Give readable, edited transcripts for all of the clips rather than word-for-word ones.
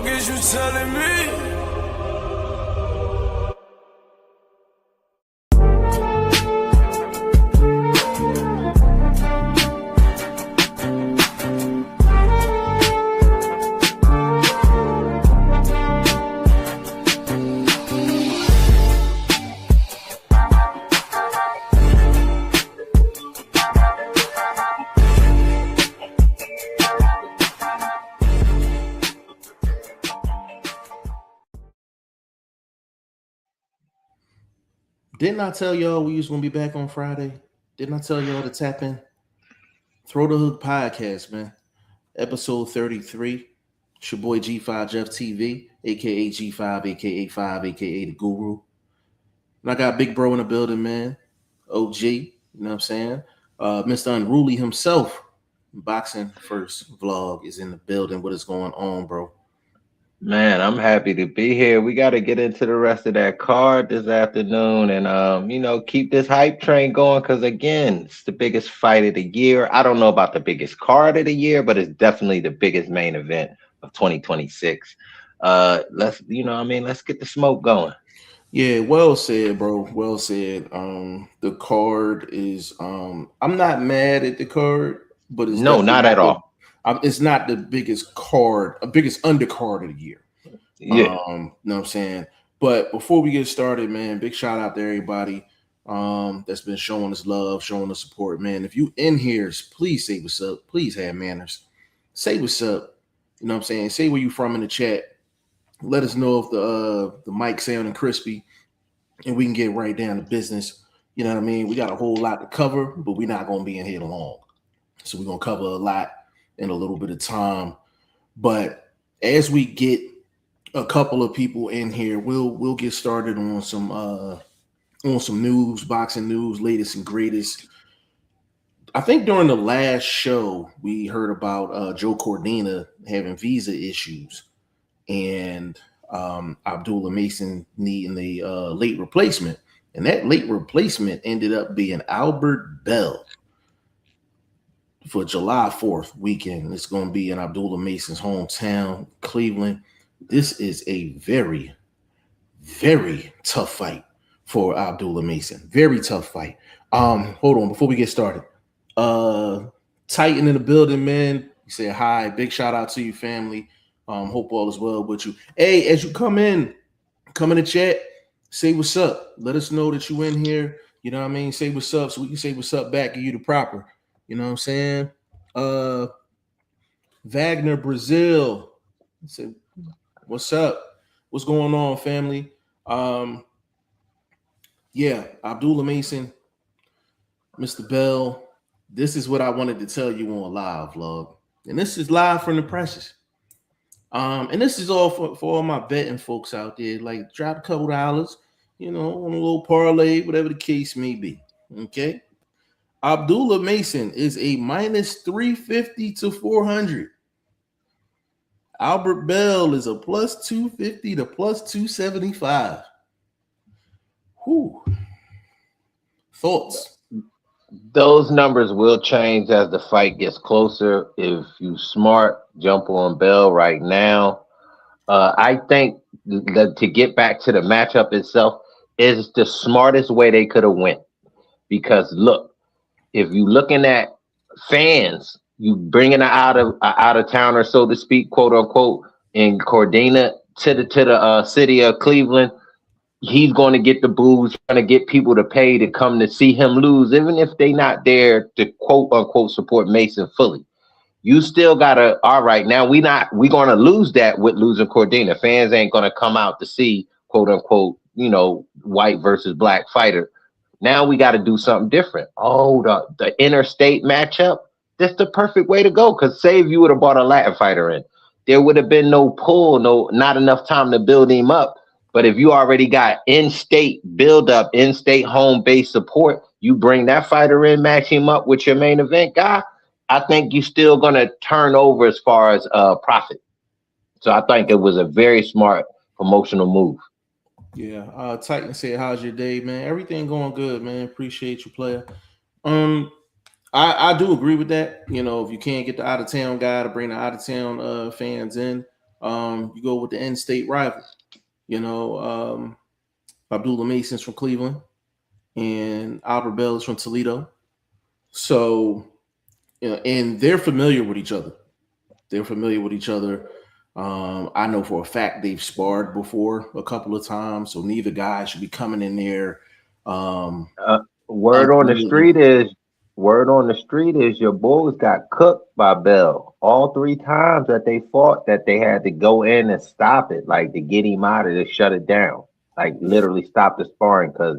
fuck is you telling me? Didn't I tell y'all we was gonna be back on Friday? Didn't I tell y'all to tap in? Throw the Hook podcast, man. Episode 33. It's your boy G5 Jeff TV, aka G5, aka 5, aka the Guru. And I got Big Bro in the building, man. OG, you know what I'm saying? Mr. Unruly himself, Boxing First Vlog, is in the building. What is going on, bro? Man, I'm happy to be here. We got to get into the rest of that card this afternoon and keep this hype train going because again, it's the biggest fight of the year. I don't know about the biggest card of the year, but it's definitely the biggest main event of 2026. Let's get the smoke going. Yeah, well said, bro. Well said. The card is I'm not mad at the card, but it's No, not at all. It's not the biggest card, biggest undercard of the year. Yeah. Know what I'm saying? But before we get started, man, big shout out to everybody that's been showing us love, showing us support, man. If you in here, please say what's up. Please have manners. Say what's up. You know what I'm saying? Say where you from in the chat. Let us know if the mic sounding crispy, and we can get right down to business. You know what I mean? We got a whole lot to cover, but we're not gonna be in here long. So we're gonna cover a lot in a little bit of time. But as we get a couple of people in here, we'll get started on some news, boxing news, latest and greatest. I think during the last show we heard about Joe Cordina having visa issues and Abdullah Mason needing the late replacement, and that late replacement ended up being Albert Bell. For July 4th weekend, it's going to be in Abdullah Mason's hometown, Cleveland. This is a very, very tough fight for Abdullah Mason. Very tough fight. Hold on, before we get started. Titan in the building, man. You said hi. Big shout out to you, family. Hope all is well with you. Hey, as you come in the chat, say what's up. Let us know that you in here. You know what I mean? Say what's up so we can say what's up back, give you the proper. You know what I'm saying? Wagner, Brazil. Say, what's up? What's going on, family? Yeah, Abdullah Mason, Mr. Bell. This is what I wanted to tell you on live vlog. And this is live from the presses. And this is all for all my betting folks out there. Like, drop a couple dollars, on a little parlay, whatever the case may be. Okay? Abdullah Mason is a minus 350 to 400. Albert Bell is a plus 250 to plus 275. Whew. Thoughts? Those numbers will change as the fight gets closer. If you smart, jump on Bell right now. I think that to get back to the matchup itself is the smartest way they could have went. Because look, if you looking at fans, you bringing an out of towner, so to speak, quote unquote, in Cordina to the city of Cleveland, he's going to get the boos, trying to get people to pay to come to see him lose, even if they not there to quote unquote support Mason fully. You still gotta, all right, now we're going to lose that with losing Cordina. Fans ain't going to come out to see quote unquote, white versus black fighter. Now we got to do something different. Oh, the interstate matchup, that's the perfect way to go. Because say if you would have brought a Latin fighter in, there would have been no pull, not enough time to build him up. But if you already got in-state build-up, in-state home-based support, you bring that fighter in, match him up with your main event guy, I think you're still going to turn over as far as profit. So I think it was a very smart promotional move. Yeah, Titan said, "How's your day, man? Everything going good, man. Appreciate you, player." I do agree with that. If you can't get the out of town guy to bring the out of town fans in, you go with the in-state rival. Abdullah Mason's from Cleveland, and Albert Bell is from Toledo. So, and they're familiar with each other. I know for a fact they've sparred before a couple of times, so neither guy should be coming in there. Word on the street is your boys got cooked by Bell all 3 times that they fought. That they had to go in and stop it, like to get him out of it, shut it down, like literally stop the sparring because.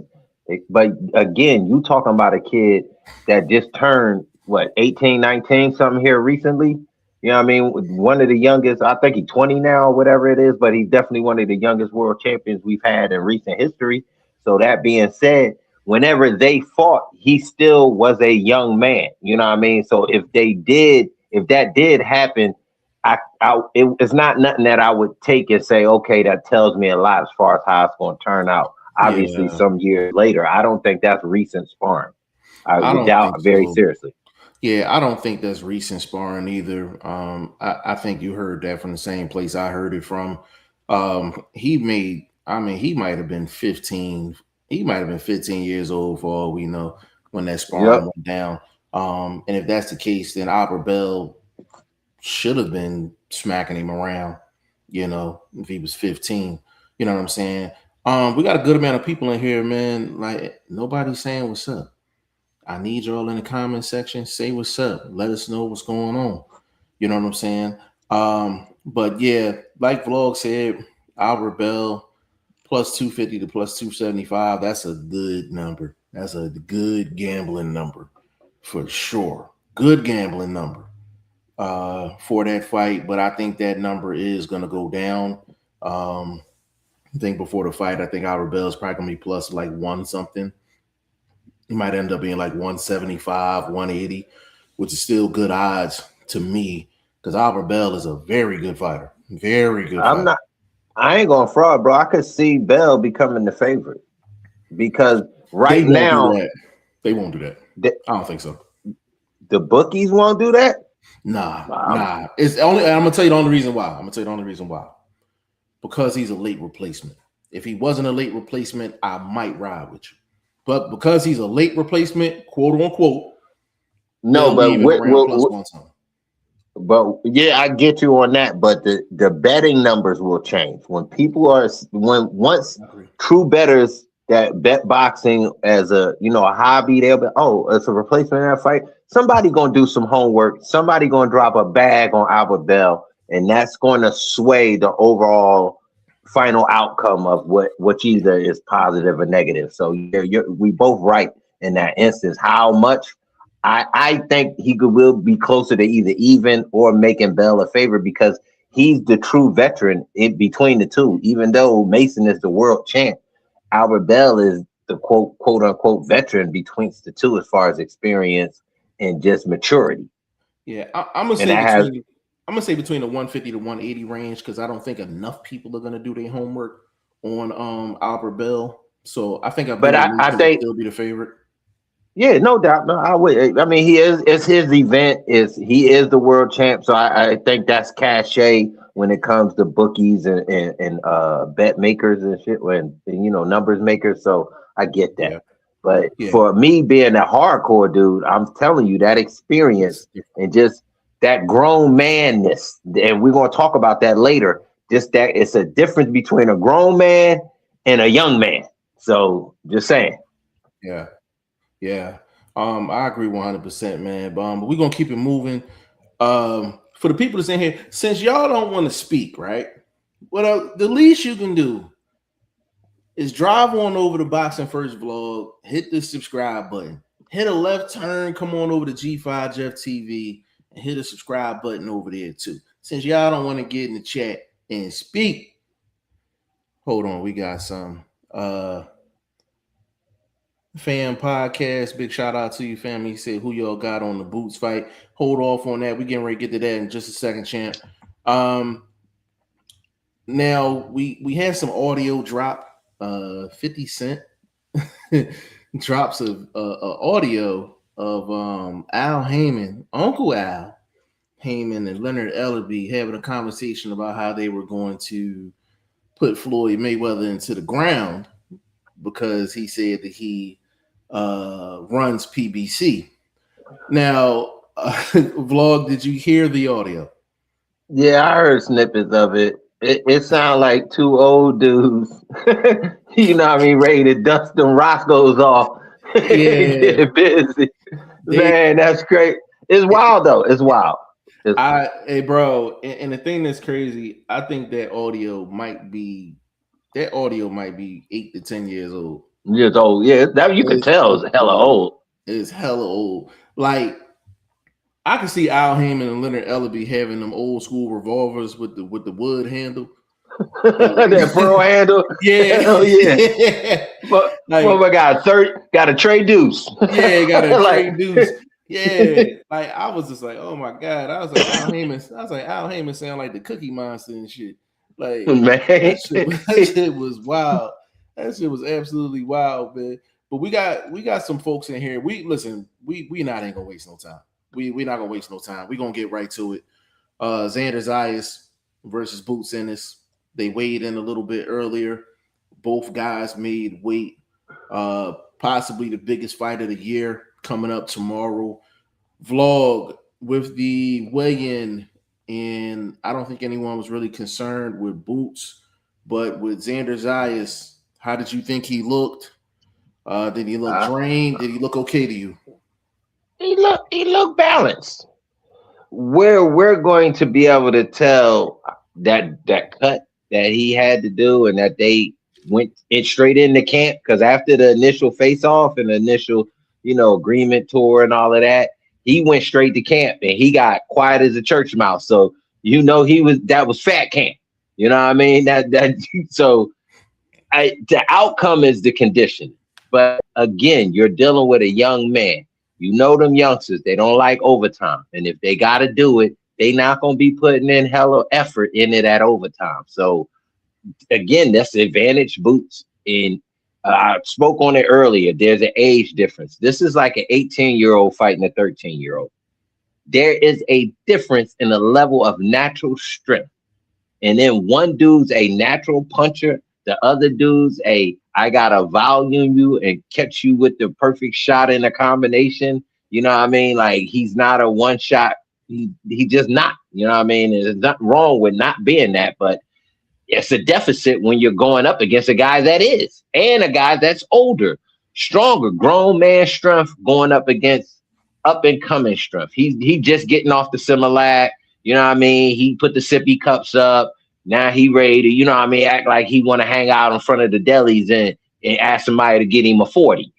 But again, you talking about a kid that just turned 18, 19, something here recently. You know what I mean? One of the youngest, I think he's 20 now, or whatever it is, but he's definitely one of the youngest world champions we've had in recent history. So that being said, whenever they fought, he still was a young man. You know what I mean? So if that did happen, it's not nothing that I would take and say, okay, that tells me a lot as far as how it's going to turn out. Obviously, some years later, I don't think that's recent sparring. I would doubt very seriously. Yeah, I don't think that's recent sparring either. I think you heard that from the same place I heard it from. He might have been 15. He might have been 15 years old for all we know when that sparring went down. And if that's the case, then Albert Bell should have been smacking him around, if he was 15. You know what I'm saying? We got a good amount of people in here, man. Like, nobody's saying what's up. I need y'all in the comment section. Say what's up. Let us know what's going on. You know what I'm saying? But yeah, like Vlog said, Albert Bell plus 250 to plus 275. That's a good number. That's a good gambling number for sure. Good gambling number for that fight. But I think that number is going to go down. I think before the fight, I think Albert Bell is probably going to be plus like one something. He might end up being like 175, 180, which is still good odds to me because Albert Bell is a very good fighter. Very good fighter. I ain't going to fraud, bro. I could see Bell becoming the favorite because right now. They won't do that. I don't think so. The bookies won't do that? Nah. It's only. I'm going to tell you the only reason why. Because he's a late replacement. If he wasn't a late replacement, I might ride with you. But because he's a late replacement, quote unquote, but yeah, I get you on that. But the betting numbers will change once true bettors that bet boxing as a hobby, they'll be, it's a replacement in that fight. Somebody gonna do some homework. Somebody gonna drop a bag on Albert Bell. And that's going to sway the overall final outcome of what either is positive or negative. So we both right in that instance. How much? I think he will be closer to either even or making Bell a favor because he's the true veteran in between the two. Even though Mason is the world champ, Albert Bell is the quote unquote veteran between the two as far as experience and just maturity. Yeah, I'm gonna say between the 150 to 180 range because I don't think enough people are gonna do their homework on Albert Bell. So I think I think he'll be the favorite. Yeah, no doubt. No, I would. I mean, he is. It's his event. He is the world champ. So I think that's cachet when it comes to bookies and bet makers and shit. When numbers makers. So I get that. Yeah. But for me being a hardcore dude, I'm telling you that experience and just that grown manness, and we're gonna talk about that later. Just that it's a difference between a grown man and a young man. So just saying. Yeah. I agree 100%, man. But we're gonna keep it moving. For the people that's in here, since y'all don't want to speak, right? Well, the least you can do is drive on over to Boxing First Vlog, hit the subscribe button, hit a left turn, come on over to G5 Jeff TV, and hit a subscribe button over there too. Since y'all don't want to get in the chat and speak, hold on, we got some fan podcast. Big shout out to you, family. He said who y'all got on the Boots fight. Hold off on that. We getting ready to get to that in just a second, champ. Now we had some audio drop. 50 Cent drops of audio of Al Heyman, Uncle Al Heyman and Leonard Ellerbe having a conversation about how they were going to put Floyd Mayweather into the ground because he said that he runs PBC. Now, Vlog, did you hear the audio? Yeah, I heard snippets of it. It sounded like two old dudes, you know what I mean, ready to dust them Roscoe's off. Yeah. Busy. Man, that's great. It's wild, though. It's wild. Hey, bro, and the thing that's crazy, I think that audio might be 8 to 10 years old. Years old, yeah. That you can tell it's hella old. It's hella old. Like, I can see Al Heyman and Leonard Ellerbe having them old school revolvers with the wood handle. That pearl handle. Yeah. Hell yeah. But like, got a Trey Deuce. Yeah, got a Trey Deuce. Yeah. Like, I was just like, oh my God. I was like, Al Heyman sound like the Cookie Monster and shit. Like, man. That shit was wild. That shit was absolutely wild, man. But we got some folks in here. We not ain't gonna waste no time. We not gonna waste no time. We're gonna get right to it. Xander Zayas versus Boots Ennis. They weighed in a little bit earlier. Both guys made weight. Possibly the biggest fight of the year coming up tomorrow. Vlog with the weigh-in, and I don't think anyone was really concerned with Boots, but with Xander Zayas, how did you think he looked? Did he look drained? Did he look okay to you? He looked balanced. We're going to be able to tell that cut that he had to do and that they went straight into camp, because after the initial face-off and the initial, agreement tour and all of that, he went straight to camp and he got quiet as a church mouse. So that was fat camp. You know what I mean? The outcome is the condition. But again, you're dealing with a young man. You know them youngsters, they don't like overtime. And if they got to do it, they not going to be putting in hella effort in it at overtime. So, again, that's the advantage Boots. And I spoke on it earlier. There's an age difference. This is like an 18-year-old fighting a 13-year-old. There is a difference in the level of natural strength. And then one dude's a natural puncher. The other dude's I gotta volume you and catch you with the perfect shot in a combination. You know what I mean? Like, he's not a one shot. He just not. You know what I mean? There's nothing wrong with not being that, but it's a deficit when you're going up against a guy that is, and a guy that's older, stronger, grown man strength going up against up and coming strength. He just getting off the Similac. You know what I mean? He put the sippy cups up. Now he ready to, act like he want to hang out in front of the delis and ask somebody to get him a 40.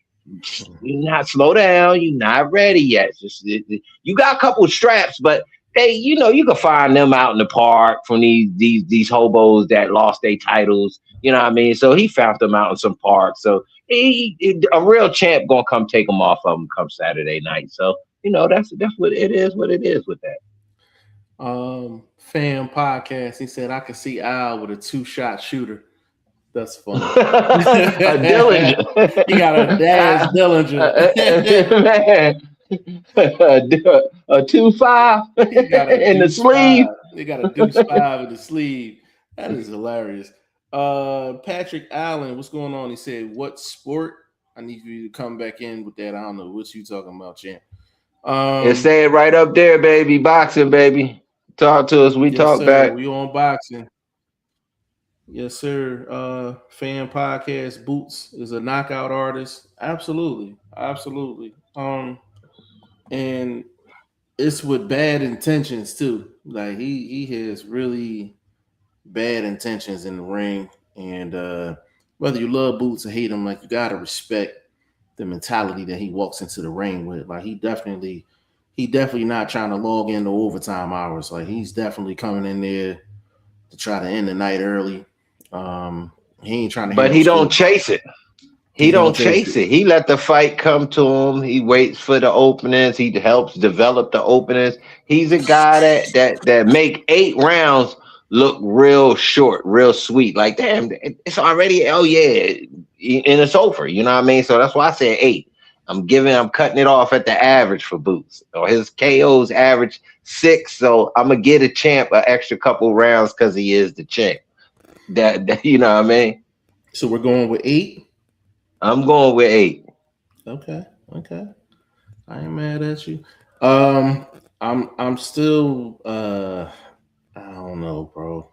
You not slow down. You're not ready yet. You got a couple of straps, but they, you can find them out in the park from these hobos that lost their titles. You know what I mean? So he found them out in some park. So a real champ gonna come take them off of him come Saturday night. So that's what it is. What it is with that. Fan podcast. He said I could see Al with a 2-shot shooter. That's funny. A Dillinger. He got a Daz Dillinger. Man. A 2-5 in the sleeve. They got a deuce 5 in the sleeve. That is hilarious. Patrick Allen, what's going on? He said, "What sport?" I need you to come back in with that. I don't know what you talking about, champ. It's saying right up there, baby. Boxing, baby. Talk to us. We talk back. We on boxing. Yes, sir. Fan podcast. Boots is a knockout artist. Absolutely. And it's with bad intentions too. Like he has really bad intentions in the ring. And whether you love Boots or hate him, like, you gotta respect the mentality that he walks into the ring with. Like, he definitely not trying to log into overtime hours. Like, he's definitely coming in there to try to end the night early. He ain't trying to. But he don't chase it. He don't chase it. He let the fight come to him. He waits for the openings. He helps develop the openings. He's a guy that make 8 rounds look real short, real sweet. Like, damn, it's already, oh yeah, and it's over. You know what I mean? So that's why I said 8. I'm cutting it off at the average for Boots. Or his KOs average 6, so I'm gonna get a champ an extra couple rounds because he is the champ. That you know what I mean? So we're going with 8. I'm going with 8. Okay. I ain't mad at you. I'm still I don't know, bro.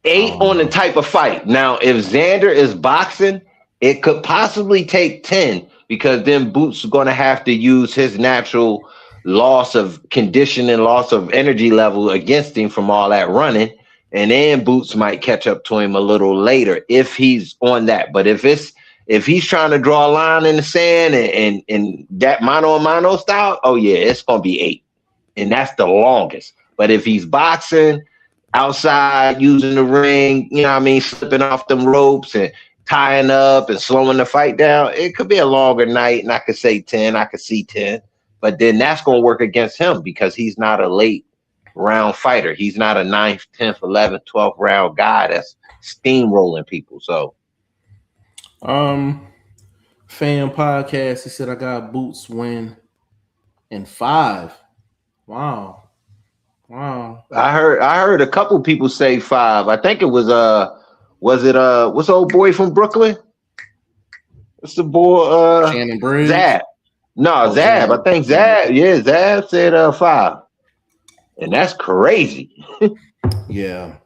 8 on the type of fight. Now, if Xander is boxing, it could possibly take 10 because then Boots is going to have to use his natural loss of condition and loss of energy level against him from all that running. And then Boots might catch up to him a little later if he's on that. But if he's trying to draw a line in the sand and that mano a mano style, oh yeah, it's going to be 8. And that's the longest. But if he's boxing outside, using the ring, you know what I mean, slipping off them ropes and tying up and slowing the fight down, it could be a longer night. And I could say 10, I could see 10. But then that's going to work against him because he's not a late round fighter. He's not a 9th, 10th, 11th, 12th round guy that's steamrolling people. So, fan podcast, he said I got Boots win in 5. Wow. I heard a couple people say 5. I think it was what's the old boy from Brooklyn? What's the boy Shannon Briggs? Zab. No, Zab. I think Zab. Yeah, Zab said 5. And that's crazy. Yeah.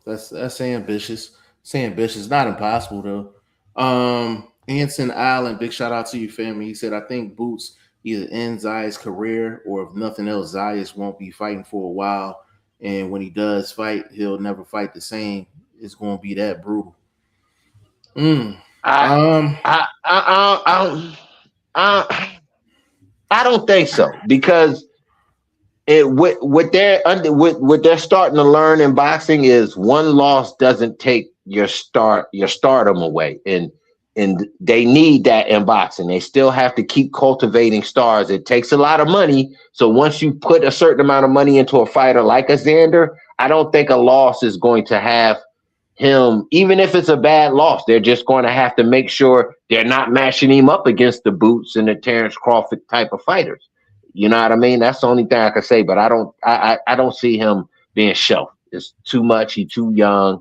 That's ambitious. It's ambitious. Not impossible though. Anson Allen, big shout out to you, family. He said, I think Boots either end Zayas' career or if nothing else, Zayas won't be fighting for a while. And when he does fight, he'll never fight the same. It's going to be that brutal. I don't think so because what they're starting to learn in boxing is one loss doesn't take your stardom away, and they need that in boxing. They still have to keep cultivating stars. It takes a lot of money. So once you put a certain amount of money into a fighter like a Xander, I don't think a loss is going to have him, even if it's a bad loss, they're just going to have to make sure they're not matching him up against the Boots and the Terrence Crawford type of fighters. You know what I mean? That's the only thing I can say, but I don't see him being shelved. It's too much. He's too young,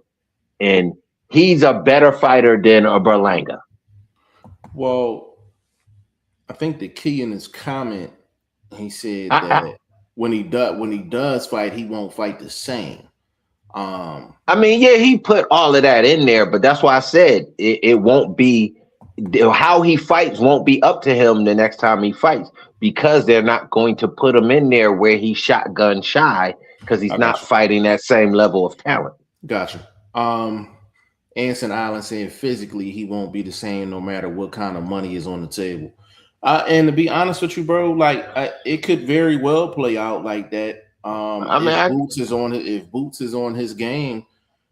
and he's a better fighter than a Berlanga. Well, I think the key in his comment, he said that when he does fight, he won't fight the same. I mean, yeah, he put all of that in there, but that's why I said it won't be how he fights won't be up to him the next time he fights because they're not going to put him in there where he's shotgun shy because he's not fighting that same level of talent. Gotcha. Anson Allen saying physically he won't be the same no matter what kind of money is on the table. And to be honest with you, bro, like it could very well play out like that. If Boots is on his game,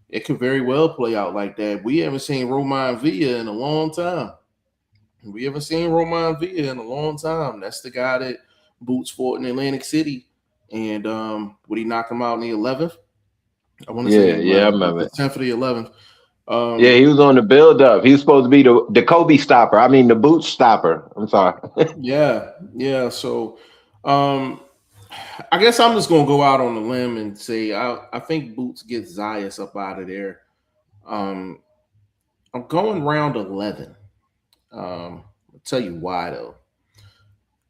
it could very well play out like that. We haven't seen Roman Villa in a long time. That's the guy that Boots fought in Atlantic City, and would he knock him out in the 11th? I want to say, I remember the 10th or the 11th. Yeah, he was on the build up. He was supposed to be the Kobe stopper. I mean, the Boots stopper. I'm sorry. Yeah. So, I guess I'm just gonna go out on a limb and say I think Boots gets Zayas up out of there. I'm going round 11. I'll tell you why though.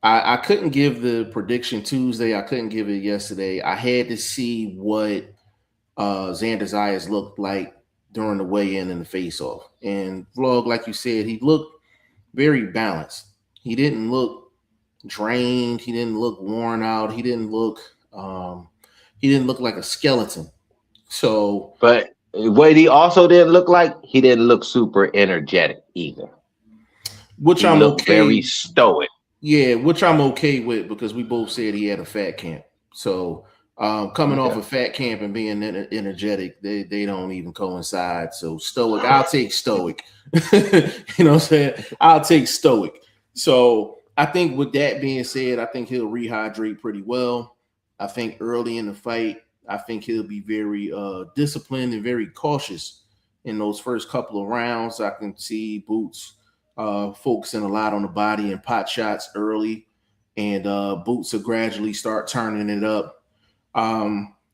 I couldn't give the prediction Tuesday. I couldn't give it yesterday. I had to see what Xander Zayas looked like during the weigh-in and the face-off. And Vlog, like you said, he looked very balanced. He didn't look drained. He didn't look worn out. He didn't look like a skeleton. So, but what he also didn't look like, he didn't look super energetic either. Which I'm okay. Very stoic. Yeah, which I'm okay with because we both said he had a fat camp. So coming off a fat camp and being energetic, they don't even coincide. So stoic, I'll take stoic. You know what I'm saying? I'll take stoic. So I think with that being said, I think he'll rehydrate pretty well. I think early in the fight, I think he'll be very disciplined and very cautious in those first couple of rounds. I can see Boots focusing a lot on the body and pot shots early, and Boots will gradually start turning it up.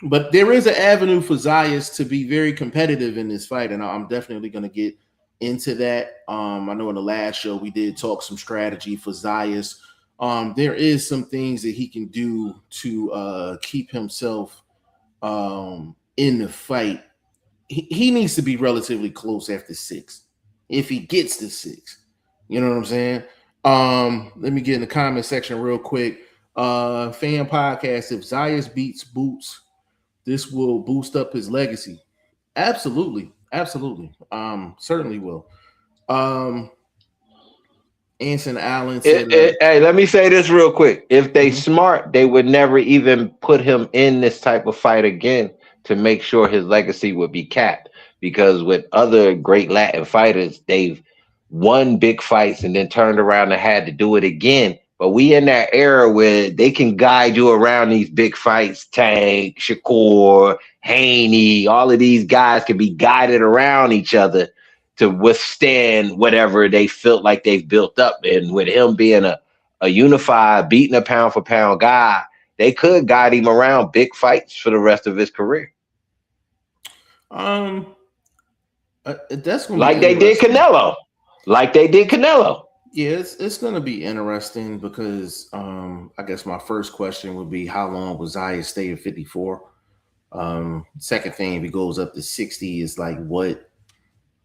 But there is an avenue for Zayas to be very competitive in this fight, and I'm definitely going to get into that. I know in the last show we did talk some strategy for Zayas. There is some things that he can do to keep himself in the fight. He needs to be relatively close after 6. If he gets to 6, you know what I'm saying? Let me get in the comment section real quick. Fan podcast: if Zayas beats Boots, this will boost up his legacy. Absolutely. Certainly will. Anson Allen said, hey, let me say this real quick. If they smart, they would never even put him in this type of fight again to make sure his legacy would be capped. Because with other great Latin fighters, they've won big fights and then turned around and had to do it again. But we in that era where they can guide you around these big fights. Tank, Shakur, Haney, all of these guys can be guided around each other to withstand whatever they felt like they've built up. And with him being a unified, beating a pound for pound guy, they could guide him around big fights for the rest of his career. That's gonna like they did Canelo. Like they did Canelo. Yeah, it's gonna be interesting because I guess my first question would be how long was Zayas stay at 54? Second thing, if he goes up to 60, is like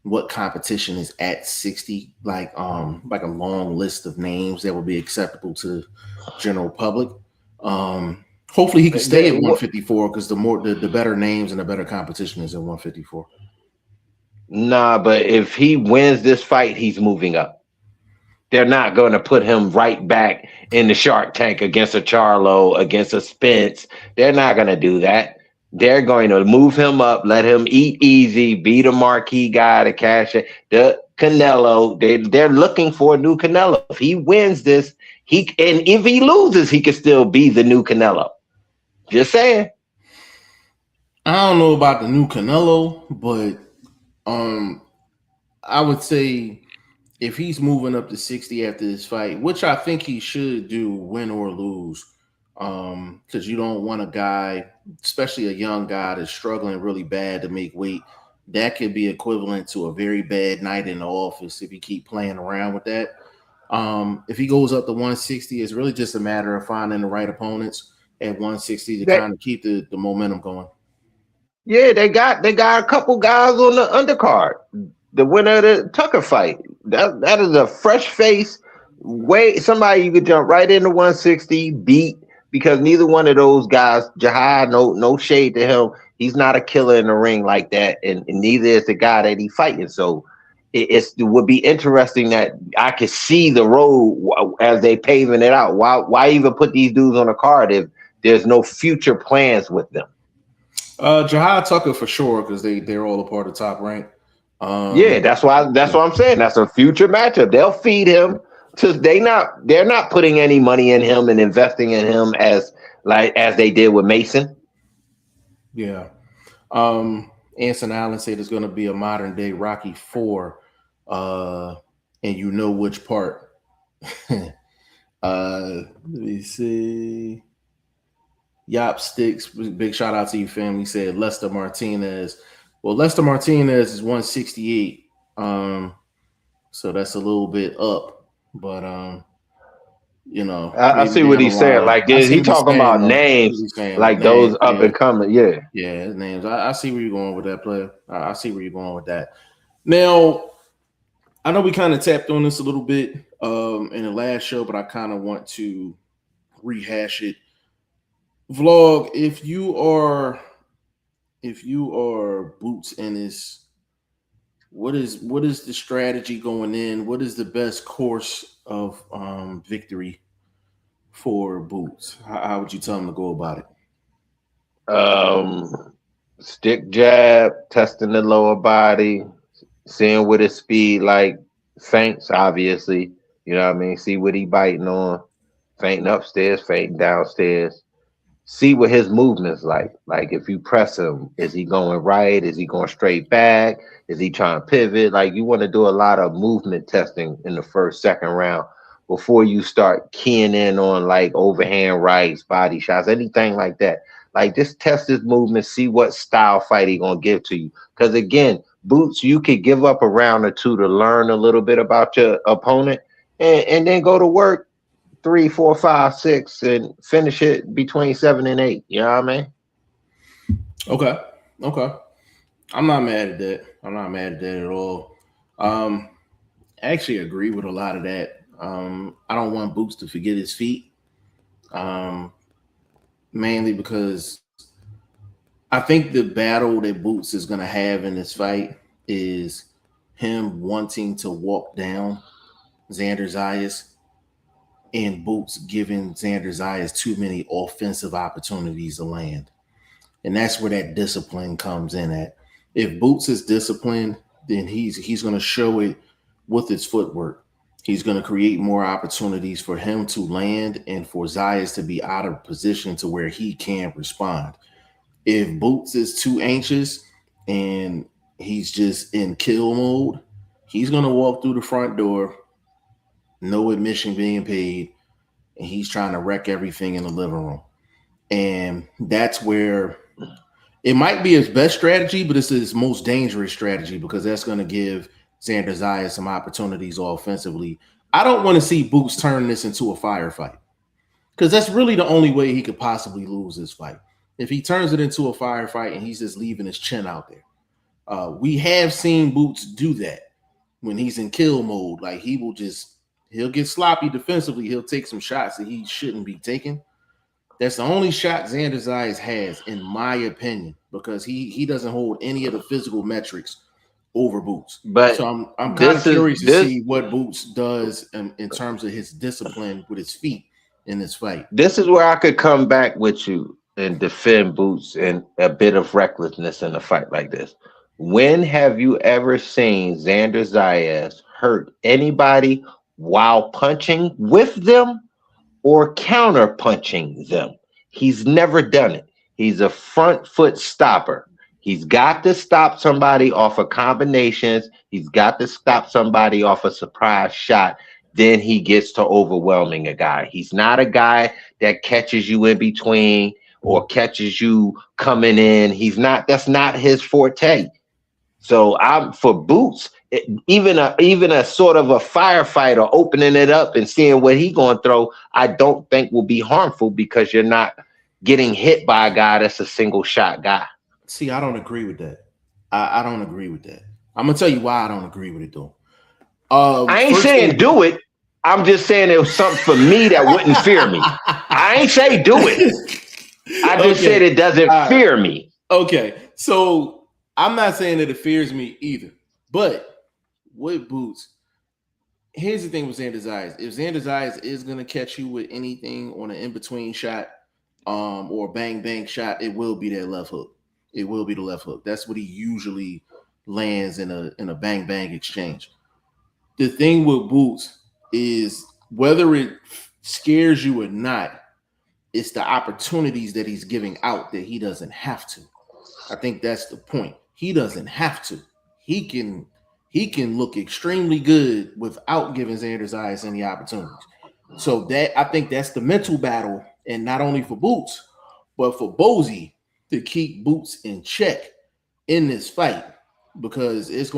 what competition is at 60? Like a long list of names that would be acceptable to the general public. Hopefully he can stay at 154 because the better names and the better competition is at 154. Nah, but if he wins this fight, he's moving up. They're not going to put him right back in the Shark Tank against a Charlo, against a Spence. They're not going to do that. They're going to move him up, let him eat easy, be the marquee guy to cash it. The Canelo, they're looking for a new Canelo. If he wins this, and if he loses, he could still be the new Canelo. Just saying. I don't know about the new Canelo, but I would say if he's moving up to 60 after this fight, which I think he should do, win or lose, because you don't want a guy, especially a young guy that's struggling really bad to make weight. That could be equivalent to a very bad night in the office if you keep playing around with that. If he goes up to 160, it's really just a matter of finding the right opponents at 160 to kind of keep the momentum going. Yeah, they got a couple guys on the undercard. The winner of the Tucker fight. That is a fresh face. Somebody you could jump right into 160, beat, because neither one of those guys, Jihad, no shade to him. He's not a killer in the ring like that, and neither is the guy that he's fighting. So it would be interesting that I could see the road as they paving it out. Why even put these dudes on a card if there's no future plans with them? Jihad Tucker for sure, because they're all a part of Top Rank. Yeah, that's what I'm saying. That's a future matchup. They'll feed him to they're not putting any money in him and investing in him as they did with Mason. Yeah. Anson Allen said it's going to be a modern day Rocky 4, and you know which part. Let me see. Yop Sticks, big shout out to you, fam. He said Lester Martinez. Well, Lester Martinez is 168. So that's a little bit up. But I see what he's saying. Like, he talking about names like those up and coming. Yeah. Yeah, his names. I see where you're going with that, player. I see where you're going with that. Now, I know we kind of tapped on this a little bit in the last show, but I kind of want to rehash it. Vlog, if you are Boots Ennis, what is the strategy going in? What is the best course of victory for Boots? How would you tell him to go about it? Stick jab, testing the lower body, seeing what his speed like, feints, obviously. You know what I mean? See what he biting on, fainting upstairs, fainting downstairs. See what his movement's like. Like if you press him, is he going right? Is he going straight back? Is he trying to pivot? Like you want to do a lot of movement testing in the first, second round before you start keying in on like overhand rights, body shots, anything like that. Like just test his movement, see what style fight he gonna give to you. Because again, Boots, you could give up a round or two to learn a little bit about your opponent and then go to work 3, 4, 5, 6, and finish it between 7 and 8. You know what I mean? Okay. I'm not mad at that. I'm not mad at that at all. I actually agree with a lot of that. I don't want Boots to forget his feet. Mainly because I think the battle that Boots is going to have in this fight is him wanting to walk down Xander Zayas and Boots giving Xander Zayas too many offensive opportunities to land. And that's where that discipline comes in at. If Boots is disciplined, then he's going to show it with his footwork. He's going to create more opportunities for him to land and for Zayas to be out of position to where he can respond. If Boots is too anxious and he's just in kill mode, he's going to walk through the front door, no admission being paid, and he's trying to wreck everything in the living room. And that's where it might be his best strategy, but it's his most dangerous strategy because that's going to give Xander Zayas some opportunities offensively. I don't want to see Boots turn this into a firefight because that's really the only way he could possibly lose this fight. If he turns it into a firefight and he's just leaving his chin out there. We have seen Boots do that when he's in kill mode. Like he'll get sloppy defensively. He'll take some shots that he shouldn't be taking. That's the only shot Xander Zayas has, in my opinion, because he doesn't hold any of the physical metrics over Boots. But so I'm kind of curious to see what Boots does in terms of his discipline with his feet in this fight. This is where I could come back with you and defend Boots and a bit of recklessness in a fight like this. When have you ever seen Xander Zayas hurt anybody while punching with them or counter punching them? He's never done it. He's a front foot stopper. He's got to stop somebody off of combinations. He's got to stop somebody off a surprise shot. Then he gets to overwhelming a guy. He's not a guy that catches you in between or catches you coming in. That's not his forte. So I'm for Boots, even a sort of a firefighter opening it up and seeing what he going to throw, I don't think will be harmful because you're not getting hit by a guy that's a single shot guy. See, I don't agree with that. I don't agree with that. I'm gonna tell you why I don't agree with it though. I ain't saying do it. I'm just saying it was something for me that wouldn't fear me. I ain't say do it. I just said it doesn't fear me. Okay, so I'm not saying that it fears me either. But with Boots, here's the thing with Xander Zayas. If Xander Zayas is gonna catch you with anything on an in-between shot, or bang bang shot, it will be that left hook. It will be the left hook. That's what he usually lands in a bang bang exchange. The thing with Boots is whether it scares you or not, it's the opportunities that he's giving out that he doesn't have to. I think that's the point. He doesn't have to. He can look extremely good without giving Xander Zayas any opportunities. So that I think that's the mental battle, and not only for Boots, but for Bozy to keep Boots in check in this fight, because it's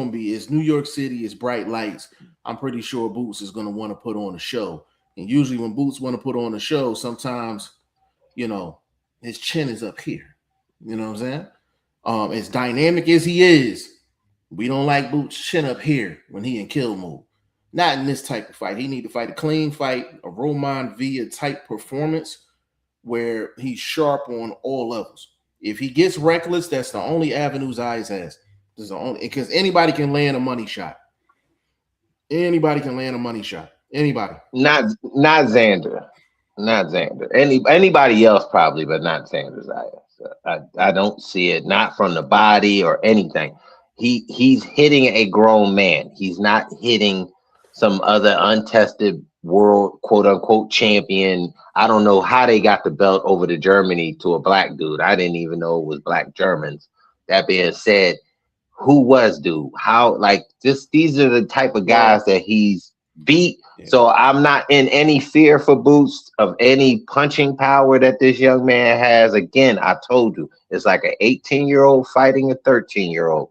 New York City, it's bright lights. I'm pretty sure Boots is going to want to put on a show. And usually when Boots want to put on a show, sometimes, his chin is up here. You know what I'm saying? As dynamic as he is, we don't like Boots' chin up here when he in kill mode. Not in this type of fight. He need to fight a clean fight, a Roman Villa type performance where he's sharp on all levels. If he gets reckless, that's the only avenue Zayas has. This is the only, because anybody can land a money shot. Anybody can land a money shot. Anybody. Not Xander. Not Xander. Anybody else probably, but not Xander Zayas. I don't see it. Not from the body or anything. He's hitting a grown man. He's not hitting some other untested world quote unquote champion. I don't know how they got the belt over to Germany to a black dude. I didn't even know it was black Germans. That being said, who was dude? How like this? These are the type of guys that he's beat. Yeah. So I'm not in any fear for Boots of any punching power that this young man has. Again, I told you, it's like an 18-year-old fighting a 13-year-old.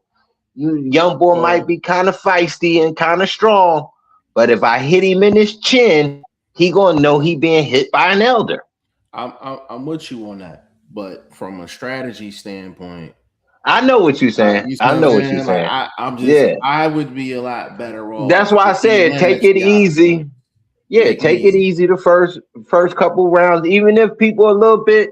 You young boy might be kind of feisty and kind of strong, but if I hit him in his chin, he gonna know he being hit by an elder. I'm with you on that, but from a strategy standpoint, I know what you're saying. you I know what you're saying. Like, I'm just, Yeah. I would be a lot better off. That's why I said take it easy. Yeah, take it easy the first couple rounds, even if people a little bit,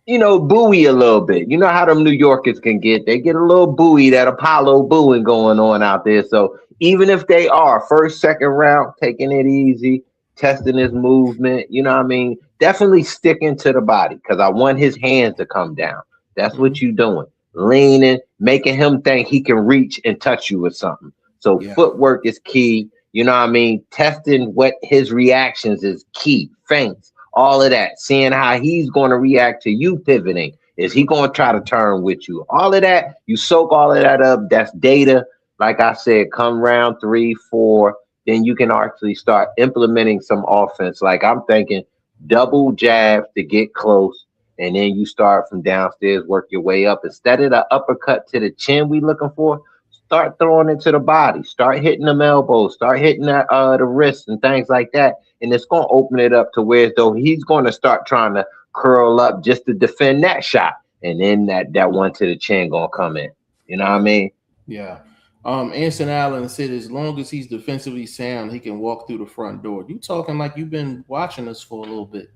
buoy a little bit. You know how them New Yorkers can get. They get a little buoy, that Apollo booing going on out there. So even if they are first, second round, taking it easy, testing his movement, you know what I mean? Definitely sticking to the body because I want his hands to come down. That's what you're doing. Leaning, making him think he can reach and touch you with something. So footwork is key. You know what I mean? Testing what his reactions is key. Feints, all of that. Seeing how he's going to react to you pivoting. Is he going to try to turn with you? All of that, you soak all of that up. That's data. Like I said, come round 3, 4, then you can actually start implementing some offense. Like I'm thinking double jab to get close. And then you start from downstairs, work your way up. Instead of the uppercut to the chin we looking for, start throwing it to the body. Start hitting them elbows. Start hitting the wrists and things like that. And it's going to open it up to where though he's going to start trying to curl up just to defend that shot. And then that one to the chin going to come in. You know what I mean? Yeah. Anson Allen said as long as he's defensively sound, he can walk through the front door. You talking like you've been watching us for a little bit.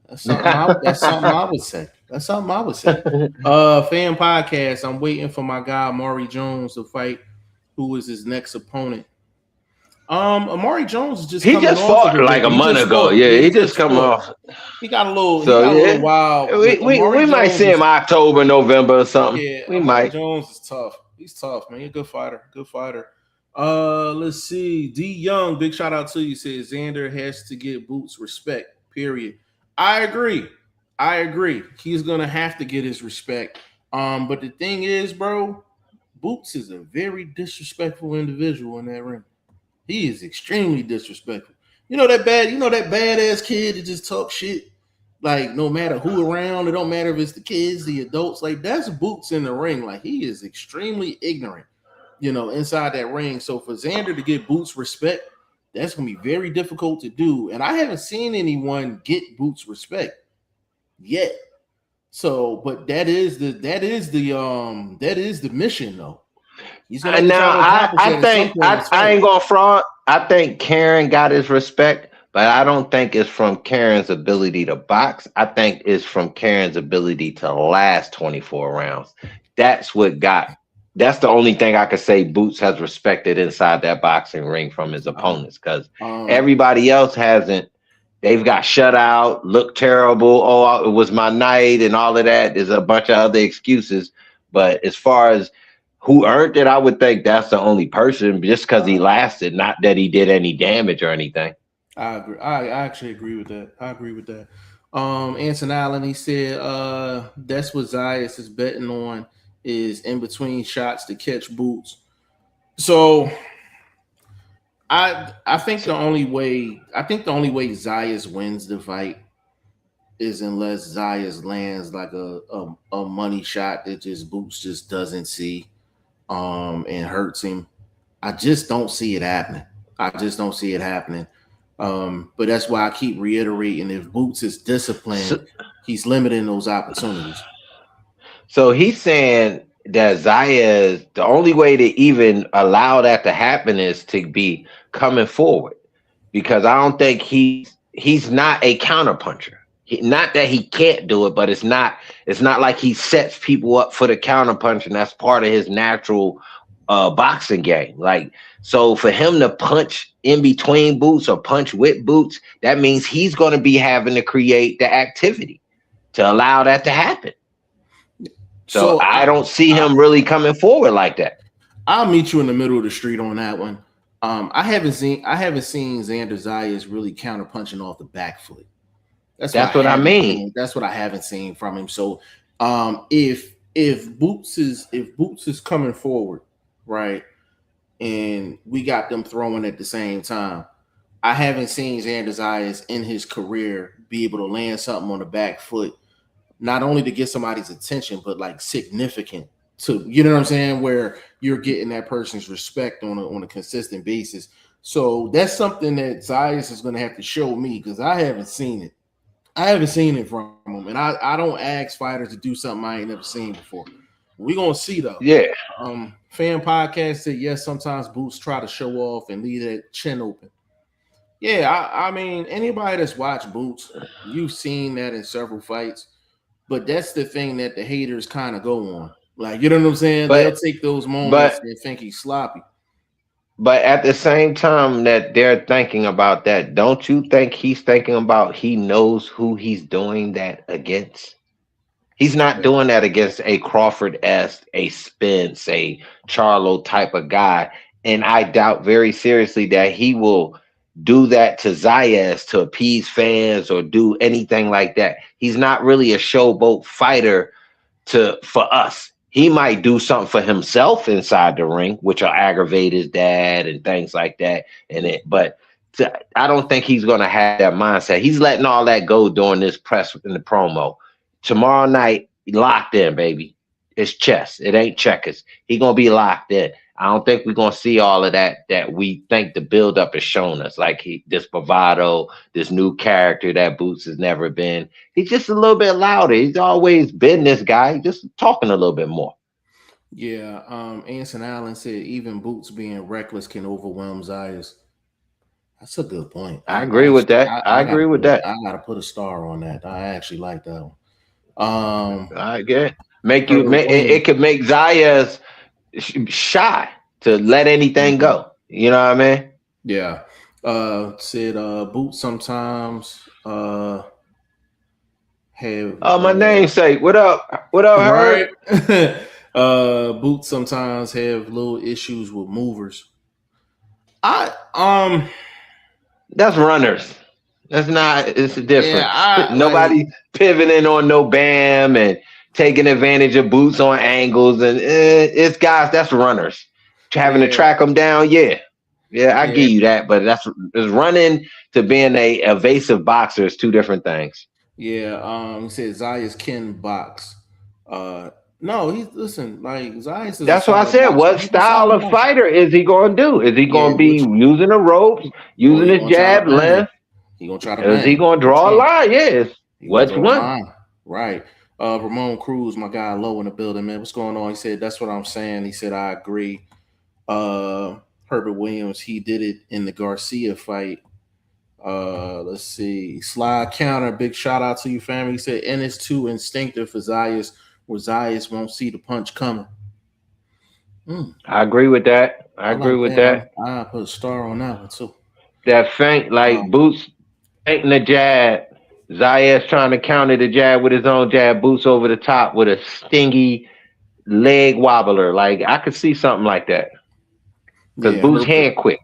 That's something I would say. Fan podcast. I'm waiting for my guy Amari Jones to fight. Who is his next opponent? Amari Jones is he just fought like a month ago. Yeah, he just come off. He got a little wild. We might see him October, November or something. Yeah, we Amari might. Jones is tough. He's tough, man. He's a good fighter. Let's see. D Young, big shout out to you. Says Xander has to get Boots respect. Period. I agree. He's gonna have to get his respect. But the thing is, bro, Boots is a very disrespectful individual in that ring. He is extremely disrespectful. You know that badass kid that just talk shit. Like no matter who around, it don't matter if it's the kids, the adults. Like that's Boots in the ring. Like he is extremely ignorant, inside that ring. So for Xander to get Boots respect, that's gonna be very difficult to do, and I haven't seen anyone get Boots respect yet. So, but that is the mission, though. He's gonna I think I ain't gonna fraud. I think Karen got his respect, but I don't think it's from Karen's ability to box. I think it's from Karen's ability to last 24 rounds. That's the only thing I could say Boots has respected inside that boxing ring from his opponents because everybody else hasn't. They've got shut out, looked terrible. Oh, it was my night and all of that. There's a bunch of other excuses. But as far as who earned it, I would think that's the only person just because he lasted, not that he did any damage or anything. I agree. I actually agree with that. Anson Allen, he said that's what Zayas is betting on. Is in between shots to catch Boots. So I think the only way Zayas wins the fight is unless Zayas lands like a money shot that just Boots just doesn't see and hurts him. I just don't see it happening. But that's why I keep reiterating if Boots is disciplined, he's limiting those opportunities. So he's saying that Zayas, the only way to even allow that to happen is to be coming forward, because I don't think he's not a counterpuncher. Not that he can't do it, but it's not like he sets people up for the counterpunch, and that's part of his natural boxing game. Like, so for him to punch in between Boots or punch with Boots, that means he's going to be having to create the activity to allow that to happen. So I don't see him really coming forward like that. I'll meet you in the middle of the street on that one. I haven't seen Xander Zayas really counter punching off the back foot. That's what I mean. That's what I haven't seen from him. So if Boots is coming forward, right, and we got them throwing at the same time, I haven't seen Xander Zayas in his career be able to land something on the back foot, not only to get somebody's attention, but like significant to, you know what I'm saying, where you're getting that person's respect on a consistent basis. So that's something that Zayas is going to have to show me, because I haven't seen it. I haven't seen it from him, and I don't ask fighters to do something I ain't never seen before. We're gonna see though. Yeah. Fan podcast said yes, sometimes Boots try to show off and leave that chin open. Yeah, I mean, anybody that's watched Boots, you've seen that in several fights. But that's the thing that the haters kind of go on. Like, you know what I'm saying? They'll take those moments and think he's sloppy. But at the same time that they're thinking about that, don't you think he's thinking about he knows who he's doing that against? He's not doing that against a Crawford-esque, a Spence, a Charlo type of guy. And I doubt very seriously that he will do that to Zayas to appease fans or do anything like that. He's not really a showboat fighter for us. He might do something for himself inside the ring, which will aggravate his dad and things like that. But I don't think he's going to have that mindset. He's letting all that go during this press in the promo. Tomorrow night, locked in, baby. It's chess. It ain't checkers. He's going to be locked in. I don't think we're going to see all of that we think the buildup has shown us, like this bravado, this new character that Boots has never been. He's just a little bit louder. He's always been this guy, just talking a little bit more. Yeah, Anson Allen said even Boots being reckless can overwhelm Zayas. That's a good point. I agree with that. I agree with that. I got to put a star on that. I actually like that one. I get it could make Zayas shy to let anything go. You know what I mean? Yeah. Said Boots sometimes have my namesake. What up? What up, right? Boots sometimes have little issues with movers. That's runners. That's not. It's different. Yeah, Nobody's pivoting on no bam and taking advantage of Boots on angles, and it's guys. That's runners. Having to track them down. Yeah, I give you that. But it's running to being a evasive boxer is two different things. Yeah. He said Zayas can box. No, Zayas. That's what I said. What style of fighter is he going to do? Is he going to be using the ropes, using his jab left? He gonna try to. Is he gonna draw a line? Yes. What's one? Right. Ramon Cruz, my guy, low in the building, man. What's going on? He said, "That's what I'm saying." He said, "I agree." Herbert Williams, he did it in the Garcia fight. Let's see. Slide counter. Big shout out to you, family. He said, Ennis too instinctive for Zayas, where Zayas won't see the punch coming. I agree with that. I agree with that. I put a star on that one too. That feint, Boots feinting the jab. Zayas trying to counter the jab with his own jab. Boots over the top with a stingy leg wobbler. Like, I could see something like that. Because Boots' hand quick.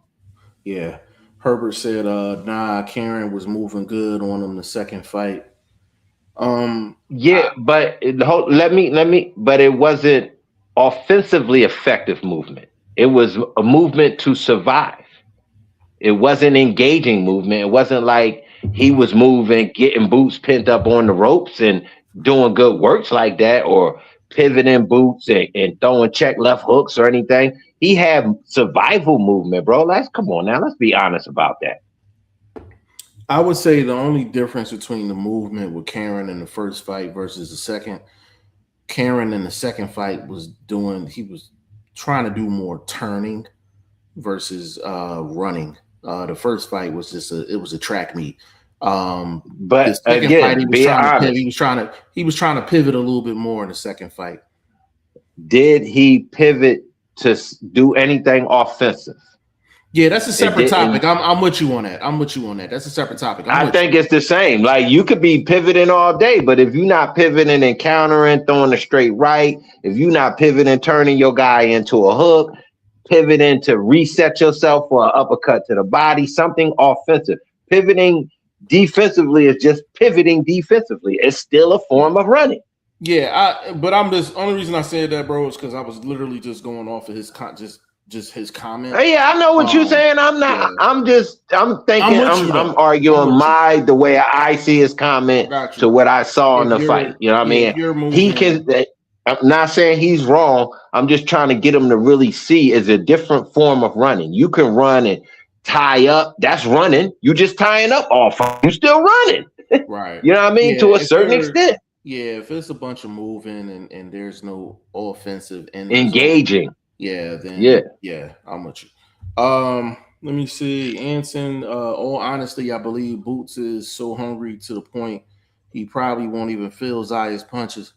Yeah. Herbert said, Karen was moving good on him the second fight. But but it wasn't offensively effective movement. It was a movement to survive. It wasn't engaging movement. It wasn't like he was moving, getting Boots pinned up on the ropes and doing good works like that, or pivoting Boots and throwing check left hooks or anything. He had survival movement, bro. Come on now. Let's be honest about that. I would say the only difference between the movement with Karen in the first fight versus the second, Karen in the second fight he was trying to do more turning versus running. The first fight was it was a track meet. But again, he was trying to pivot a little bit more in the second fight. Did he pivot to do anything offensive? Yeah, that's a separate topic. I'm with you on that. That's a separate topic. I think it's the same. Like, you could be pivoting all day, but if you're not pivoting and countering, throwing a straight right, if you're not pivoting, turning your guy into a hook, pivoting to reset yourself for an uppercut to the body, something offensive. Pivoting defensively is just pivoting defensively. It's still a form of running. Yeah, but I'm just only reason I said that, bro, is because I was literally just going off of his just his comment. Yeah, I know what you're saying. I'm not. Yeah. I'm thinking. I'm arguing the way I see his comment to what I saw in the fight. You know what I mean? He can. I'm not saying he's wrong. I'm just trying to get him to really see is a different form of running. You can run and tie up. That's running. You just tying up all fine. You still running. Right. You know what I mean? To a certain extent. Yeah, if it's a bunch of moving and there's no offensive engaging. Then I'm with you. Let me see. Anson, all honesty, I believe Boots is so hungry to the point he probably won't even feel Zayas punches.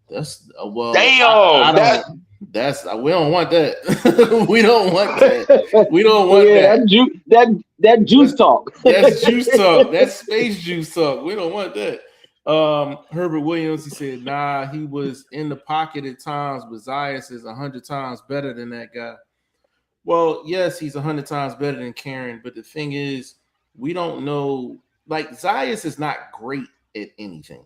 That's well. Damn. That's we don't want that. We don't want that. We don't want that. That juice talk. That's juice talk. That's space juice talk. We don't want that. Herbert Williams, he said, nah, he was in the pocket at times, but Zayas is 100 times better than that guy. Well, yes, he's 100 times better than Karen, but the thing is, we don't know. Like, Zayas is not great at anything.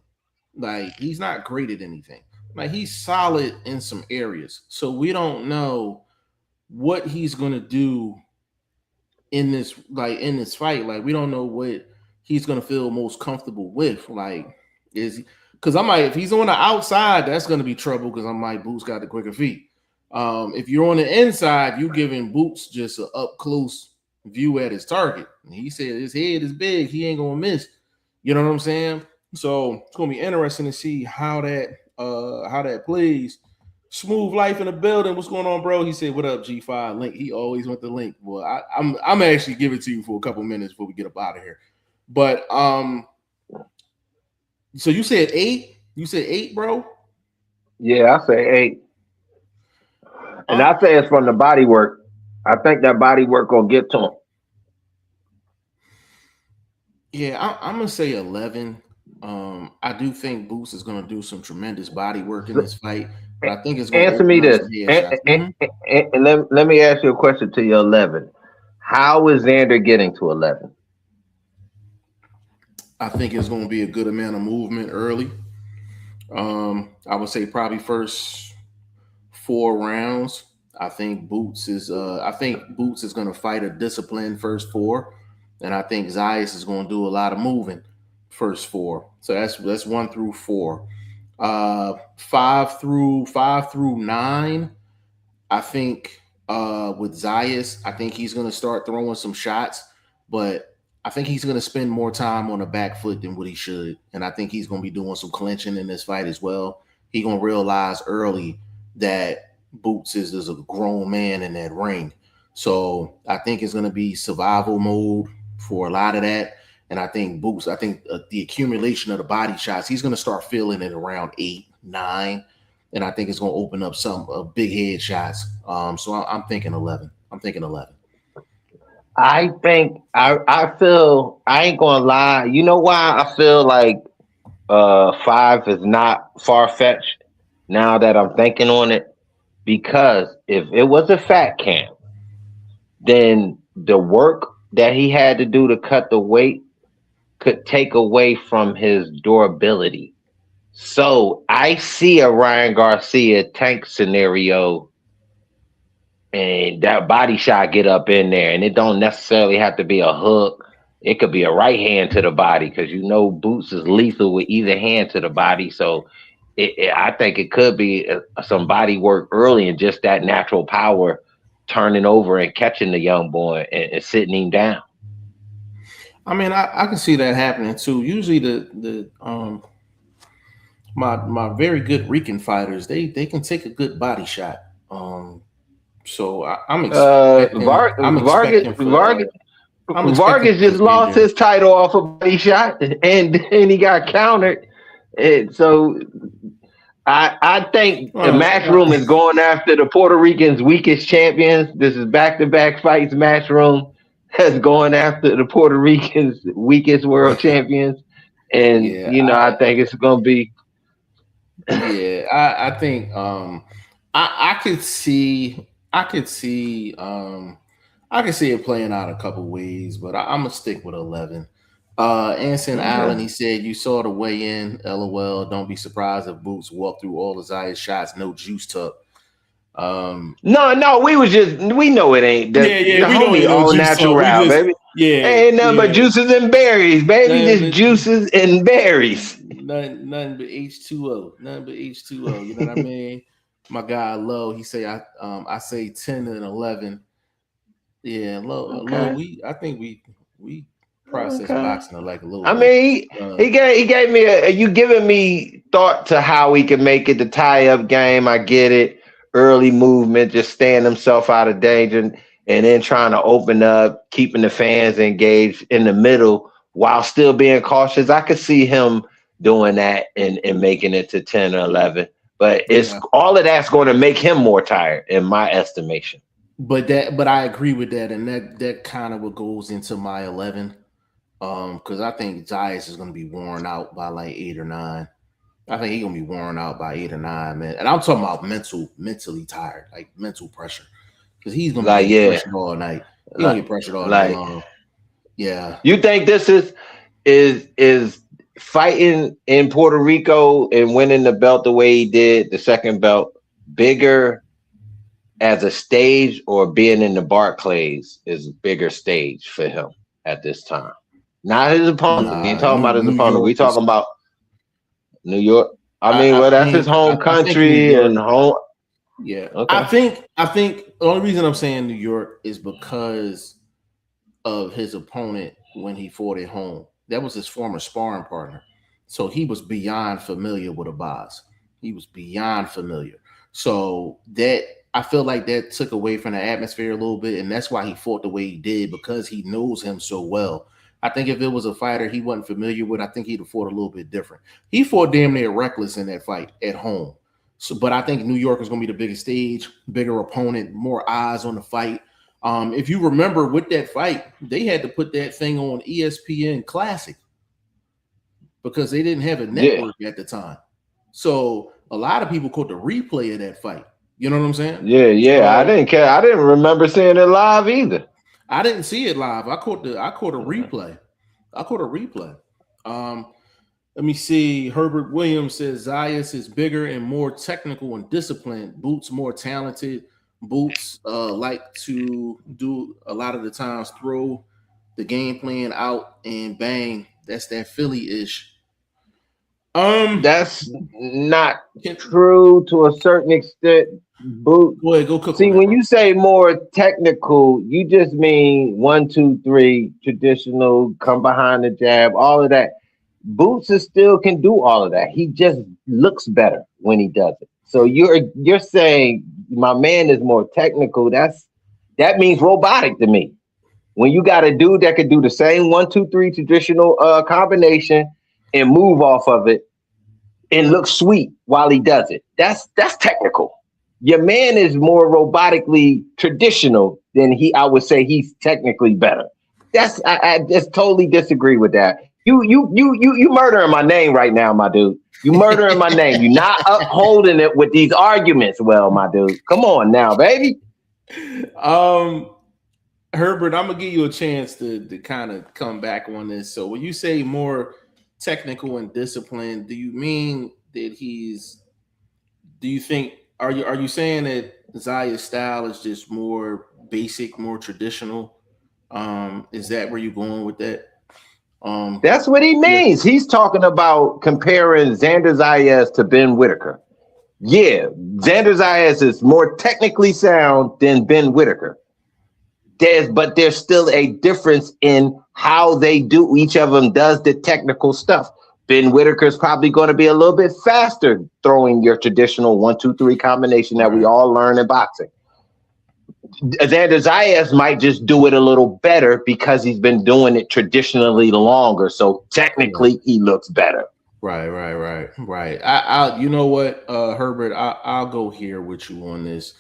Like, he's not great at anything. Like, he's solid in some areas. So we don't know what he's gonna do in this fight. Like, we don't know what he's gonna feel most comfortable with. Like, is because if he's on the outside, that's gonna be trouble because Boots got the quicker feet. If you're on the inside, you're giving Boots just an up close view at his target. And he said his head is big, he ain't gonna miss. You know what I'm saying? So it's gonna be interesting to see how that plays. Smooth life in the building. What's going on, bro? He said, "What up, G5 Link?" He always went the link. Well, I'm actually giving it to you for a couple minutes before we get up out of here. But so you said 8? You said 8, bro? Yeah, I say 8. And I say it's from the body work. I think that body work will get to him. Yeah, I'm gonna say 11. I do think Boots is gonna do some tremendous body work in this fight, but I think it's gonna answer me this. And let me ask you a question to your 11. How is Xander getting to 11? I think it's going to be a good amount of movement early. I would say probably first 4 rounds. I think Boots is going to fight a disciplined first 4, and I think Zayas is going to do a lot of moving first 4. So that's 1 through 4. 5 through 9. I think with Zayas, I think he's going to start throwing some shots, but I think he's going to spend more time on the back foot than what he should. And I think he's going to be doing some clinching in this fight as well. He's going to realize early that Boots is a grown man in that ring. So I think it's going to be survival mode for a lot of that. And I think Boots, the accumulation of the body shots, he's going to start feeling it around 8, 9. And I think it's going to open up some big head shots. So I'm thinking 11. I think I feel, I ain't gonna lie. You know why I feel like 5 is not far-fetched now that I'm thinking on it? Because if it was a fat camp, then the work that he had to do to cut the weight could take away from his durability. So I see a Ryan Garcia Tank scenario, and that body shot get up in there, and it don't necessarily have to be a hook. It could be a right hand to the body, because Boots is lethal with either hand to the body. So I think it could be some body work early, and just that natural power turning over and catching the young boy and sitting him down. I mean, I can see that happening too. Usually the my very good Rican fighters, they can take a good body shot. So I'm expecting. Vargas just lost his title off a body shot, and he got countered. And so I think the Matchroom is going after the Puerto Ricans' weakest champions. This is back-to-back fights. Matchroom is going after the Puerto Ricans' weakest world champions, and I think it's going to be. Yeah, I think I could see I could see it playing out a couple ways, but I'm gonna stick with 11. Anson Allen, Okay. he said, "You saw the way in. LOL. Don't be surprised if Boots walked through all of Zaya's shots, no juice tuck." No, we know it ain't Yeah, the we know homie ain't no all juice natural tuck. We route, just, baby. yeah, Ain't nothing but yeah. juices and berries, baby. Just juices and berries. Nothing but H2O. Nothing but H2O. You know what I mean? My guy Low, he say I say 10 and 11. Yeah, low. Okay. I think we process Okay. boxing like a little I bit. mean, he gave me you giving me thought to how he can make it the tie up game. I get it. Early movement, just staying himself out of danger, and then trying to open up, keeping the fans engaged in the middle while still being cautious. I could see him doing that and making it to 10 or 11. But it's Yeah, all of that's going to make him more tired, in my estimation. but I agree with that, and that kind of what goes into my 11. Because I think Zayas is going to be worn out by like 8 or 9. I think he's gonna be worn out by 8 or 9, man. And I'm talking about mentally tired, like mental pressure, because he's gonna be Like, getting yeah, pressured all night. He's gonna like, get pressured all night like long. Yeah, you think this is fighting in Puerto Rico and winning the belt the way he did, the second belt, bigger as a stage, or being in the Barclays is a bigger stage for him at this time? Not his opponent. We ain't nah. talking about his New opponent. We York is. talking about New York. I mean, I well, that's his think. home I think New country York. and home. Yeah, I Okay. think. I think the only reason I'm saying New York is because of his opponent when he fought at home. That was his former sparring partner. So he was beyond familiar with Abbas. He was beyond familiar. So that I feel like that took away from the atmosphere a little bit, and that's why he fought the way he did because he knows him so well. I think if it was a fighter he wasn't familiar with, I think he'd have fought a little bit different. He fought damn near reckless in that fight at home. So, but I think New York is going to be the biggest stage, bigger opponent, more eyes on the fight. If you remember with that fight, they had to put that thing on ESPN Classic because they didn't have a Yeah. network at the time. So a lot of people caught the replay of that fight. You know what I'm saying? Yeah, yeah. I So didn't care. I didn't remember seeing it live either. I didn't see it live. I caught a Okay. replay. I caught a replay. Um, Let me see. Herbert Williams says Zayas is bigger and more technical and disciplined. Boots more talented. Boots like to do a lot of the times throw the game plan out and bang. That's that Philly ish. Um, That's not can, true to a certain extent. Boot. go ahead, go cook on See, that, when bro. you say more technical, you just mean 1, 2, 3, traditional, come behind the jab, all of that. Boots is still can do all of that. He just looks better when he does it. So you're saying my man is more technical. That means robotic to me. When you got a dude that could do the same 1, 2, 3 traditional combination and move off of it and look sweet while he does it. That's technical. Your man is more robotically traditional than he. I would say he's technically better. I just totally disagree with that. You murdering my name right now, my dude. You murdering my name. You're not upholding it with these arguments. Well, my dude, come on now, baby. um, Herbert, I'm gonna give you a chance to kind of come back on this. So when you say more technical and disciplined, do you mean that he's do you think are you saying that Zaya's style is just more basic, more traditional? Is that where you're going with that? Um, That's what he yeah, means. He's talking about comparing Xander Zayas to Ben Whitaker. Yeah, Xander Zayas is more technically sound than Ben Whitaker. There's still a difference in how they do. Each of them does the technical stuff. Ben Whitaker is probably going to be a little bit faster throwing your traditional 1, 2, 3 combination that we right, all learn in boxing. Xander Zayas might just do it a little better because he's been doing it traditionally longer. So yeah, technically, he looks better. right. You know what, Herbert, I'll go here with you on this.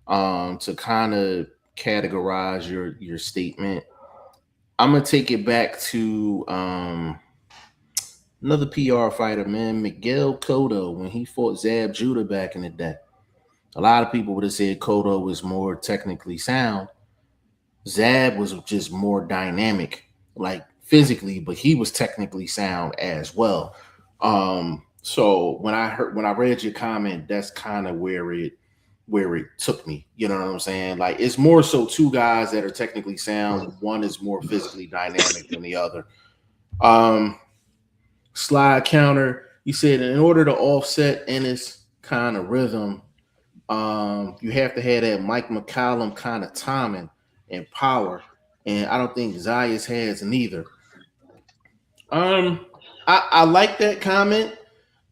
To kind of categorize your statement, I'm gonna take it back to another PR fighter, man, Miguel Cotto, when he fought Zab Judah back in the day. A lot of people would have said Cotto was more technically sound. Zab was just more dynamic, like physically, but he was technically sound as well. So when I read your comment, that's kind of where it took me. You know what I'm saying? Like it's more so two guys that are technically sound. One is more physically dynamic than the other. Um, Slide counter. You said in order to offset Ennis kind of rhythm, you have to have that Mike McCallum kind of timing and power, and I don't think Zayas has neither. Um, I like that comment.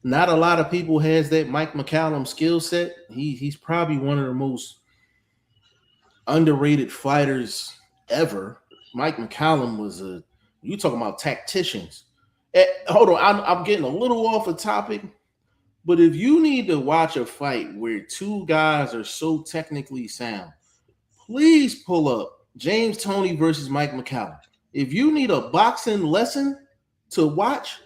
Not a lot of people has that Mike McCallum skill set. He's probably one of the most underrated fighters ever. Mike McCallum was a you talking about tacticians. Hold on, I'm getting a little off the topic, but if you need to watch a fight where two guys are so technically sound, please pull up James Toney versus Mike McCallum. If you need a boxing lesson to watch,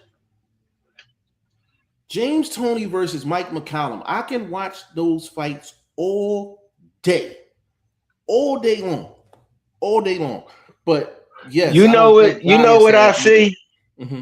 James Toney versus Mike McCallum. I can watch those fights day long, all day long. But yes, You I know don't what? think You know Zayas what I has either. see. Mm-hmm.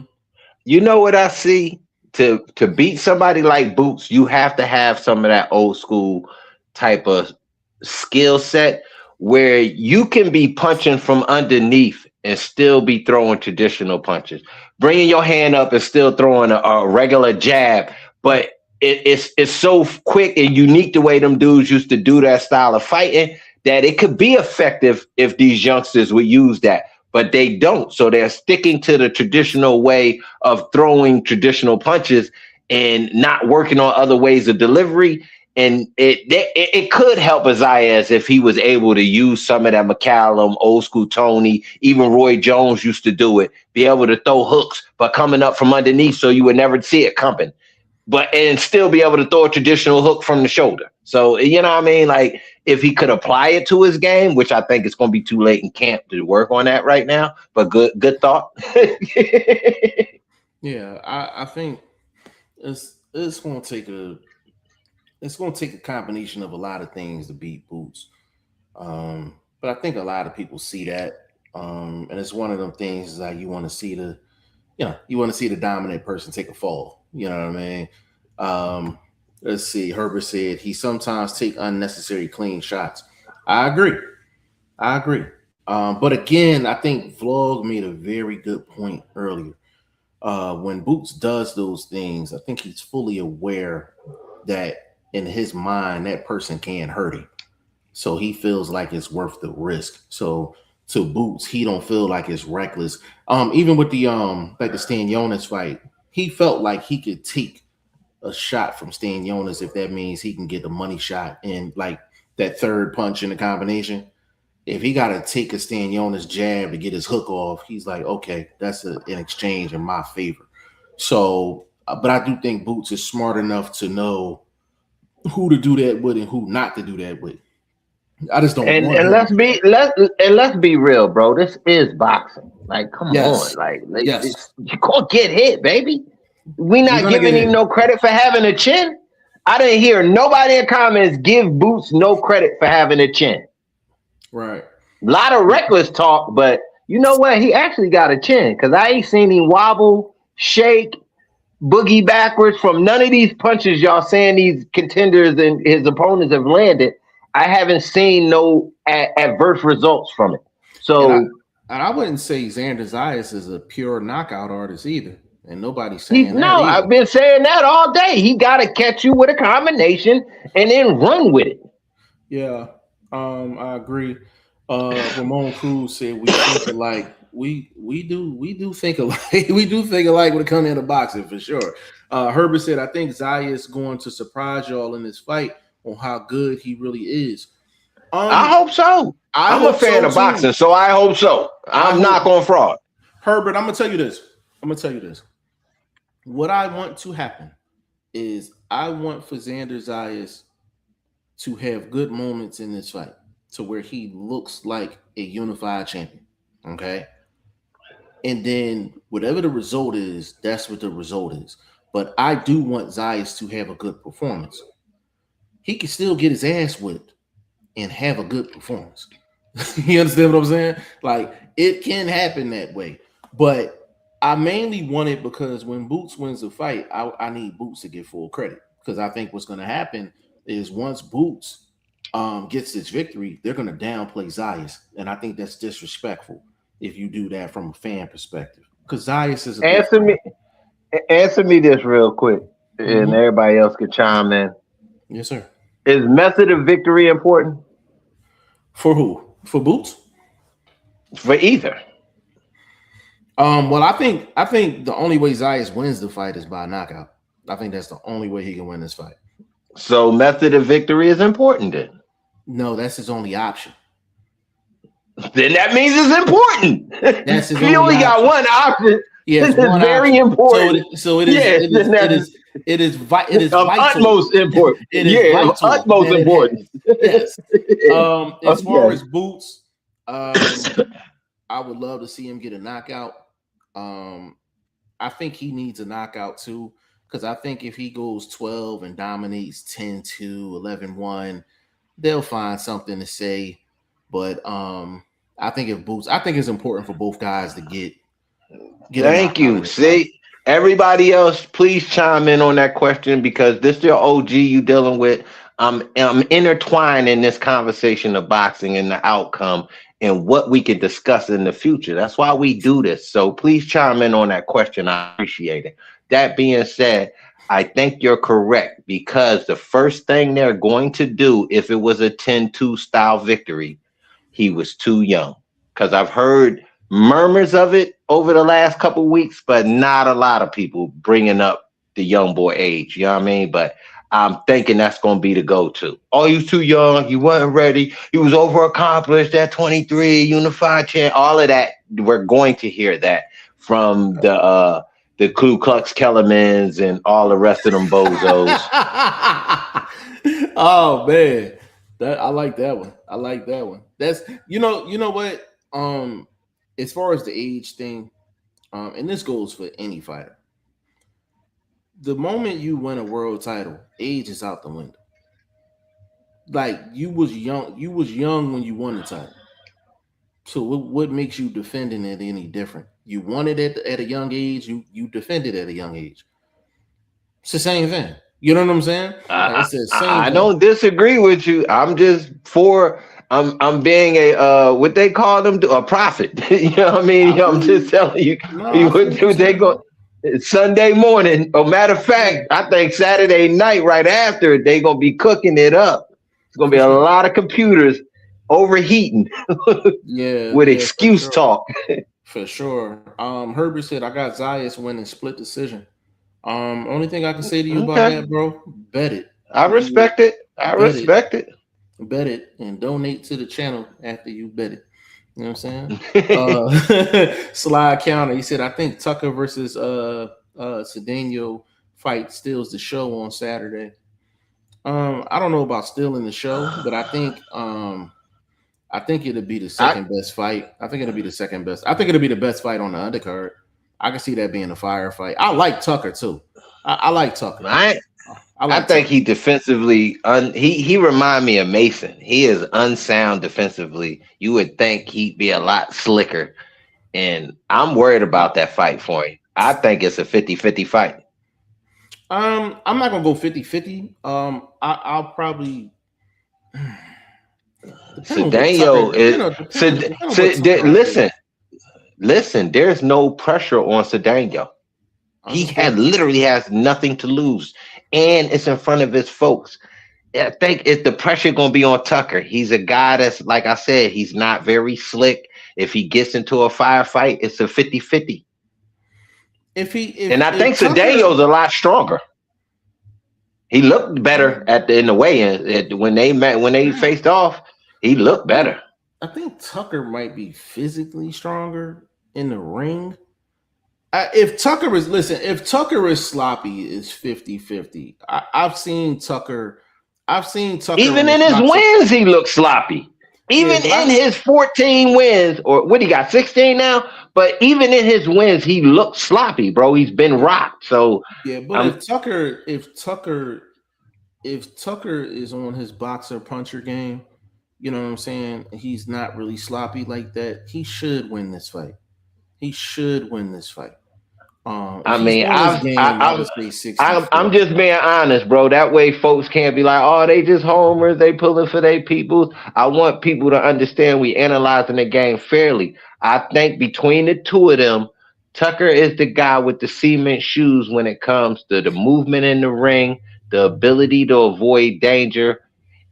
You know what I see. To beat somebody like Boots, you have to have some of that old school type of skill set where you can be punching from underneath and still be throwing traditional punches, bringing your hand up and still throwing a regular jab. But it's so quick and unique the way them dudes used to do that style of fighting that it could be effective if these youngsters would use that. But they don't. So they're sticking to the traditional way of throwing traditional punches and not working on other ways of delivery. And it could help Zayas if he was able to use some of that McCallum, old school Tony, even Roy Jones used to do it, be able to throw hooks, but coming up from underneath so you would never see it coming, but and still be able to throw a traditional hook from the shoulder. So you know what I mean? Like if he could apply it to his game, which I think it's going to be too late in camp to work on that right now. But good thought. Yeah, I think it's going to take a combination of a lot of things to beat Boots. But I think a lot of people see that, and it's one of them things like you want to see the dominant person take a fall. You know what I mean? Um, let's see. Herbert said he sometimes take unnecessary clean shots. I agree. I agree. But again, I think Vlog made a very good point earlier. When Boots does those things, I think he's fully aware that in his mind that person can hurt him. So he feels like it's worth the risk. So to Boots, he don't feel like it's reckless. Even with the like the Stanionis fight, he felt like he could take a shot from Stanionis if that means he can get the money shot and like that third punch in the combination. If he got to take a Stanionis jab to get his hook off, he's like, okay, that's an exchange in my favor. So, but I do think Boots is smart enough to know who to do that with and who not to do that with. I just don't and want and him. let's be real, bro. This is boxing. Like, come on, Yes, like yes, you gonna get hit, baby. We you're not gonna get giving him hit. no credit for having a chin. I didn't hear nobody in comments give Boots no credit for having a chin. Right. A lot of reckless talk, but you know what? He actually got a chin because I ain't seen him wobble, shake, boogie backwards from none of these punches y'all saying these contenders and his opponents have landed. I haven't seen no adverse results from it. And I So and I wouldn't say Xander Zayas is a pure knockout artist either, and nobody's he's saying that no, either. I've been saying that all day. He got to catch you with a combination and then run with it. Yeah, I agree. Ramon Cruz said we think alike. We do think alike. We do think alike when it comes into boxing for sure. Herbert said, I think Zayas is going to surprise y'all in this fight on how good he really is. I Um, hope so. I I'm a hope fan so of too. boxing, so I hope so. I I'm not hope going fraud. Herbert. I'm gonna tell you this. I'm gonna tell you this. What I want to happen is I want for Xander Zayas to have good moments in this fight to where he looks like a unified champion. Okay. And then whatever the result is, that's what the result is. But I do want Zayas to have a good performance. he can still get his ass whipped and have a good performance. You understand what I'm saying? Like, it can happen that way. But I mainly want it because when Boots wins a fight, I need Boots to get full credit. Because I think what's going to happen is once Boots gets this victory, they're going to downplay Zayas. And I think that's disrespectful if you do that from a fan perspective. Because Zayas is Answer me this real quick, and everybody else can chime in. Yes, sir. Is method of victory important? For who? For Boots? For either. Well, I think the only way Zayas wins the fight is by knockout. I think that's the only way he can win this fight. So method of victory is important then? No, that's his only option. Then that means it's important. That's his he only got one option. Yeah, this is very important. So it is vital. Utmost important. It is vital. Utmost important. Yes. As far as Boots, I would love to see him get a knockout. I think he needs a knockout too, because I think if he goes 12 and dominates 10-2, 11-1, they'll find something to say. But I think it's important for both guys to get Thank you. See, everybody else, please chime in on that question, because this is your OG you dealing with. I'm intertwined in this conversation of boxing and the outcome and what we can discuss in the future. That's why we do this. So please chime in on that question. I appreciate it. That being said, I think you're correct, because the first thing they're going to do if it was a 10-2 style victory, he was too young. Because I've heard murmurs of it over the last couple of weeks, but not a lot of people bringing up the young boy age. You know what I mean? But I'm thinking that's going to be the go-to. Oh, he was too young. He wasn't ready. He was overaccomplished at 23, unified champ. All of that, we're going to hear that from the Ku Klux Kellermans and all the rest of them bozos. Oh man, I like that one. That's you know what? As far as the age thing, and this goes for any fighter. The moment you win a world title, age is out the window. Like, you was young when you won the title. So what makes you defending it any different? You won it at a young age, you defended at a young age. It's the same thing. You know what I'm saying? I don't disagree with you. I'm just I'm being a what they call them, a prophet. You know what I mean? I'm just telling you, what they go Sunday morning. Or matter of fact, I think Saturday night right after, they gonna be cooking it up. It's gonna be a lot of computers overheating. with excuse talk. For sure. Herbert said, I got Zayas winning split decision. Only thing I can say to you about that, bro, bet it. I respect it. Bet it and donate to the channel after you bet it. You know what I'm saying? Slide counter. He said, I think Tucker versus Cedeno fight steals the show on Saturday. I don't know about stealing the show, but I think it'll be the second best fight. I think it'll be the second best. I think it'll be the best fight on the undercard. I can see that being a fire fight. I like Tucker too. I like Tucker. I think he defensively, he remind me of Mason. He is unsound defensively. You would think he'd be a lot slicker. And I'm worried about that fight for him. I think it's a 50-50 fight. I'm not going to go 50-50. I'll probably... Cedeno listen, there's no pressure on Cedeno. He literally has nothing to lose, and it's in front of his folks. I think the pressure going to be on Tucker. He's a guy that's, like I said, he's not very slick. If he gets into a firefight, it's a 50-50. I think Cedeño's a lot stronger. He looked better in the weigh-in when they faced off. He looked better. I think Tucker might be physically stronger in the ring. If Tucker is sloppy, it's 50-50. I've seen Tucker. Even in his wins, he looks sloppy. Even in his 14 wins, or what he got, 16 now. But even in his wins, he looks sloppy, bro. He's been rocked. So yeah, but if Tucker if Tucker is on his boxer puncher game, you know what I'm saying? He's not really sloppy like that. He should win this fight. He should win this fight. If I he's mean, on his game, I would say I'm 60-40. just being honest, bro. That way, folks can't be like, "Oh, they just homers. They pulling for their people." I want people to understand we analyzing the game fairly. I think between the two of them, Tucker is the guy with the cement shoes when it comes to the movement in the ring, the ability to avoid danger,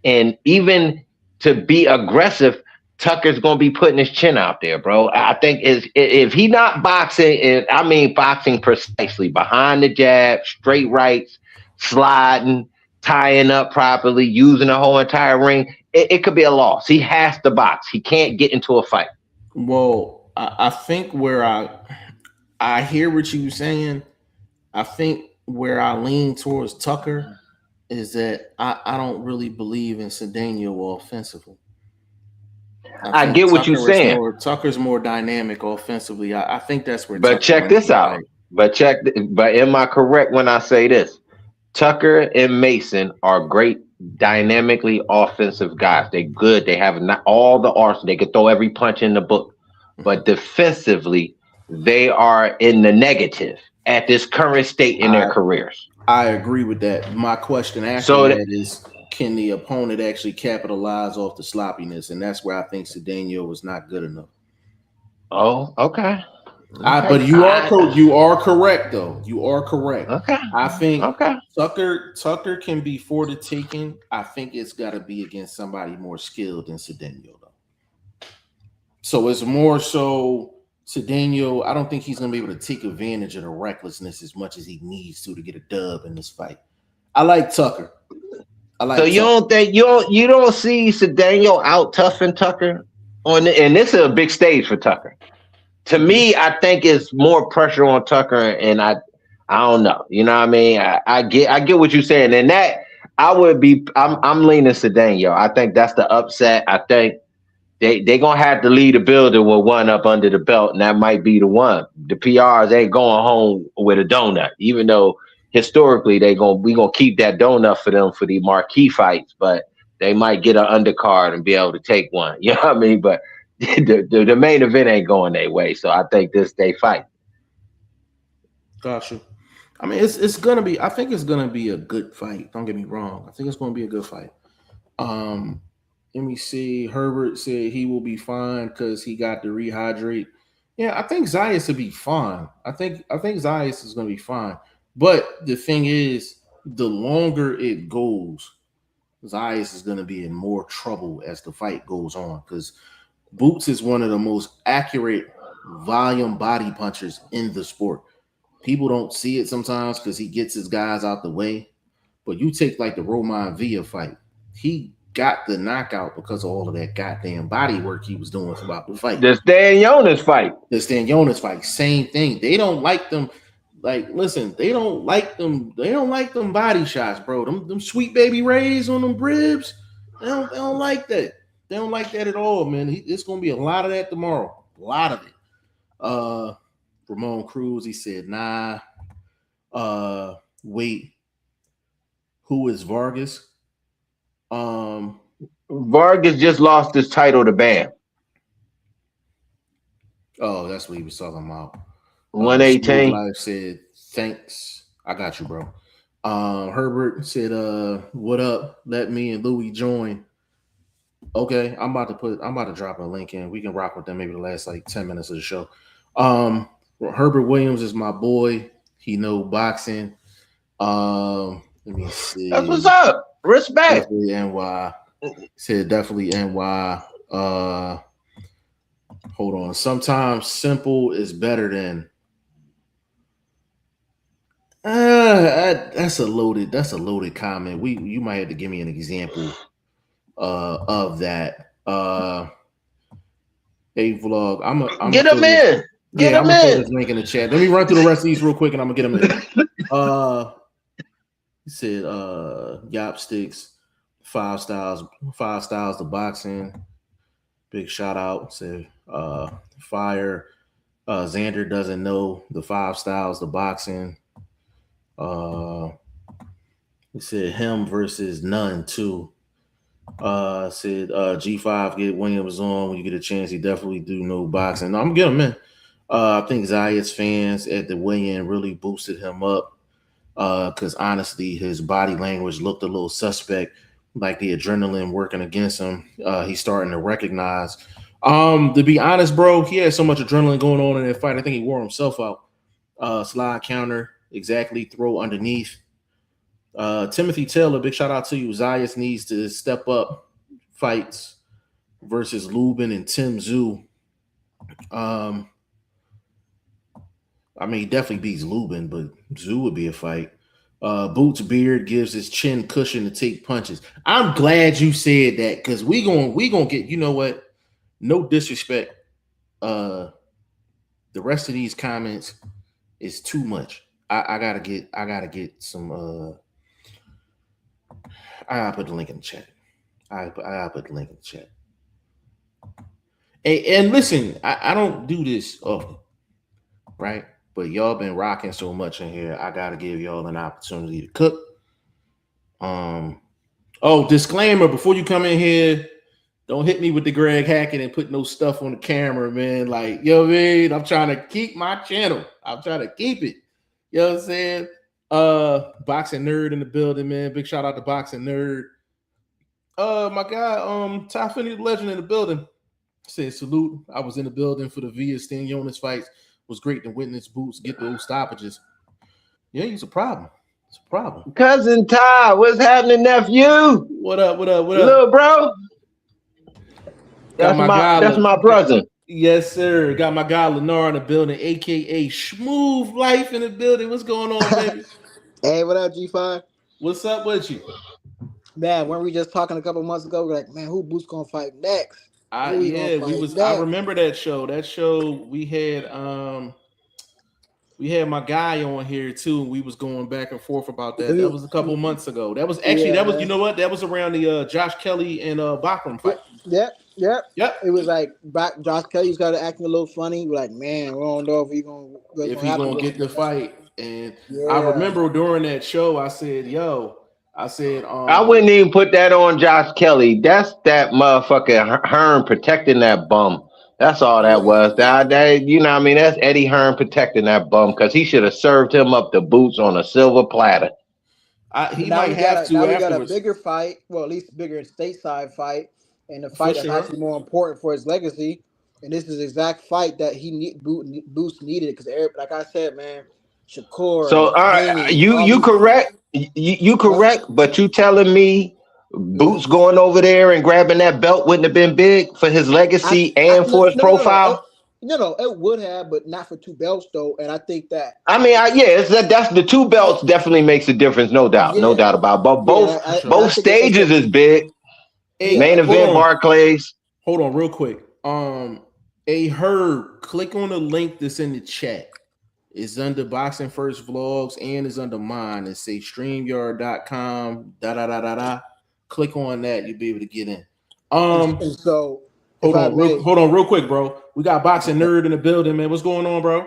and even to be aggressive. Tucker's gonna be putting his chin out there, bro. I think is if he not boxing, I mean boxing precisely behind the jab, straight rights, sliding, tying up properly, using the whole entire ring. It could be a loss. He has to box. He can't get into a fight. Well, I think where I hear what you saying. I think where I lean towards Tucker is that I don't really believe in Cedeno offensively. I I think get what you're saying, Tucker's more dynamic offensively. I think that's where but Tucker check wins this the out. fight. But am I correct when I say this? Tucker and Mason are great dynamically offensive guys. They're good. They have not all the arsenal. They could throw every punch in the book. Mhm. But defensively, they are in the negative at this current state in their I careers. I agree with that. My question after So, that is, can the opponent actually capitalize off the sloppiness? And that's where I think Cedeno was not good enough. oh, okay, But okay, you are correct though. You are correct. okay, I think okay. Tucker can be for the taking. I think it's got to be against somebody more skilled than Cedeno though. So it's more so Cedeno. I don't think he's going to be able to take advantage of the recklessness as much as he needs to get a dub in this fight. I like Tucker. I So like you Tucker. don't think you don't see Cedeno out toughing Tucker and this is a big stage for Tucker. To Mhm. me, I think it's more pressure on Tucker, and I don't know. You know what I mean? I get what you're saying, and that I'm leaning Cedeno. I think that's the upset. I think they gonna have to lead the building with one up under the belt, and that might be the one. The PRs ain't going home with a donut, even though historically we gonna keep that donut for them for the marquee fights, but they might get an undercard and be able to take one. You know what I mean? But the main event ain't going their way, so I think this they fight. Gotcha. I mean, it's gonna be. I think it's gonna be a good fight. Don't get me wrong. I think it's gonna be a good fight. Um, Let me see. Herbert said he will be fine because he got to rehydrate. Yeah, I think Zayas will be fine. I think Zayas is gonna be fine. But the thing is, the longer it goes, Zayas is gonna be in more trouble as the fight goes on because Boots is one of the most accurate volume body punchers in the sport. People don't see it sometimes because he gets his guys out the way. But you take like the Roman Villa fight, he got the knockout because of all of that goddamn body work he was doing throughout the fight. The Stan Jonas fight. The Stanionis fight, same thing. They don't like them. Like, listen, they don't like them. They don't like them body shots, bro. Them sweet baby rays on them ribs. They don't like that. They don't like that at all, man. It's gonna be a lot of that tomorrow. A lot of it. Uh, Ramon Cruz, he said, nah. Wait, who is Vargas? Um, Vargas just lost his title to Bam. oh, that's what he was talking about. Smooth 118. Life said, thanks. I got you, bro. Herbert said, what up? Let me and Louis join. Okay, I'm about to drop a link in. We can rock with them maybe the last like 10 minutes of the show. Herbert Williams is my boy. He know boxing. Let me That's what's see. up. Respect. Definitely NY. Said definitely NY. Hold on. Sometimes simple is better than that's a loaded comment. You might have to give me an example of that. Hey vlog. I'm Get gonna him throw this. in. Get Yeah, I'm him gonna throw in. this link in the chat. Let me run through the rest of these real quick and I'm gonna get them in. He said Yop Sticks, five styles to boxing. Big shout out. Said fire. Xander doesn't know the five styles to boxing. He said him versus none too. Said G5 get Williams on when you get a chance. He definitely do know boxing. No, I'm gonna get him in. I think Zayas fans at the weigh-in really boosted him up because honestly, his body language looked a little suspect, like the adrenaline working against him. He's starting to recognize. To be honest, bro, he had so much adrenaline going on in that fight. I think he wore himself out. Slide counter, exactly, throw underneath. Timothy Taylor, big shout out to you. Zayas needs to step up fights versus Lubin and Tim Zhu. I mean, he definitely beats Lubin, but Zhu would be a fight. Boots beard gives his chin cushion to take punches. I'm glad you said that because we gonna get, you know what? No disrespect. The rest of these comments is too much. I gotta get some I gotta put the link in the chat. I gotta put the link in the chat. And listen, I don't do this often, right? But y'all been rocking so much in here. I gotta give y'all an opportunity to cook. Disclaimer before you come in here, don't hit me with the Greg Hackett and put no stuff on the camera, man. Like, you know what I mean? I'm trying to keep my channel. I'm trying to keep it. You know what I'm saying? Boxing Nerd in the building, man. Big shout out to Boxing Nerd. My guy, Ty Finney the Legend in the building. Said salute. I was in the building for the Via Stanionis fights. Was great to witness Boots get those stoppages. Yeah, he's a problem. It's a problem. Cousin Ty, what's happening, nephew? What up? Little bro. That's my brother. Yes, sir. Got my guy Lennar in the building, aka Schmoove Life in the building. What's going on, baby? Hey, what up, G5? What's up with you? Man, weren't we just talking a couple months ago? We're like, man, who Boots gonna fight next? I remember that show. That show we had my guy on here too. We was going back and forth about that. That was a couple months ago. That was actually you know what? That was around the Josh Kelly and Bachram fight. Yep. It was like Josh Kelly started acting a little funny. We're like, man, we don't know if he's gonna get the fight. And I remember during that show, I said, I wouldn't even put that on Josh Kelly. That's that motherfucker Hearn protecting that bum. That's all that was. That you know what I mean? That's Eddie Hearn protecting that bum because he should have served him up the Boots on a silver platter. He might have to. Now we got a bigger fight, well, at least a bigger stateside fight, and a fight that's actually more important for his legacy. And this is the exact fight that Boots needed because, like I said, man, Shakur. So you correct. You correct, but you telling me Boots going over there and grabbing that belt wouldn't have been big for his legacy and for his profile? No, it would have, but not for two belts though. And I think that that's the two belts definitely makes a difference, no doubt about it. But both stages is big. Main event Barclays. Hold on, real quick. Herb, click on the link that's in the chat. It's under Boxing First Vlogs and it's under mine. It say StreamYard.com. Click on that. You'll be able to get in. And so hold on, real quick, bro. We got Boxing Nerd in the building, man. What's going on, bro?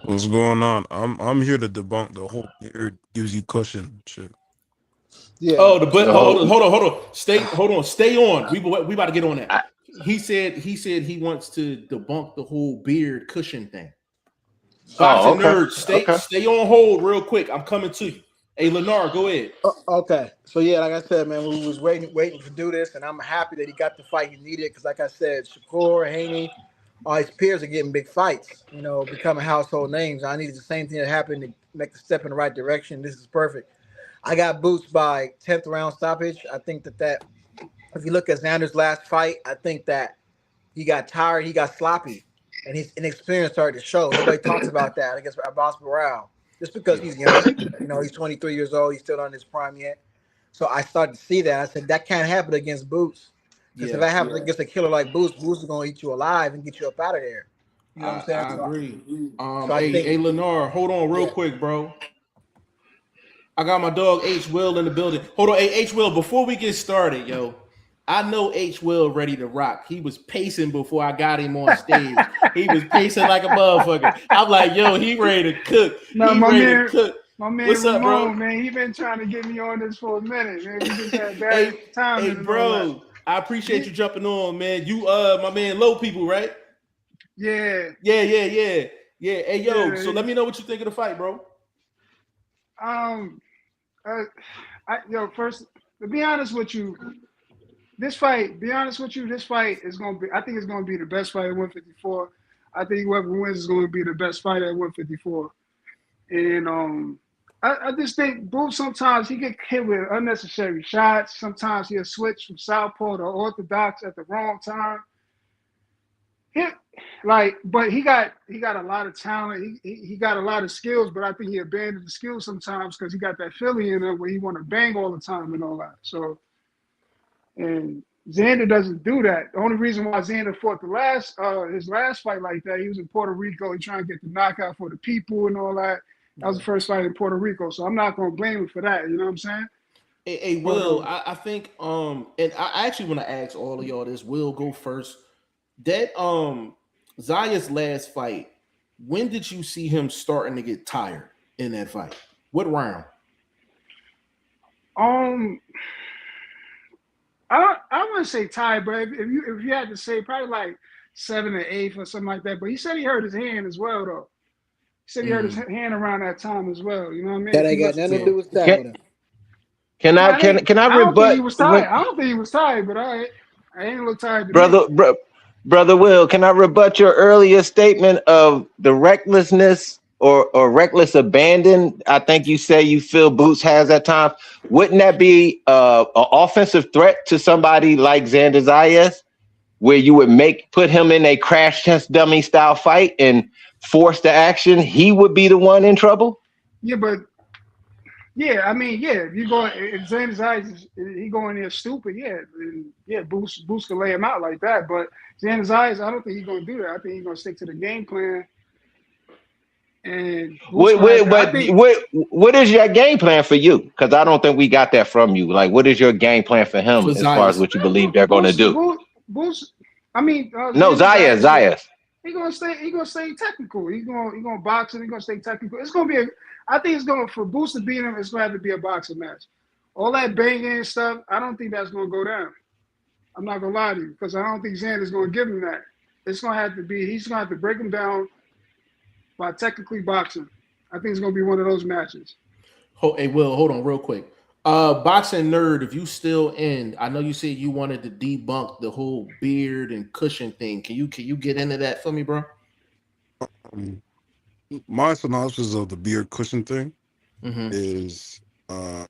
What's going on? I'm here to debunk the whole beard gives you cushion shit. Yeah. Oh, hold on. Stay on. We about to get on that. He said he wants to debunk the whole beard cushion thing. Boxing Nerd, stay on hold real quick. I'm coming to you. Hey, Lennar, go ahead. Okay. So, like I said, man, we was waiting to do this, and I'm happy that he got the fight he needed because, like I said, Shakur, Haney, all his peers are getting big fights, becoming household names. I needed the same thing to happen to make the step in the right direction. This is perfect. I got Boots by 10th round stoppage. I think that if you look at Xander's last fight, I think that he got tired, he got sloppy. And his inexperience started to show. Nobody talks about that. I guess Abbas Barral, just because he's young, he's 23 years old. He's still not in his prime yet. So I started to see that. I said that can't happen against Boots. Because if that happens against a killer like Boots, Boots is going to eat you alive and get you up out of there. You know what I'm saying? I agree. Hey, Lennar, hold on real quick, bro. I got my dog H. Will in the building. Hold on, hey, H. Will, before we get started, yo. I know H. Will ready to rock. He was pacing before I got him on stage. He was pacing like a motherfucker. I'm like, yo, he ready to cook. My man What's up, bro? Ramon, man, he been trying to get me on this for a minute, man. We just had bad timing. Hey, and all bro, I appreciate you jumping on, man. You, my man, Low People, right? that. Yeah. Hey, yo, Yeah. so let me know what you think of the fight, bro. First, to be honest with you, this fight is gonna be. I think it's gonna be the best fight at 154. I think whoever wins is gonna be the best fight at 154. And I just think Boots sometimes he get hit with unnecessary shots. Sometimes he'll switch from southpaw to orthodox at the wrong time. But he got a lot of talent. He got a lot of skills, but I think he abandoned the skills sometimes because he got that Philly in him where he want to bang all the time and all that. So, and Xander doesn't do that. The only reason why Xander fought his last fight like that, he was in Puerto Rico. He trying to get the knockout for the people and all that. That was the first fight in Puerto Rico, so I'm not gonna blame him for that. You know what I'm saying? Hey, Will, I think and I actually want to ask all of y'all this. Will, go first. That Zayas last fight, when did you see him starting to get tired in that fight? What round? I wouldn't say tired, but if you had to say, probably like 7 or 8 or something like that. But he said he hurt his hand as well, though. He said he hurt his hand around that time as well. You know what I mean? That ain't got nothing to do with stamina. Can I I don't rebut? think he was tired. I don't think he was tired, but I ain't look tired. Brother Will, can I rebut your earlier statement of the recklessness or reckless abandon? I think you say you feel Boots has at times. Wouldn't that be an offensive threat to somebody like Xander Zayas, where you would put him in a crash test dummy style fight and force the action? He would be the one in trouble. Yeah, but if you go, if Xander Zayas he going there stupid, Boost can lay him out like that. But Xander Zayas, I don't think he's gonna do that. I think he's gonna stick to the game plan. And what is your game plan for you? Because I don't think we got that from you. Like, what is your game plan for him as far as what you believe they're going to do? Zayas. Zayas. He gonna stay technical. He gonna box and he gonna stay technical. It's gonna be for Boost to beat him. It's gonna have to be a boxing match. All that banging and stuff, I don't think that's gonna go down. I'm not gonna lie to you because I don't think Xander's gonna give him that. It's gonna have to be. He's gonna have to break him down by technically boxing. I think it's gonna be one of those matches. Hey, Will, hold on real quick. Boxing nerd, if you still in, I know you said you wanted to debunk the whole beard and cushion thing. Can you get into that for me, bro? My synopsis of the beard cushion thing is I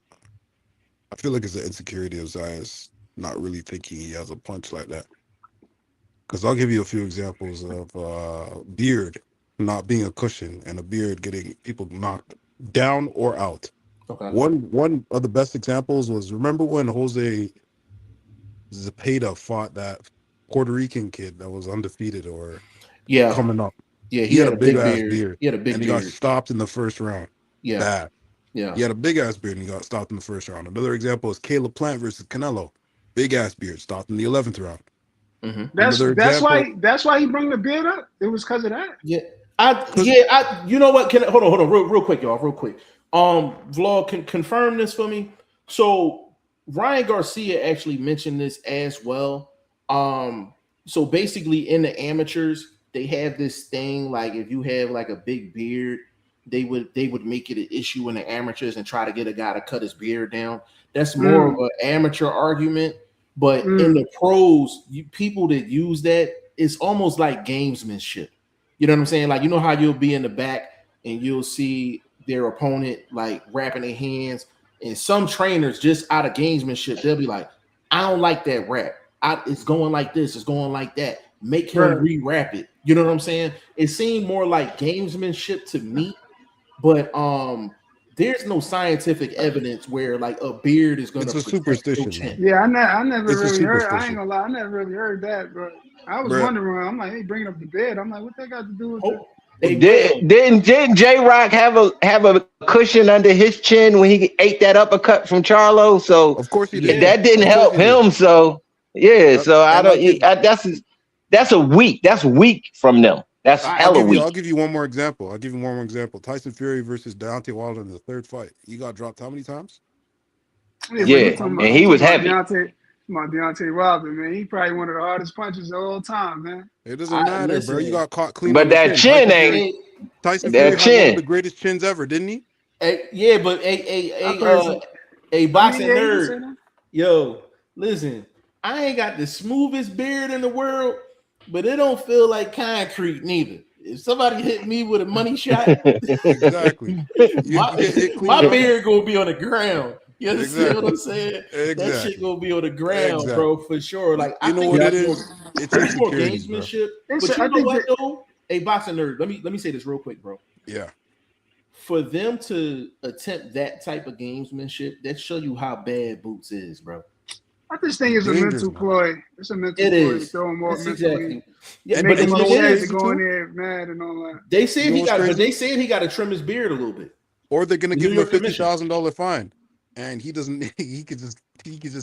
feel like it's an insecurity of Zayas not really thinking he has a punch like that. Because I'll give you a few examples of beard not being a cushion and a beard getting people knocked down or out. Okay. One of the best examples was, remember when Jose Zepeda fought that Puerto Rican kid that was undefeated or coming up? Yeah, he had a big ass beard. He had a big beard. He got stopped in the first round. Yeah. Bad. Yeah. He had a big ass beard and he got stopped in the first round. Another example is Caleb Plant versus Canelo. Big ass beard, stopped in the 11th round. That's why he bring the beard up. It was because of that. Yeah. You know what? Hold on, real quick, y'all, real quick. Vlog, can confirm this for me. So Ryan Garcia actually mentioned this as well. So basically in the amateurs, they have this thing, like if you have like a big beard, they would make it an issue in the amateurs and try to get a guy to cut his beard down. That's more of an amateur argument. But in the pros, people that use that, it's almost like gamesmanship. You know what I'm saying? Like, you know how you'll be in the back and you'll see their opponent like wrapping their hands, and some trainers just out of gamesmanship, they'll be like, I don't like that wrap. It's going like this, it's going like that. Make him re-wrap it. You know what I'm saying? It seemed more like gamesmanship to me, but there's no scientific evidence where like a beard is going to. It's a superstition. Yeah, I never really heard. I ain't gonna lie, I never really heard that, but I was wondering. I'm like, hey, bringing up the beard. I'm like, what that got to do with it? Didn't J-Rock have a cushion under his chin when he ate that uppercut from Charlo? So of course he did. That didn't help him. So yeah, so I don't. That's weak. That's weak from them. That's hella weak. I'll give you one more example. Tyson Fury versus Deontay Wilder in the third fight. He got dropped how many times? Yeah, and he was heavy. Deontay Wilder, man. He probably one of the hardest punches of all time, man. It doesn't matter, bro. You got caught clean. But that chin ain't. Tyson Fury had one of the greatest chins ever, didn't he? Yeah, but a boxing nerd. Yo, listen, I ain't got the smoothest beard in the world, but it don't feel like concrete neither. If somebody hit me with a money shot, exactly, my beard gonna be on the ground. You understand what I'm saying? Exactly. That shit gonna be on the ground, bro, for sure. Like, you know what it is? It's more gamesmanship. But you know what though? A boxing nerd. Let me say this real quick, bro. Yeah. For them to attempt that type of gamesmanship, that show you how bad Boots is, bro. I just think it's a mental ploy. It's a mental ploy to throw him off mentally. Yeah, but you know what it is to go in there mad and all that. They said he got to trim his beard a little bit. Or they're gonna give him a $50,000 fine. And he doesn't. He could just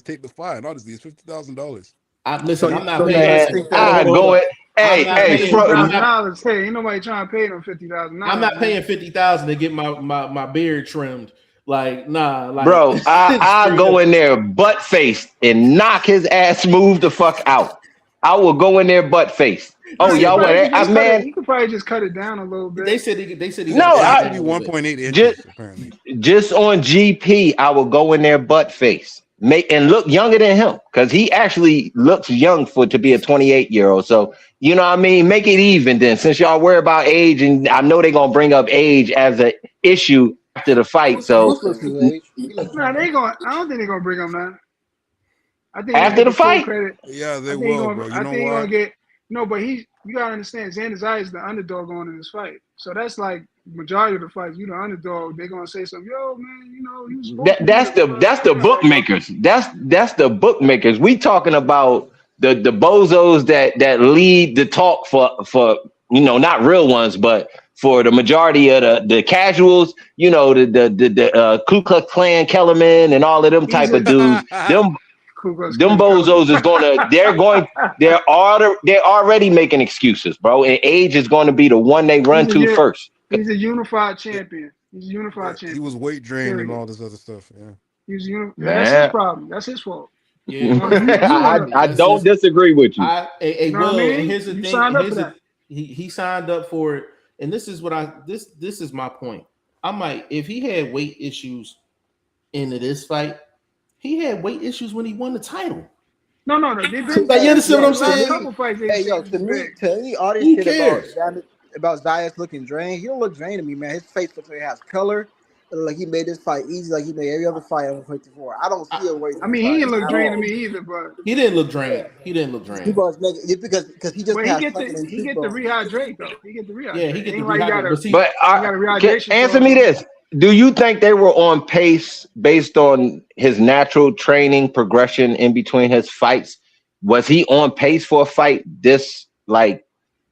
take the fine. Honestly, it's $50,000. I'm not paying. I go it. Hey, Hey, ain't nobody trying to pay them $50,000. I'm not paying $50,000 to get my beard trimmed. Like, nah, like, bro. I go in there butt faced and knock his ass smooth the fuck out. I will go in there butt faced. Oh, y'all want it? Man, you could probably just cut it down a little bit. They said he no, I 1.8 inches apparently. Just on GP, I will go in there butt face, and look younger than him because he actually looks young to be a 28-year-old. So you know what I mean. Make it even then, since y'all worry about age, and I know they're gonna bring up age as an issue after the fight. So they going. I don't think they're gonna bring him that. I think after the fight, yeah, they will, bro. You know why? No, but you gotta understand, Xander Zayas is the underdog going in this fight. So that's like majority of the fights. You the underdog, they're gonna say something. Yo, man, you know, that's the bookmakers. That's the bookmakers. We talking about the bozos that lead the talk for not real ones, but for the majority of the casuals. You know, the Ku Klux Klan Kellerman and all of them type of dudes. Them bozos they're already making excuses, bro. And age is going to be the one they run to first. He's a unified champion. He was weight drained and all this other stuff. Yeah. That's his problem. That's his fault. Yeah, I don't disagree with you. Here's the thing. He signed up for it, and this is what this is my point. If he had weight issues into this fight. He had weight issues when he won the title. No. They've been like, you understand what I'm saying? Hey, yo, to any audience shit about Zayas looking drained, he don't look drained to me, man. His face looks like it has color. Like he made this fight easy, like he made every other fight on 54. I don't see a way. I mean, he didn't look drained to me either, but he didn't look drained. He didn't look drained. Because he just he get the rehydrate though. He get the rehydrate. Yeah, he get the rehydrate. Answer me this. Do you think they were on pace based on his natural training progression in between his fights? Was he on pace for a fight this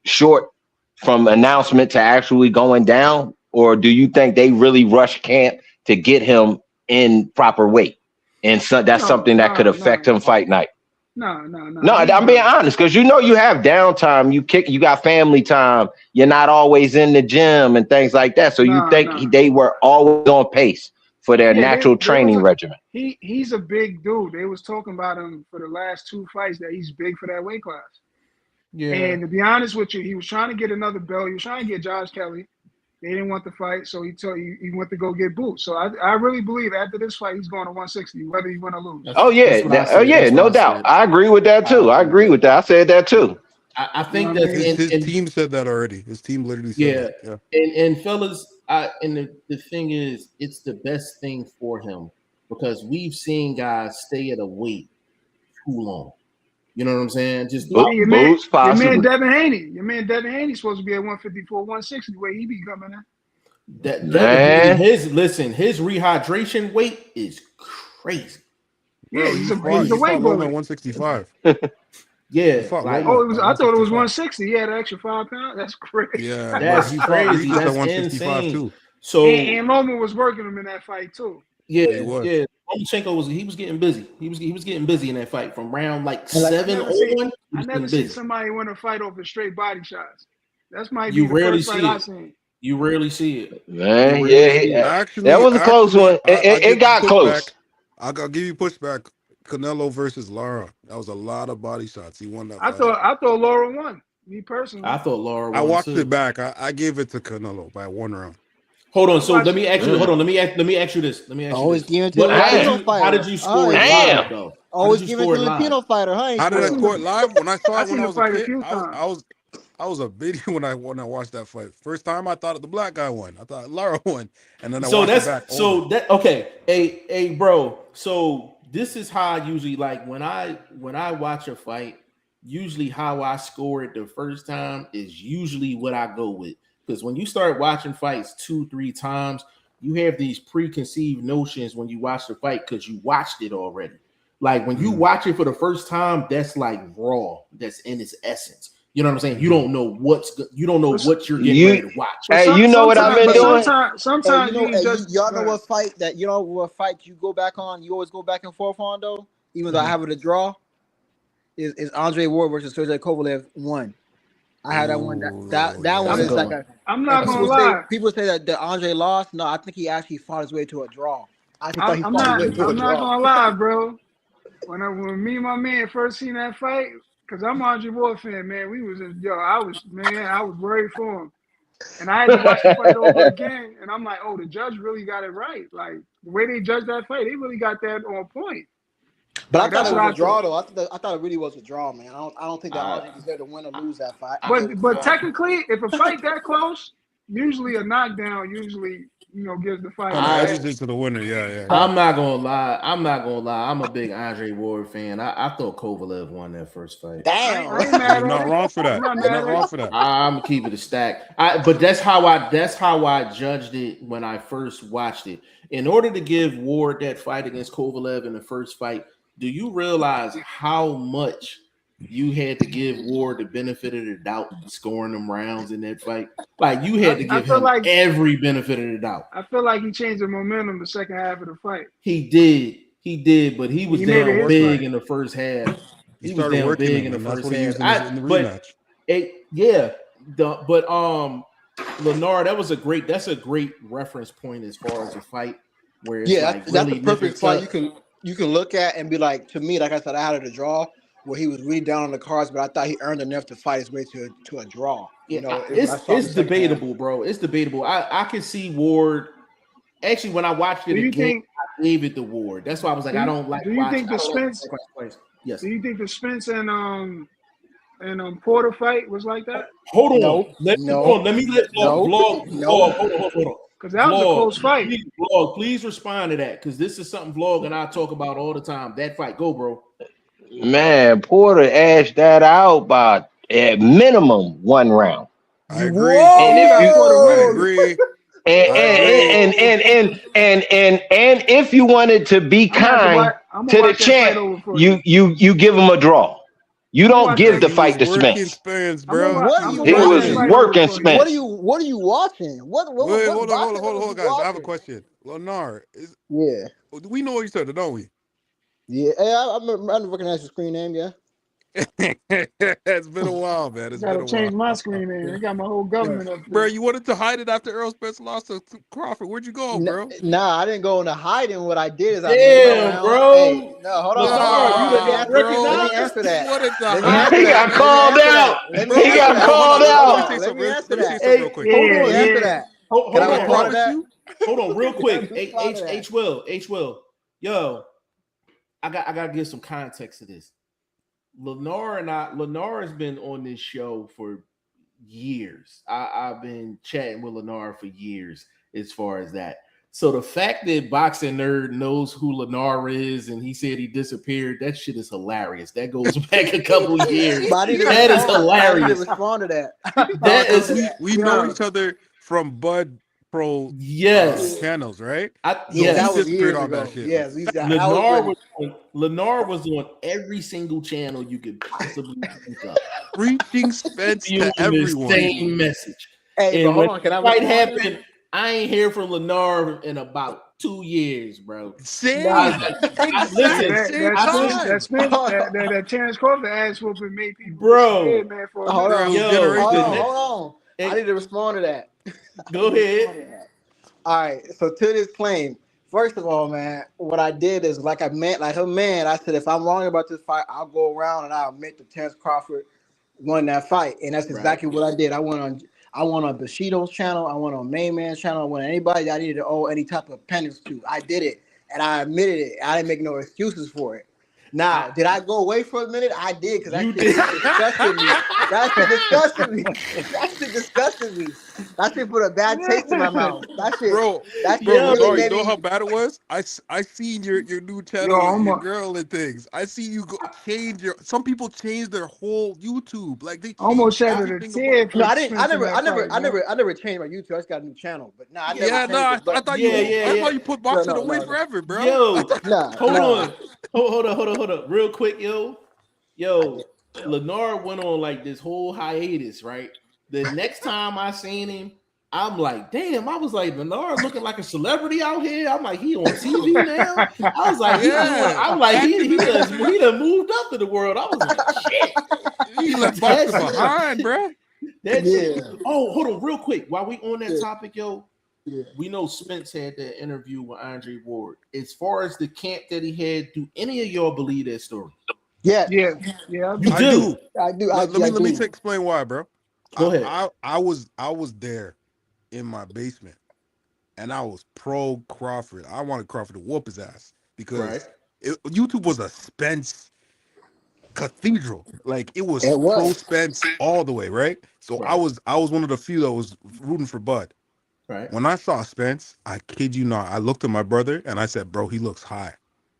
short from announcement to actually going down? Or do you think they really rushed camp to get him in proper weight? And so that's something that could affect him fight night. No. I'm being honest because you have downtime. You got family time. You're not always in the gym and things like that. So you think they were always on pace for their natural training regimen? He's a big dude. They was talking about him for the last 2 fights that he's big for that weight class. Yeah. And to be honest with you, he was trying to get another belt. He was trying to get Josh Kelly. They didn't want the fight, so he went to go get Boots. So I really believe after this fight, he's going to 160, whether he win or lose. No doubt. I agree with that too. I said that too. I think that his team said that already. His team literally said that. Yeah. And fellas, the thing is, it's the best thing for him because we've seen guys stay at a weight too long. You know what I'm saying? Just your man Devin Haney supposed to be at 154, 160 where he be coming in. His rehydration weight is crazy. Yeah, he's a weight boy. 165. Yeah. I thought it was 160. He had an extra 5 pounds. That's crazy. Yeah, that's crazy. That's 165 insane. Too. So and Loma was working him in that fight too. Yeah. Lomachenko was getting busy. He was getting busy in that fight from round 7 on. I never seen somebody win a fight over straight body shots. That's might You be the rarely first fight see I it. seen. You rarely see it. Man, Actually, that was a close one. I It give got you close. pushback. I'll give you pushback. Canelo versus Lara. That was a lot of body shots. He won that I fight. thought Laura won. Me personally. I thought Laura I won watched too. it back. I gave it to Canelo by 1 round. Hold on. So let me ask you. Hold on. Let me ask you this. Always give it to But the Latino fighter. how did you score it Damn. live though? Always give it to the Latino fighter, huh? How did I score it live? When I saw I it when seen I the was a fight a kid, few times. I was a baby when I watched that fight. First time I thought the black guy won. I thought Lara won, and then I watched it back. Hey, bro. So this is how I usually like when I watch a fight. Usually, how I score it the first time is usually what I go with. Because when you start watching fights 2-3 times, you have these preconceived notions when you watch the fight because you watched it already. Like when you watch it for the first time, that's like raw. That's in its essence. You know what I'm saying? You don't know what you're getting ready to watch. Hey, you know what I've been doing? Sometimes y'all know what fight you go back on. You always go back and forth on though. Even though I have it a draw, is Andre Ward versus Sergey Kovalev 1. I had that one. That one is like a. I'm not gonna lie. People say that Andre lost. No, I think he actually fought his way to a draw. I'm not gonna lie, bro. When me and my man first seen that fight, because I'm an Andre Ward fan, man. I was worried for him. And I had to watch the fight over again. And I'm like, oh, the judge really got it right. Like the way they judged that fight, they really got that on point. But I thought it was a draw, though. I thought it really was a draw, man. I don't think that Andre deserved to win or lose that fight. But technically, if a fight that close, usually a knockdown gives the fight. Edges to the winner. Yeah. I'm not gonna lie. I'm a big Andre Ward fan. I thought Kovalev won that first fight. Damn, you're not wrong for that. I'm gonna keep it a stack. But that's how I judged it when I first watched it. In order to give Ward that fight against Kovalev in the first fight, do you realize how much you had to give Ward the benefit of the doubt scoring them rounds in that fight? Like you had to give him every benefit of the doubt. I feel like he changed the momentum the second half of the fight. He did, but he was down big in the first half. He was down big in the first half. In the rematch. Lennar, that's a great reference point as far as a fight where it's that's the perfect fight you can look at and be like, to me, like I said, I had it a draw where he was really down on the cards, but I thought he earned enough to fight his way to a draw. It's debatable, bro. It's debatable. I can see Ward. Actually, when I watched it again, I gave it to Ward. That's why I was like, I don't like. Do you think the Spence? Yes. Do you think the Spence and Porter fight was like that? Hold on. Let me let Vlog. Hold on. Because that was a close fight. Please respond to that because this is something Vlog and I talk about all the time. That fight, go, bro. Man, Porter ashed that out by at minimum 1 round. I agree. I agree. And if you wanted to be kind to the champ, you give him a draw. You don't give the fight to Spence. Bro. He was working Spence. What are you watching? Wait, hold on, guys. I have a question. Lennar, we know each other, don't we? Yeah, I recognize your screen name. Yeah. It's been a while, man. It's gotta change my screen name. I got my whole government up there. Bro, you wanted to hide it after Errol Spence lost to Crawford. Where'd you go, bro? Nah, I didn't go into hiding. What I did is bro. Hey, no, hold on. Let me answer that. He got called out. He got called out. Let me answer that. Real quick. Answer that. Hold on, real quick. H Will. Yo, I gotta give some context to this. Lennar has been on this show for years. I've been chatting with Lennar for years as far as that. So the fact that Boxing Nerd knows who Lennar is and he said he disappeared, that shit is hilarious. That goes back a couple years. That is hilarious. Respond to that. We know each other from Bud Pro channels, right? That was years ago. Yes, Lennar was on every single channel you could possibly think of. Preaching Spence to everyone. Same message. Hey, and hold on. Can I fight happened? I ain't hear from Lennar in about 2 years, bro. Same. That Terrence Crawford ass whooping made people bro. Man, for Hold on, Yo, hold on. I need to respond to that. Go ahead. All right. So to this claim, first of all, man, what I did is like a man. I said if I'm wrong about this fight, I'll go around and I'll admit that Terrence Crawford won that fight, and that's exactly what I did. I went on Bushido's channel. I went on Main Man's channel. I went on anybody that I needed to owe any type of penance to. I did it, and I admitted it. I didn't make no excuses for it. Now, did I go away for a minute? I did, because that shit disgusted me. That shit disgusted me. That shit put a bad taste in my mouth. That shit, bro. Really you know how bad it was? I seen your new channel with your girl and things. I see you change some people change their whole YouTube. Like they almost shattered a tear. No, I didn't. I never changed my YouTube. I just got a new channel. But no, I never. I thought you put boxing away forever, bro. Yo, hold on, real quick, yo, Lennar went on like this whole hiatus, right? The next time I seen him, I'm like, damn, I was like, Lennar looking like a celebrity out here. I'm like, he on TV now. I was like, he done moved up to the world. I was like, shit. He left boxing behind, bro. Oh, hold on, real quick. While we on that topic, yo, we know Spence had that interview with Andre Ward. As far as the camp that he had, do any of y'all believe that story? Yeah. You do. I do. Let me explain why, bro. Go ahead. I was there in my basement, and I was pro Crawford. I wanted Crawford to whoop his ass because YouTube was a Spence cathedral. Like it was pro Spence all the way, right? So I was one of the few that was rooting for Bud. Right. When I saw Spence, I kid you not, I looked at my brother and I said, bro, he looks high.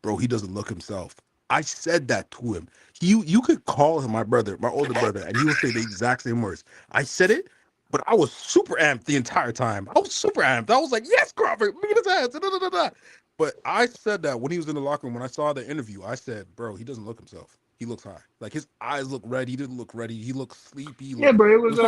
Bro, he doesn't look himself. I said that to him. You could call him my brother, my older brother, and he will say the exact same words. I said it, but I was super amped the entire time. I was super amped. I was like, yes, Crawford, look at his ass. Da, da, da, da. But I said that when he was in the locker room, when I saw the interview, I said, bro, he doesn't look himself. He looks high. Like his eyes look red. He didn't look ready. He looked sleepy. But it was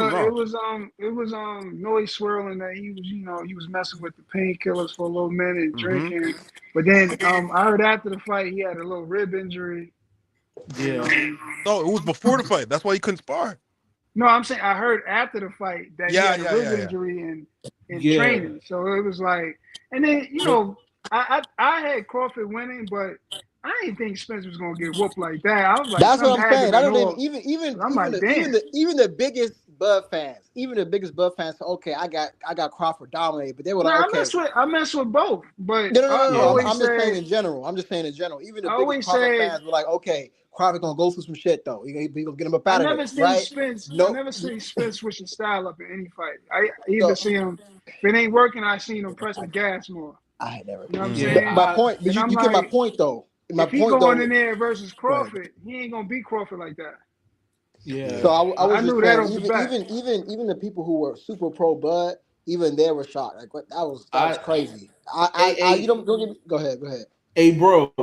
noise swirling that he was, he was messing with the painkillers for a little minute, drinking. But then I heard after the fight he had a little rib injury. Yeah. No, it was before the fight. That's why he couldn't spar. No, I'm saying I heard after the fight that he had a rib injury in training. So it was like, and then I had Crawford winning, but I didn't think Spence was gonna get whooped like that. I was like, that's what I'm saying. I don't even the biggest Bud fans. Okay, I got Crawford dominated, but they were like, okay. I mess with both, but no. I'm just saying in general. Even the biggest Crawford fans were like, okay, Crawford gonna go through some shit though. He gonna get him up out of there, right? I never seen Spence switching style up in any fight. I either see him, if it ain't working, I seen him press the gas more. I had never. You know what I'm saying? My point, but you get my point though. If he going in there versus Crawford, he ain't gonna beat Crawford like that. Yeah. So I knew that even the people who were super pro Bud, even they were shocked. Like that was crazy. You don't get me, go ahead. Hey, bro,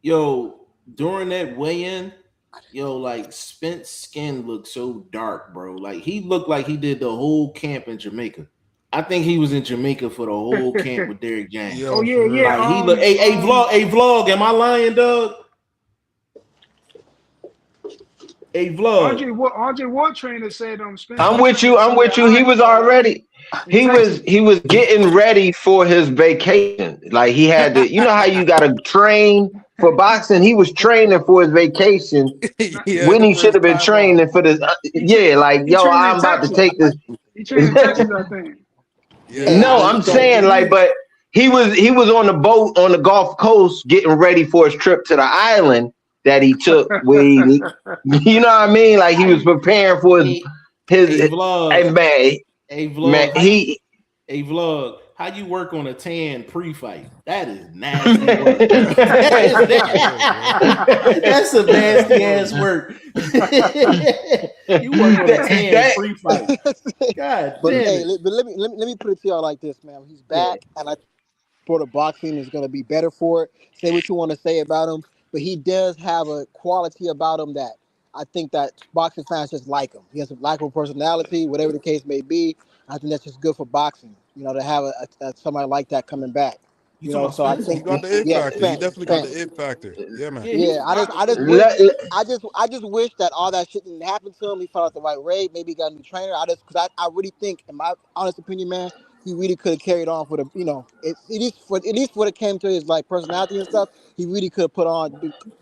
during that weigh-in, like Spence's skin looked so dark, bro. Like he looked like he did the whole camp in Jamaica. I think he was in Jamaica for the whole camp with Derrick James. Oh yeah. Like he look. Hey, vlog. Am I lying, Doug? Hey, vlog. Andre Ward trainer said Spence. I'm with you. He was already. He was getting ready for his vacation. Like he had to. You know how you got to train for boxing. He was training for his vacation when he should have been training for this. I'm about to take this. He trained in Texas, I think. Yeah, no, I'm saying but he was on the boat on the Gulf Coast getting ready for his trip to the island that he took. Where you know what I mean? Like he was preparing for his vlog. Hey, vlog. How you work on a tan pre-fight? That is nasty work. That's some nasty ass work. You work on a tan pre-fight. God but damn but let me put it to y'all like this, man. He's back, and I thought the boxing is going to be better for it. Say what you want to say about him, but he does have a quality about him that I think that boxing fans just like him. He has a likable personality, whatever the case may be. I think that's just good for boxing, to have somebody like that coming back. You talking about So I Spence? He think, got the it yeah, factor. He Spence, definitely got Spence. the it factor. Yeah, man. Yeah, he Yeah, was rocking. I just wish, I just wish that all that shit didn't happen to him. He found out the right way. Maybe he got a new trainer. Because I really think, in my honest opinion, man, he really could have carried on for the, at least when it came to his like personality and stuff. He really could have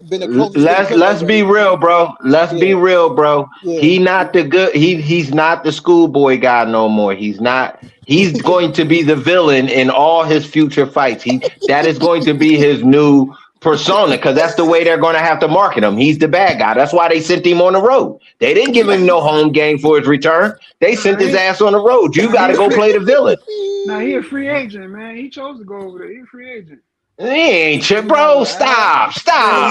been the closest thing to Let's be Mayweather. real, bro. Let's be Yeah, real, bro. yeah. He not the good. He's not the schoolboy guy no more. He's not. He's going to be the villain in all his future fights. That is going to be his new persona because that's the way they're going to have to market him. He's the bad guy. That's why they sent him on the road. They didn't give him no home game for his return. They sent his ass on the road. You got to go play the villain. Now he a free agent, man. He chose to go over there. He a free agent. He ain't shit, bro. Stop,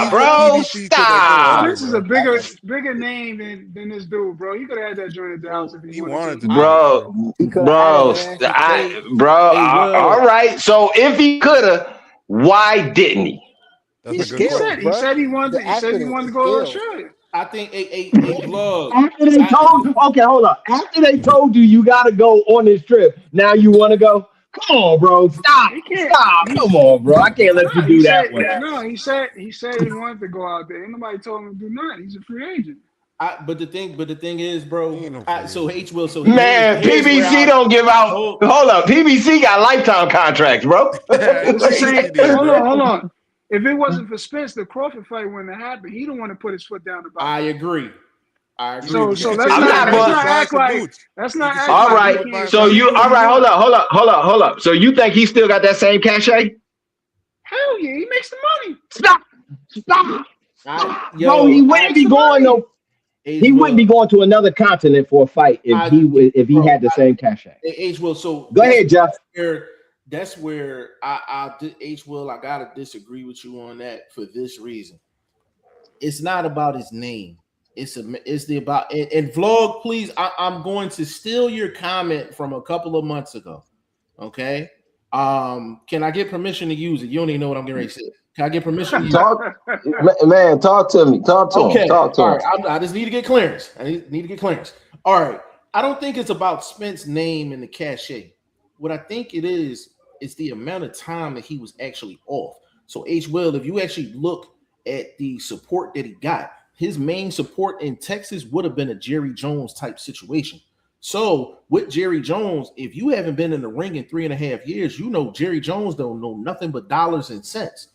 bro. Stop. Spence is a bigger name than this dude, bro. He could have had that joint at the house if he wanted to. Bro, He could have bro, had it, man. all right. So if he could have, why didn't he? He said he wanted to go to Australia. I think a plug. After they told you, okay, hold up. After they told you got to go on this trip, now you want to go? Come on, bro. Stop. Come on, bro. I can't let you do that. No, he said he wanted to go out there. Ain't nobody told him to do nothing. He's a free agent. But the thing is, bro. So H will. So man, PBC don't give out. Hold up, PBC got lifetime contracts, bro. Hold on. If it wasn't for Spence, the Crawford fight wouldn't have happened. He don't want to put his foot down about it. I agree. So let's not act like that's not. All right. So you all right? Hold up. So you think he still got that same cachet? Hell yeah, he makes the money. Stop. No, he wouldn't be going though. He wouldn't be going to another continent for a fight if he had the same cachet. H will. So go ahead, Jeff. That's where I H will. I gotta disagree with you on that for this reason. It's not about his name. It's the about and vlog. Please, I'm going to steal your comment from a couple of months ago. Okay. Can I get permission to use it? You don't even know what I'm getting ready to say. Can I get permission to use it? Man, talk to me. Talk to him. Talk to him. Right. I just need to get clearance. All right. I don't think it's about Spence's name and the cachet. What I think it is the amount of time that he was actually off. So H will, if you actually look at the support that he got, his main support in Texas would have been a Jerry Jones type situation. So with Jerry Jones, if you haven't been in the ring in 3.5 years, you know Jerry Jones don't know nothing but dollars and cents.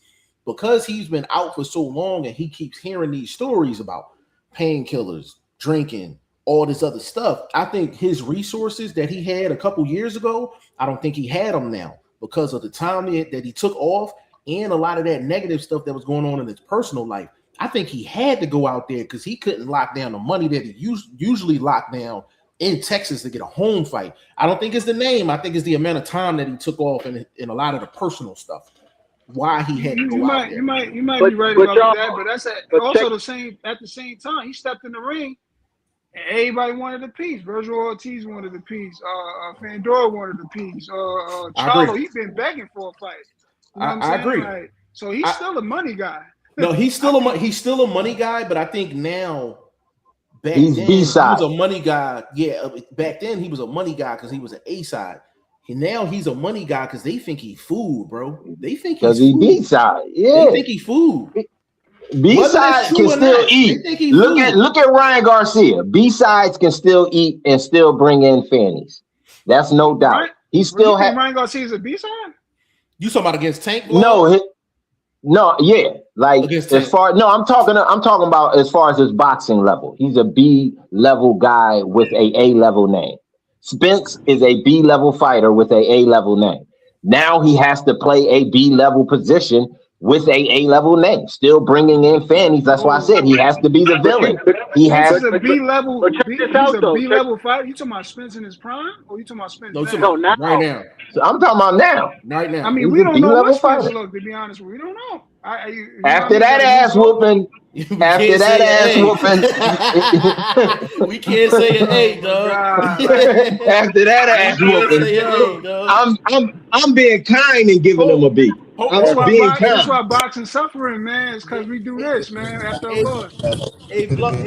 Because he's been out for so long and he keeps hearing these stories about painkillers, drinking, all this other stuff. I think his resources that he had a couple years ago, I don't think he had them now because of the time that he took off and a lot of that negative stuff that was going on in his personal life. I think he had to go out there because he couldn't lock down the money that he usually locked down in Texas to get a home fight. I don't think it's the name. I think it's the amount of time that he took off in a lot of the personal stuff. Why he had to go out there. You might be right about that, but that's also the same. At the same time, he stepped in the ring, and everybody wanted a piece. Virgil Ortiz wanted a piece. Fandora wanted a piece. Charlo, he's been begging for a fight. You know I agree. Like, so he's still a money guy. No, he's still a money guy, but I think now he's then B-side. He was a money guy. Yeah, back then he was a money guy because he was an A-side. And now he's a money guy because they think he food, bro. They think he's he B-side. Yeah, they think he food. B-sides can still eat. Look at Ryan Garcia. B-sides can still eat and still bring in fannies. That's no doubt. Right? He still has. Ryan Garcia is a B-side. You talking about against Tank? No, yeah. Like as far I'm talking about as far as his boxing level. He's a B level guy with a level name. Spence is a B level fighter with a level name. Now he has to play a B level position with a level name, still bringing in fannies. That's why I said he has to be the villain. He has a B level. He's a B level fighter. You talking about Spence in his prime, or you talking about Spence? No, now. Right now. So I'm talking about now. Right now. I mean, we don't know what Spence look. To be honest, we don't know. After that ass whooping, we can't say an A, dog. After that ass whooping, I'm being kind and giving them a B. That's why boxing suffering, man. It's because we do this, man. After a loss. A blood.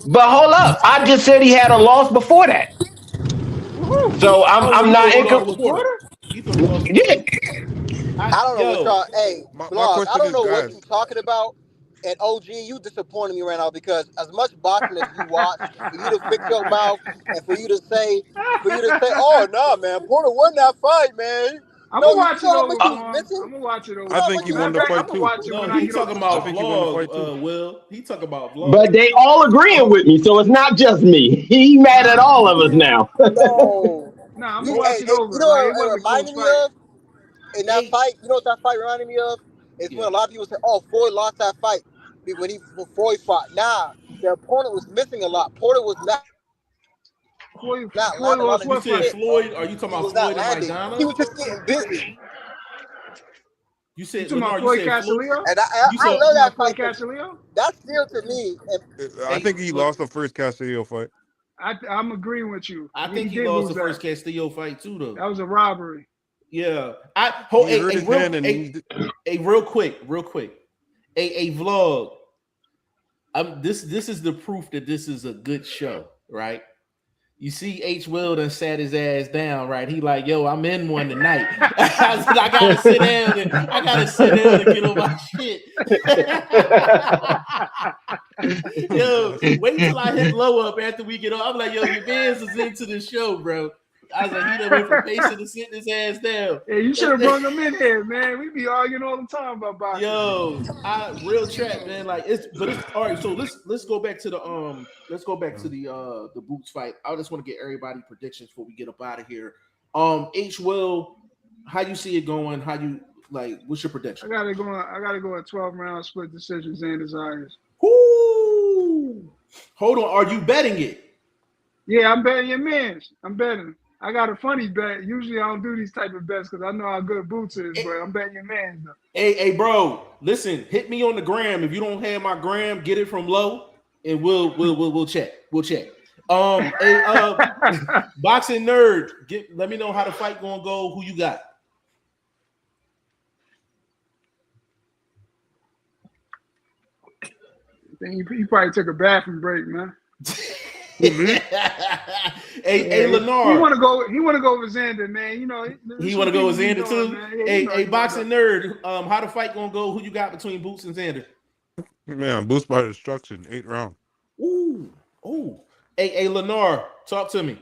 But hold up, I just said he had a loss before that. So I'm not incomplete. Yeah. I don't know what y'all. Hey, My Blog, I question don't is, know what guys. you talking about. And OG, you disappointed me right now because as much boxing as you watch, for you to fix your mouth and for you to say, oh no, man, Porter won that fight, man. I'm No, gonna you watch it know how over, much he was Vaughn. missing. I'm gonna watch it You I over. know how think much he he was won Matter of the fact, missing. I'm fight gonna too. watch it No, when I he get off talking this I about think call. he won the fight vlog, too. Will. He talking about But vlog. they all agreeing with me, so it's not just me. He mad at Nah, all of us now. No, nah, I'm you, gonna watch it you over. know Like it what it was a close reminded me fight. of in that H. fight. You know what that fight reminded me of? It's Yeah. when a lot of people say, "Oh, Floyd lost that fight when he before he fought." Nah, their opponent was missing a lot. Porter was not Floyd landing a lot lost of You his what said fight? hits, bro. Floyd? Are you talking He about was not Floyd and landing. He Maidana? was just getting busy. You You said talking about Lennar. You Floyd said Floyd. Castellio? And I, I, You I said You love talking that about Floyd fight because Castellio? that's still to me. And I hey. think he lost the first Castillo fight. I'm agreeing with you. I He think he did lost lose the that. first Castillo fight too, though. That was a robbery. Yeah. I hold He hurt his hand and real quick. A vlog. This is the proof that this is a good show, right? You see H. Will done sat his ass down, right? He like, yo, I'm in one tonight. I said, I gotta sit down and get on my shit. Yo, wait till I hit blow up after we get on. I'm like, yo, your man's is into the show, bro. I was like, he done went from pacing to sitting his ass down. Yeah, you should have brought him in here, man. We be arguing all the time about boxing. Yo, real chat, man. Like it's all right. So let's go back to the the Boots fight. I just want to get everybody predictions before we get up out of here. H. Will, how you see it going? How you like? What's your prediction? I gotta go a 12-round split decision, Xander Zayas. Whoo! Hold on, are you betting it? Yeah, I'm betting your mans. I'm betting. I got a funny bet. Usually I don't do these type of bets because I know how good Boots is, but I'm betting your mans though. Hey, bro, listen, hit me on the gram. If you don't have my gram, get it from Low, and we'll check. We'll check. Boxing nerd, let me know how the fight gonna go. Who you got? He probably took a bathroom break, man. Hey, Lennar. He want to go with Xander, man. You know, he want to go with Xander too. Yeah, hey, boxing nerd. How the fight gonna go? Who you got between Boots and Xander? Man, Boots by destruction, 8th round. Ooh. Hey, Lennar, talk to me.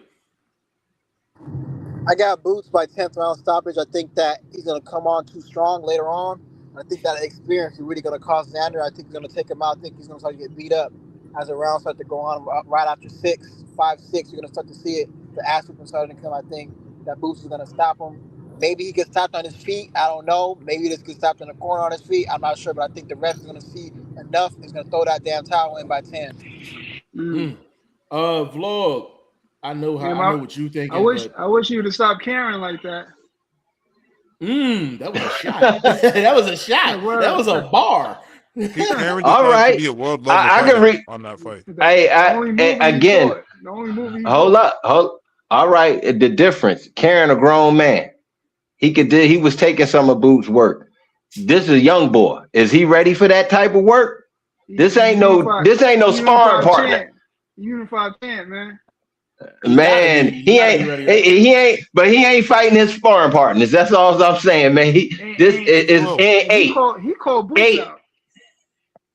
I got Boots by 10th round stoppage. I think that he's gonna come on too strong later on. I think that experience is really gonna cost Xander. I think he's gonna take him out. I think he's gonna start to get beat up as the rounds start to go on. Right after 5, 6, you're gonna start to see it. The ass whooping starting to come. I think that Boots is gonna stop him. Maybe he gets stopped on his feet. I don't know. Maybe he just gets stopped in the corner on his feet. I'm not sure, but I think the ref is gonna see enough. He's gonna throw that damn towel in by 10. Vlog. I know what you thinking. I wish you would have stopped caring like that. That was a shot. That was a shot. That was a bar. All right. Be a world I can read on that fight. Again. The only movie. Hold up. All right. The difference. Carrying a grown man. He was taking some of Boots' work. This is a young boy. Is he ready for that type of work? This ain't no sparring partner. Unified champ, man. Man, he ain't fighting his sparring partners. That's all I'm saying, man. He called Boots out.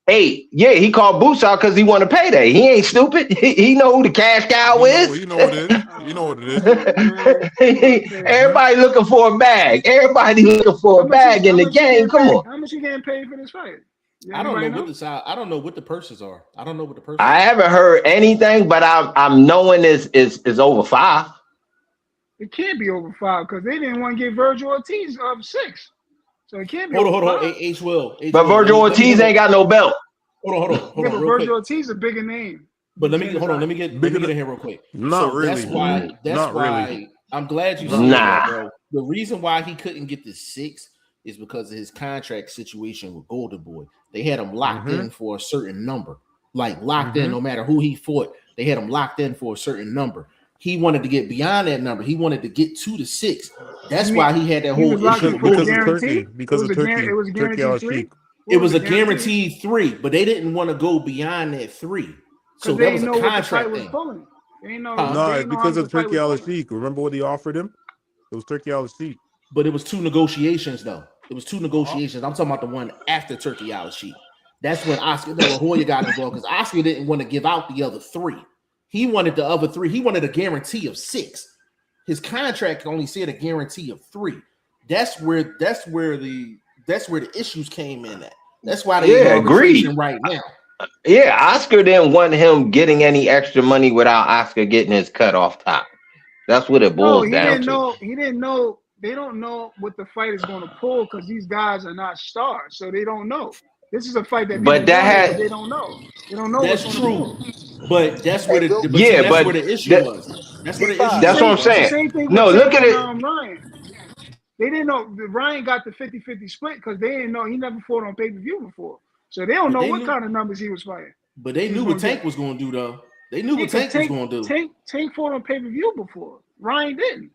8. Yeah, he called Boots out because he want a payday. He ain't stupid. He know who the cash cow is. You know what it is. You know what it is. Everybody looking for a bag. Everybody looking for a bag in the game. Come on. How much you getting paid for this fight? I don't know what the purses are. I don't know what the purses I are. haven't heard anything, but I'm knowing is over 5. It can't be over 5 because they didn't want to give Virgil Ortiz 6. So it can't be hold over 5. on. H. Will. But Virgil Ortiz ain't got no belt. Hold on. But Virgil Ortiz is a bigger name. But let me get in here real quick. Not really. That's why I'm glad you said that, bro. The reason why he couldn't get the 6 is because of his contract situation with Golden Boy. They had him locked in for a certain number. Like locked in, no matter who he fought, they had him locked in for a certain number. He wanted to get beyond that number. He wanted to get to the 6. That's why he had that whole issue because of Turkey. Because of Turkey. It was a guaranteed 3. It was a guaranteed 3, but they didn't want to go beyond that 3. So that was a contract thing. No, it's because of Turkey Al Sheikh. Remember what he offered him? It was Turkey Al Sheikh. But it was 2 negotiations though. It was 2 negotiations. I'm talking about the one after Turkey Out sheet. That's when Oscar De La Hoya got involved because Oscar didn't want to give out the other 3. He wanted the other 3. He wanted a guarantee of 6. His contract only said a guarantee of 3. That's where the issues came in at. That's why they agreed right now. Yeah, Oscar didn't want him getting any extra money without Oscar getting his cut off top. That's what it boils down to. He didn't know. They don't know what the fight is going to pull because these guys are not stars, so they don't know. This is a fight that but they don't know. They don't know. That's true. But that's where where the issue was. That's where the issue. That's what I'm saying. The same thing Look at it. Ryan. They didn't know Ryan got the 50-50 split because they didn't know he never fought on pay-per-view before. So they don't know what kind of numbers he was fighting. But they knew what Tank was going to do, though. They knew what Tank was going to do. Tank fought on pay-per-view before. Ryan didn't.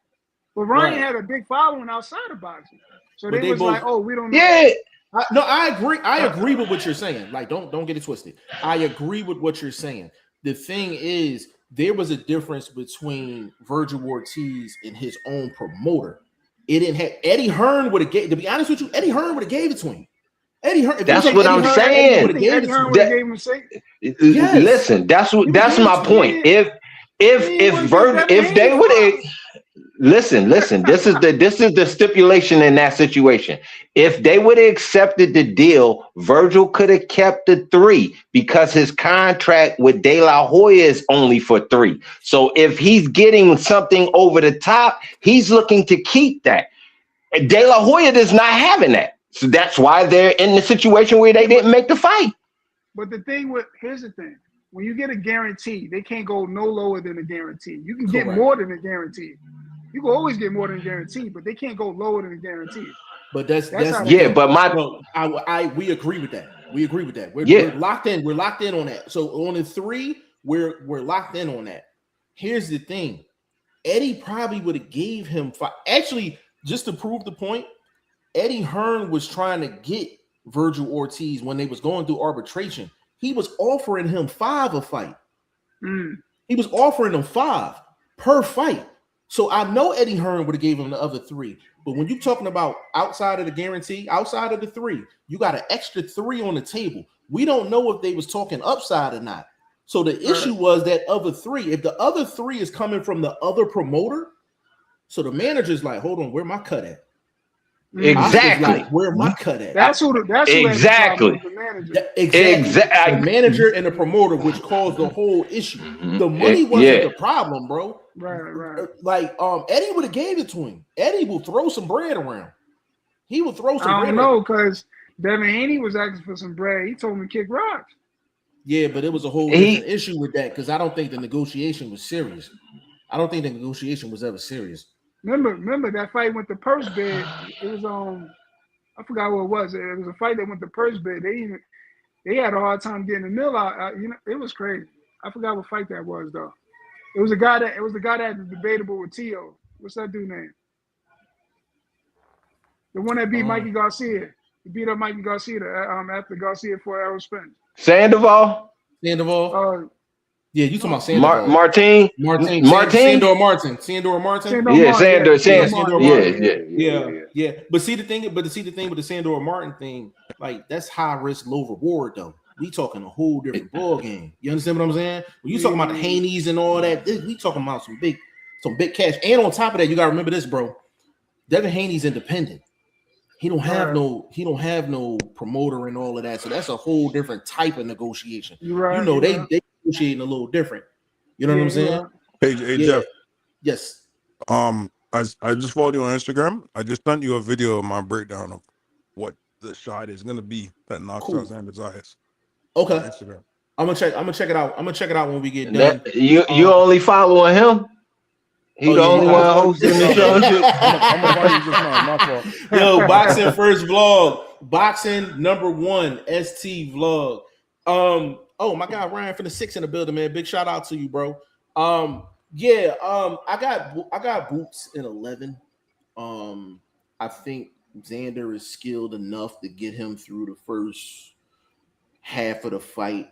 But Ryan had a big following outside of boxing. So they was both, like, oh, we don't know. Yeah. I agree. I agree with what you're saying. Like, don't get it twisted. I agree with what you're saying. The thing is, there was a difference between Virgil Ortiz and his own promoter. It didn't have Eddie Hearn would have gave. To be honest with you, Eddie Hearn would have gave it to him. Eddie Hearn. That's what I'm saying. Listen, that's my point. If they would listen, this is the stipulation in that situation. If they would have accepted the deal, Virgil could have kept the 3 because his contract with De La Hoya is only for 3. So if he's getting something over the top, he's looking to keep that. De La Hoya is not having that. So that's why they're in the situation where they didn't make the fight. But here's the thing. When you get a guarantee, they can't go no lower than a guarantee. You can get more than a guarantee. You can always get more than a guarantee, but they can't go lower than a guarantee. But that's yeah. But we agree with that. We agree with that. We're locked in. We're locked in on that. So on the 3, we're locked in on that. Here's the thing. Eddie probably would have gave him 5. Actually, just to prove the point, Eddie Hearn was trying to get Virgil Ortiz when they was going through arbitration. He was offering him 5 a fight. He was offering him 5 per fight. So I know Eddie Hearn would have gave him the other 3. But when you're talking about outside of the guarantee, outside of the 3, you got an extra 3 on the table. We don't know if they was talking upside or not. So the issue was that other 3. If the other 3 is coming from the other promoter, so the manager's like, hold on, where my cut at? Exactly. Like, where my cut at? That's who exactly. The manager. Exactly. The manager and the promoter, which caused the whole issue. The money wasn't the problem, bro. Right. Like Eddie would have gave it to him. Eddie will throw some bread around. He will throw some bread. I don't know, because Devin Haney was asking for some bread. He told me to kick rocks. Yeah, but it was a whole different issue with that because I don't think the negotiation was serious. I don't think the negotiation was ever serious. Remember that fight went to purse bid. It was I forgot what it was. It was a fight that went to purse bid. They had a hard time getting the mill out. It was crazy. I forgot what fight that was though. It was the guy that was debatable with Tio. What's that dude name? The one that beat Mikey Garcia. He beat up Mikey Garcia after Garcia for Errol Spence. Sandoval. Yeah, you talking about Sandor Martin? Sandor Martin. Sandor Martin. Yeah. But see the thing with the Sandor Martin thing, like that's high risk, low reward though. We talking a whole different ball game. You understand what I'm saying? When you talking about the Haneys and all that, we talking about some big cash. And on top of that, you gotta remember this, bro. Devin Haney's independent. He don't have no promoter and all of that. So that's a whole different type of negotiation. They negotiating a little different. You know what I'm saying? Hey, Jeff. Yes. I just followed you on Instagram. I just sent you a video of my breakdown of what the shot is gonna be that knocks out Xander Zayas. Okay. I'm gonna check it out. I'm gonna check it out when we get done. You only following him? He the only one hosting the show. My fault. Yo, boxing first vlog. Boxing #1 ST vlog. Oh my God, Ryan from the 6 in the building, man. Big shout out to you, bro. I got Boots in 11. I think Xander is skilled enough to get him through the first half of the fight.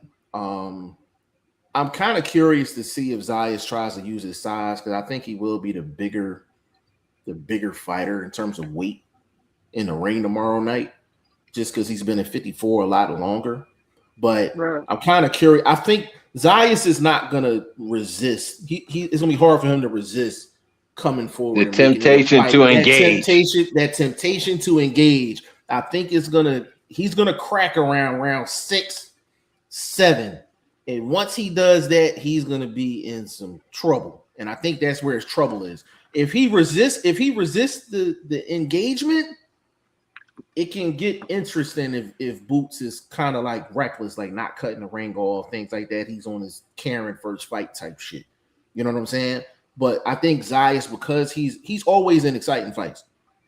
I'm kind of curious to see if Zayas tries to use his size because I think he will be the bigger the bigger fighter in terms of weight in the ring tomorrow night, just because he's been at 54 a lot longer. But Right. I'm kind of curious. I think Zayas is not gonna resist. It's gonna be hard for him to resist coming forward. The and making it a temptation fight. to engage. That temptation to engage. I think he's gonna crack around round 6, 7. And once he does that, he's gonna be in some trouble. And I think that's where his trouble is. If he resists the engagement, it can get interesting if Boots is kind of like reckless, like not cutting the ring off, things like that. He's on his Karen first fight type shit. You know what I'm saying? But I think Zayas, because he's always in exciting fights,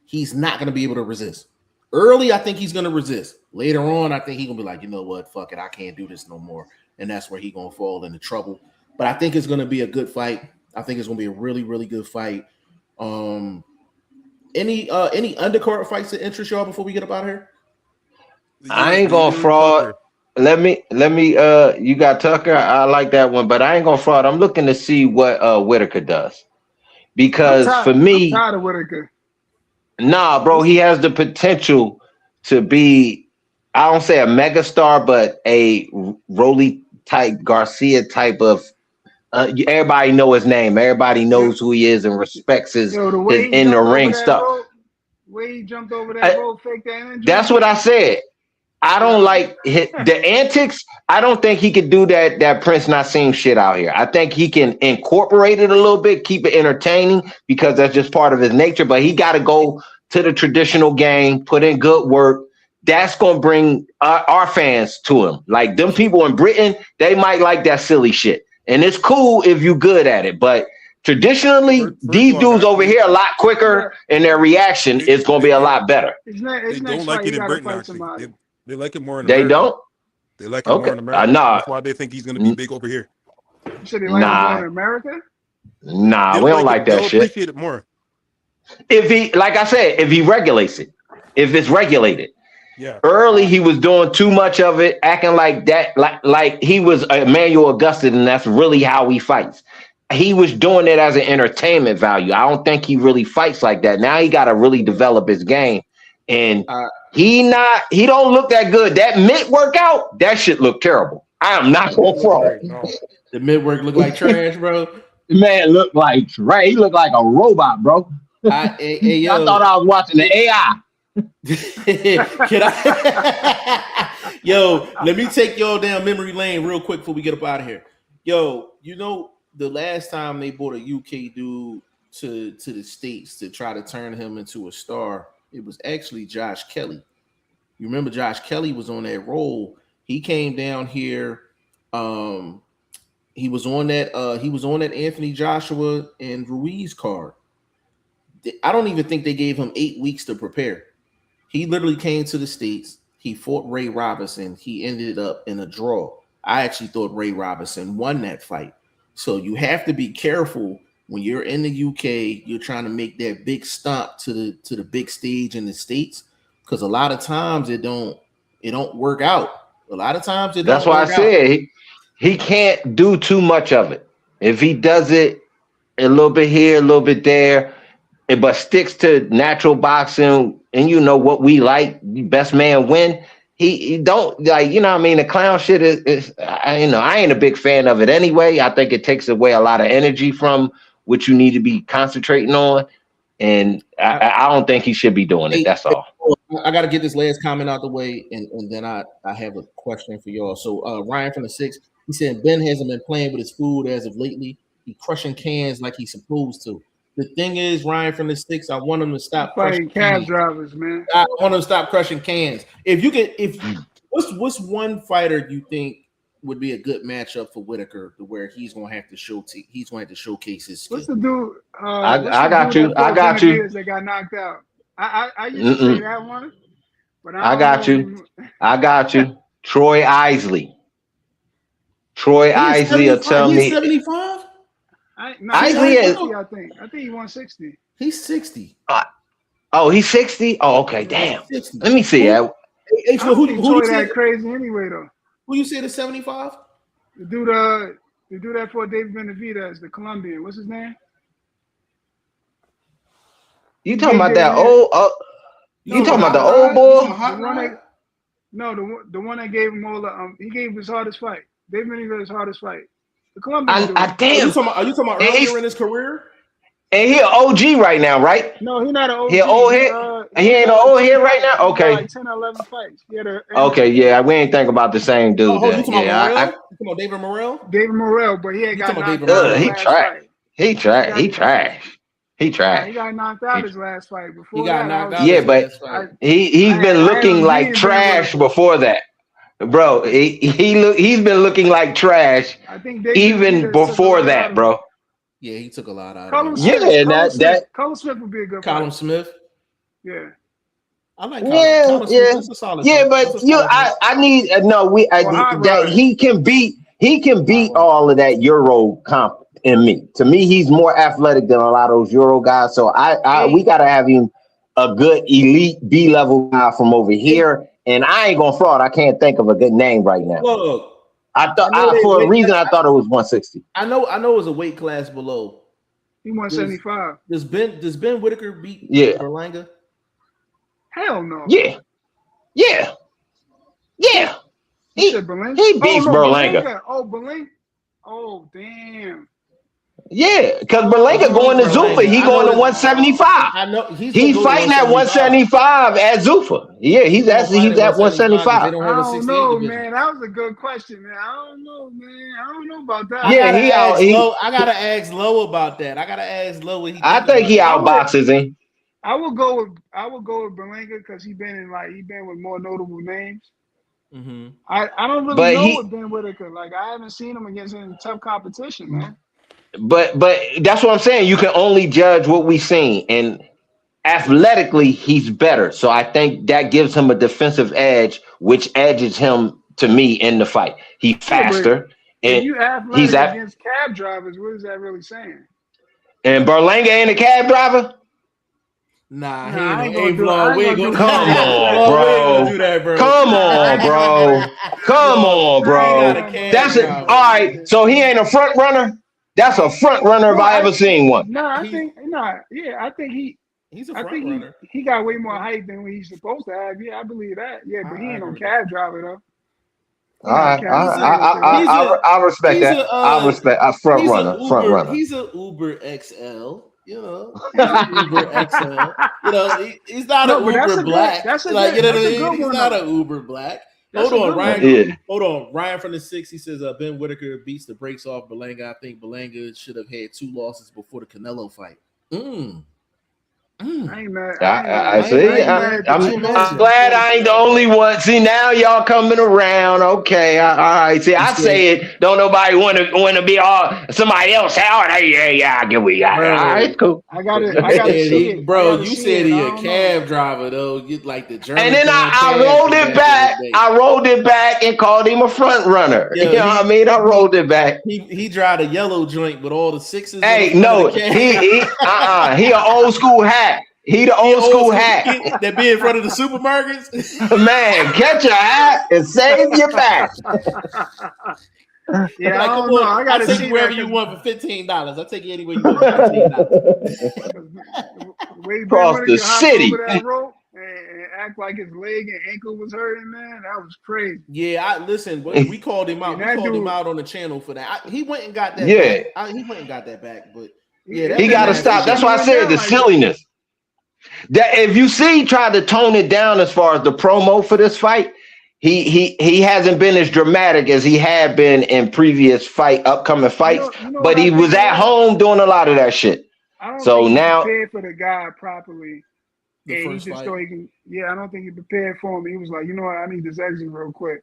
he's not going to be able to resist. Early, I think he's going to resist. Later on, I think he's going to be like, you know what, fuck it, I can't do this no more. And that's where he's going to fall into trouble. But I think it's going to be a good fight. I think it's going to be a really, really good fight. Any undercard fights that interest y'all before we get up out of here? I ain't gonna fraud. Let me. You got Tucker. I like that one, but I ain't gonna fraud. I'm looking to see what Whitaker does, because for me, I'm tired of Whitaker. Nah, bro, he has the potential to be, I don't say a megastar, but a Rolly type, Garcia type of. Everybody know his name. Everybody knows who he is and respects his in the ring stuff. The way he jumped over that rope, fake that energy. That's what I said. I don't like the antics. I don't think he could do that Prince Nassim shit out here. I think he can incorporate it a little bit, keep it entertaining, because that's just part of his nature. But he got to go to the traditional game, put in good work. That's going to bring our fans to him. Like them people in Britain, they might like that silly shit. And it's cool if you're good at it. But traditionally, these dudes over here are a lot quicker, and their reaction is going to be a lot better. They don't like it in Britain, actually. They like it more in America. They don't? They like it more in America. Nah. That's why they think he's going to be big over here. You said they like it more in America? Nah, we don't like that shit. They'll appreciate it more. If he, like I said, if he regulates it, if it's regulated. Yeah. Early, he was doing too much of it, acting like that, like he was Emmanuel Augustus, and that's really how he fights. He was doing it as an entertainment value. I don't think he really fights like that. Now he got to really develop his game, and he don't look that good. That mid workout, that shit looked terrible. I am not going for it. The mid work look like trash, bro. Man, looked like trash. He looked like a robot, bro. I thought I was watching the AI. Can I? Yo, let me take y'all down memory lane real quick before we get up out of here. Yo, you know the last time they brought a UK dude to the States to try to turn him into a star, it was actually Josh Kelly. You remember Josh Kelly was on that roll. He came down here. He was on that Anthony Joshua and Ruiz card. I don't even think they gave him 8 weeks to prepare. He literally came to the States. He fought Ray Robinson. He ended up in a draw. I actually thought Ray Robinson won that fight. So you have to be careful when you're in the UK. You're trying to make that big stomp to the big stage in the States, because a lot of times it don't work out. A lot of times it. That's why I said he can't do too much of it. If he does it a little bit here, a little bit there, but sticks to natural boxing, and you know what we like, best man win. He don't like, you know what I mean? The clown shit is I ain't a big fan of it anyway. I think it takes away a lot of energy from what you need to be concentrating on. And I don't think he should be doing it. That's all. I got to get this last comment out the way, and then I have a question for y'all. So Ryan from the 6, he said Ben hasn't been playing with his food as of lately. He crushing cans like he's supposed to. The thing is, Ryan from the 6, I want him to stop fighting cab drivers, man. I want him to stop crushing cans. What's one fighter you think would be a good matchup for Whitaker, to where he's gonna have to showcase his skill? What's the dude? I got you. That got knocked out. I used to say that one, but I got you. Troy Isley. Isley will tell me. 75. Isley is. I think he 160. He's 60. He's 60. Oh, okay. Damn. Let me see. Who that crazy anyway though? Who you say the 75? The dude that fought David Benavidez, the Colombian. What's his name? You talking about that old? You talking about the old boy? The one that gave him all the he gave his hardest fight. Dave Menninger his hardest fight. The Colombian dude. Damn. Are you talking about earlier in his career? And he an OG right now, right? No, he's not an OG. He an old head. He ain't an old head right now. Okay. Like 10 or 11 fights. Okay, yeah, we ain't think about the same dude. You talking about David Morrell? David Morrell, but he ain't got knocked out. He trash. He got knocked out his last fight. Before he got knocked out. Yeah, but he's been looking like trash before that. Bro, he's been looking like trash even before that, bro. Yeah, he took a lot out of him. Yeah, Colin Smith would be a good Colin Smith? Yeah. I like Colin Smith. That's a solid fight. But I need that he can beat all of that Euro comp in me. To me, he's more athletic than a lot of those Euro guys. So we gotta have him a good elite B-level guy from over here. And I ain't gonna fraud. I can't think of a good name right now. Look, I thought for a reason I thought it was 160. I know it was a weight class below. He 175. Does Ben Whitaker beat Berlanga? Hell no. Yeah. He beats Berlanga. Oh, Berlanga. Oh, damn. Yeah, because Berlanga going to Zuffa. He going to 175. I know he's fighting at 175 at Zuffa. Yeah, he's at 175. I don't know, man. That was a good question, man. I don't know, man. I don't know about that. Yeah, I gotta ask Low about that. I think he outboxes him. I will go with Berlanga because he been with more notable names. Mm-hmm. I don't really know what Ben Whitaker. Like, I haven't seen him against any tough competition, man. But that's what I'm saying. You can only judge what we've seen, and athletically, he's better. So I think that gives him a defensive edge, which edges him to me in the fight. He's faster, and you athletic against cab drivers. What is that really saying? And Berlanga ain't a cab driver. Nah, he ain't gonna do it. We ain't gonna Come on, bro. Come on, bro. That's it. All right. So he ain't a front runner. That's a front runner if I ever seen one. I think he's a front runner. He got way more height than he's supposed to have. Yeah, I believe that. Yeah, but he ain't no cab driver though. All right, I respect that. I respect a front runner. He's an Uber XL. You know, Uber XL. You know, he's not an Uber Black. He's not an Uber Black. Hold on, Ryan. Hold on. Ryan from the 6, he says Ben Whitaker beats the brakes off Berlanga. I think Berlanga should have had 2 losses before the Canelo fight. I see. I'm glad I ain't the only one. See, now y'all coming around. Okay, all right. See, I say it. Don't nobody want to be all somebody else out. Yeah, I get what you got. All right, cool. I got it, bro. You said he a cab driver though. You like the German. And then I rolled it back. I rolled it back and called him a front runner. You know what I mean? I rolled it back. He drive a yellow joint with all the 6s. Hey, no, he an old school hat. He the old school hat that be in front of the supermarkets. Man, catch your hat and save your back. Yeah, I don't know. I gotta take you wherever you want for $15. I'll take you anywhere you want for $15. Across the city. And act like his leg and ankle was hurting, man. That was crazy. Yeah, we called him out. We called him out on the channel for that. He went and got that. Back. He went and got that back, but yeah, he got to stop. That's why I said the silliness. That if you see, he tried to tone it down as far as the promo for this fight. He hasn't been as dramatic as he had been in previous upcoming fights. But he was at home doing a lot of that shit. So now prepared for the guy properly. And he just thought he can. Yeah, I don't think he prepared for him. He was like, you know what, I need this exit real quick,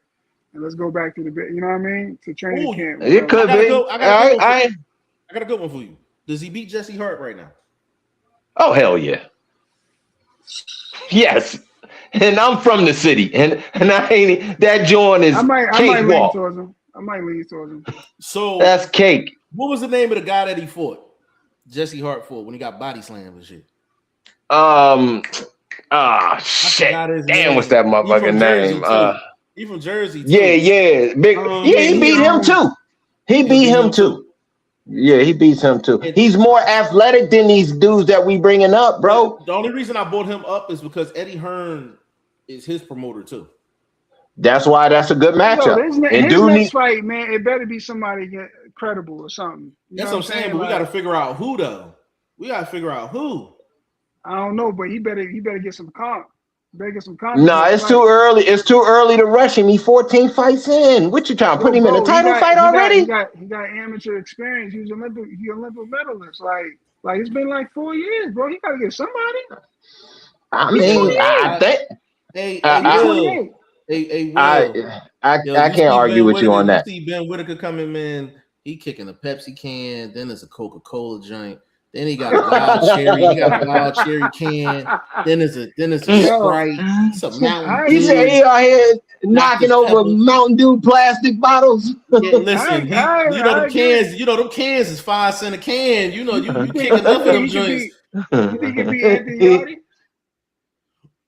and let's go back to the bit. You know what I mean? To training camp. It could be. I got a good one for you. Does he beat Jesse Hart right now? Oh hell yeah. Yes. And I'm from the city, and I ain't that joint is cakewalk. I might lean towards him. So that's cake. What was the name of the guy that he fought? Jesse Hart fought when he got body slammed and shit. Shit. Damn, what's that motherfucking name? He from Jersey. Too. Yeah. Big. He beat him too. He beat him too. Yeah, he beats him too. He's more athletic than these dudes that we bringing up, bro. The only reason I brought him up is because Eddie Hearn is his promoter too. That's why that's a good matchup. His next fight, man, it better be somebody credible or something. That's what I'm saying. But we got to figure out who though. We got to figure out who. I don't know, but he better get some comp. No, it's too early. It's too early to rush him. He's 14 fights in. What you trying to put him in a title fight already? He got amateur experience. He's an Olympic medalist. Like it's been like 4 years, bro. He got to get somebody. I mean, I think. I can't argue with you on that. You see Ben Whitaker coming, man. He kicking a Pepsi can. Then there's a Coca-Cola joint. Then he got a wild cherry. He got a wild cherry can. Then there's a Sprite. Some Mountain Dew. He said he out here knocking over Mountain Dew plastic bottles. Yeah, listen, you know them cans. You know them cans is 5 cents a can. You know you kick enough of them joints. You think it'd be Anthony Yardy?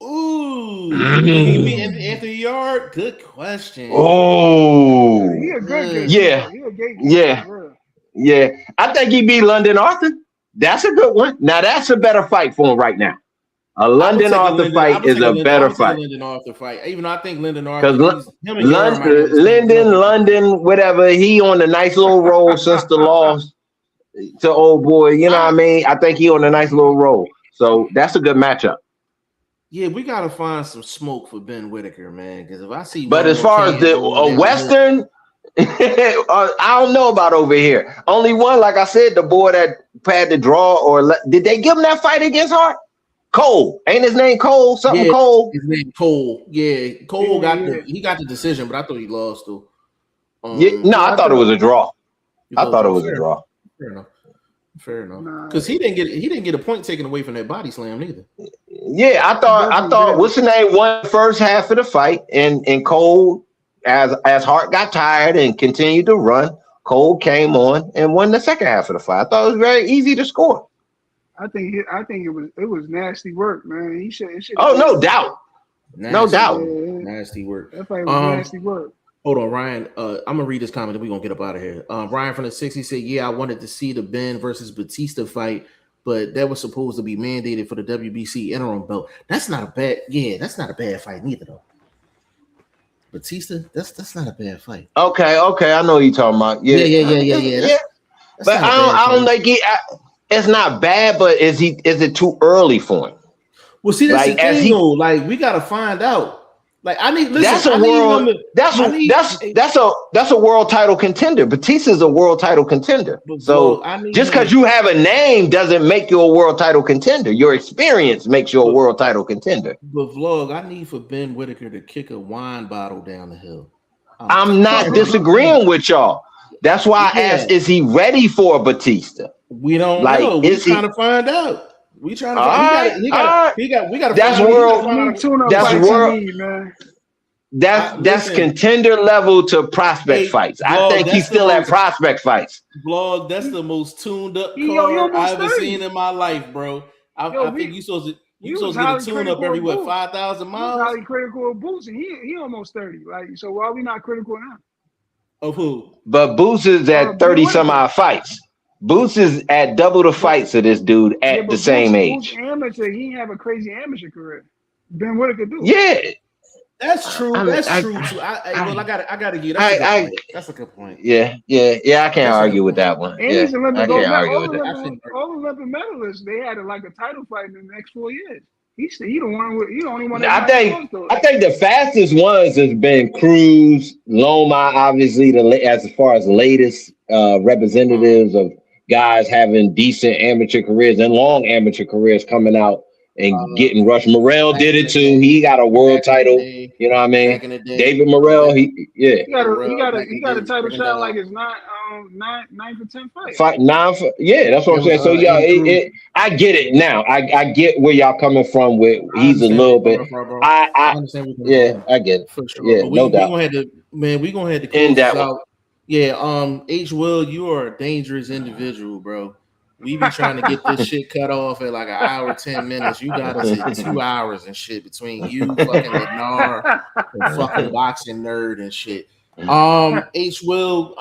Ooh, you mean Anthony Yard? Good question. Oh, he a good yeah. I think he beat London Arthur. That's a good one. Now that's a better fight for him right now. A London Arthur fight is a better fight. London Arthur fight, even though I think London Arthur. Because London, whatever, he on a nice little roll since the loss to old boy. You know what I mean? I think he on a nice little roll. So that's a good matchup. Yeah, we gotta find some smoke for Ben Whitaker, man. Because if I see, but as far as the Western, I don't know about over here. Only one, like I said, the boy that had the draw, or did they give him that fight against Hart? Cole, ain't his name Cole? Something Cole. His name Cole. Yeah, Cole got the decision, but I thought he lost too. I thought it was a draw. I thought it was a draw. Fair enough. Because he didn't get a point taken away from that body slam neither. Yeah, I thought what's the name won the first half of the fight, and Cole, as Hart got tired and continued to run, Cole came on and won the second half of the fight. I thought it was very easy to score. I think it was nasty work, man. He should. Oh, no doubt. No doubt. Nasty work. That fight was nasty work. Hold on, Ryan. I'm gonna read this comment and we're gonna get up out of here. Ryan from the 60 said, "Yeah, I wanted to see the Ben versus Batista fight, but that was supposed to be mandated for the WBC interim belt. That's not a bad fight neither, though. Batista, that's not a bad fight. Okay, I know what you're talking about. Yeah. But I don't think it's not bad, but is it too early for him? Well, see, that's the thing, though. Like, we gotta find out. Like, that's a world title contender. Batista's a world title contender. So just because you have a name doesn't make you a world title contender. Your experience makes you a world title contender. But Vlog, I need for Ben Whitaker to kick a wine bottle down the hill. I'm not disagreeing with y'all. That's why I asked, is he ready for Batista? We don't know. We're trying to find out. We trying to. We got. That's world. That's contender level to prospect fights. I think he's still at prospect fights. Vlog, that's the most tuned up car I've ever seen in my life, bro. I think you supposed to get a tune up every 5,000 miles. He's highly critical of Boots, and he almost 30. Like, so why are we not critical now? Of who? But Boots is at 30 some odd fights. Boots is at double the fights of this dude at the same age. Boots amateur, he have a crazy amateur career. Ben Whitaker do. Yeah, that's true. That's true too. I gotta get. That's a good point. Yeah. I can't argue with that one. And he's Olympic. All Olympic medalists, they had a title fight in the next 4 years. He's the one. He the only one. I think the fastest ones has been Cruz, Loma, obviously as far as the latest representatives of guys having decent amateur careers and long amateur careers coming out and getting rushed. Morrell did it too. He got a world title. You know what I mean? David Morrell. He got a title shot like it's not 9 for 10 fights. That's what I'm saying. So I get it now. I get where y'all coming from with. He's a little bit. I understand. I get it. For sure. Yeah, no doubt. We gonna have to close this out. Yeah, H. Will, you are a dangerous individual, bro. We be trying to get this shit cut off at like an hour, 10 minutes. You got us at 2 hours and shit between you, fucking Lennar, and fucking boxing nerd and shit. H. Will,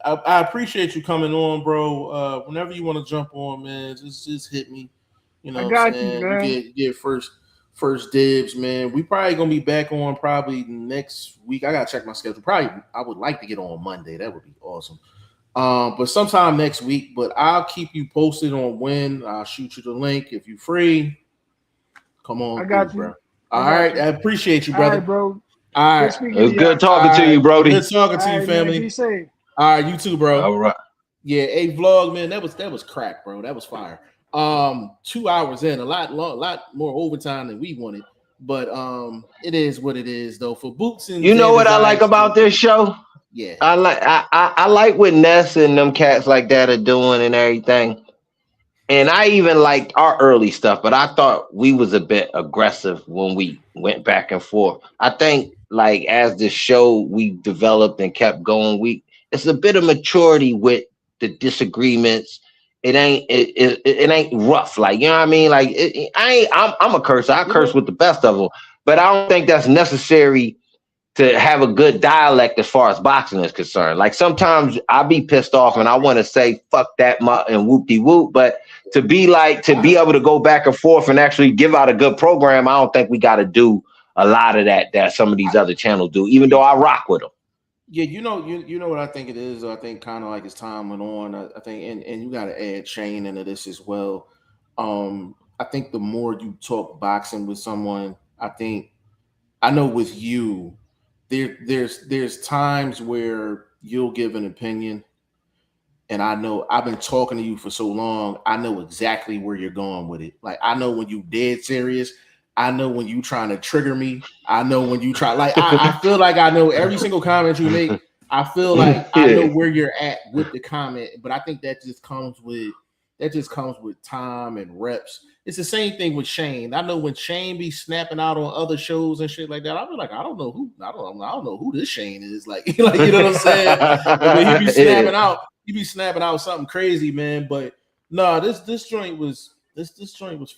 I appreciate you coming on, bro. Whenever you want to jump on, man, just hit me. You know I what I'm got you, saying? man. You get first dibs, man. We probably gonna be back on probably next week. I gotta check my schedule. Probably I would like to get on Monday. That would be awesome. But sometime next week. But I'll keep you posted on when. I'll shoot you the link if you're free. Come on, I got through, you. bro. All right, I appreciate you, All brother. right, bro. All Good right, speaking It was to good y'all. talking to you, Brody. good talking to All you, right, man. family. Be safe. All right, you too, bro. All right. Yeah, vlog, man. That was crack, bro. That was fire. 2 hours in, a lot more overtime than we wanted. But it is what it is, though. For Boots and You know Xander what I like Zayas, about this show? yeah. I like what Ness and them cats like that are doing and everything. And I even liked our early stuff, but I thought we was a bit aggressive when we went back and forth. I think like as the show we developed and kept going, it's a bit of maturity with the disagreements. It ain't rough, like you know what I mean. Like I'm a cursor. I curse with the best of them, but I don't think that's necessary to have a good dialect as far as boxing is concerned. Like sometimes I be pissed off and I want to say fuck that and whoop de whoop, but to be able to go back and forth and actually give out a good program, I don't think we got to do a lot of that some of these other channels do, even though I rock with them. Yeah, you know what I think it is. I think kind of like as time went on, I think, and you got to add Shane into this as well. I think the more you talk boxing with someone, I know with you, there's times where you'll give an opinion, and I know I've been talking to you for so long, I know exactly where you're going with it. Like I know when you dead serious, I know when you trying to trigger me, I know when you try. Like I feel like I know every single comment you make. I feel like I know where you're at with the comment, but I think that just comes with time and reps. It's the same thing with Shane. I know when Shane be snapping out on other shows and shit like that, I'll be like, I don't know who this Shane is. Like, you know what I'm saying? But he be snapping out something crazy, man. But no, this joint was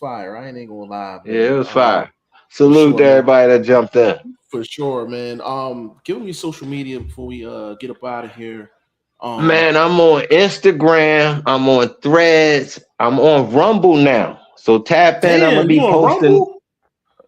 fire. I ain't gonna lie, man. Yeah, it was fire. Salute to everybody that jumped in. For sure, man. Give me your social media before we get up out of here. Man, I'm on Instagram. I'm on Threads. I'm on Rumble now. So tap in. I'm gonna be posting. Rumble?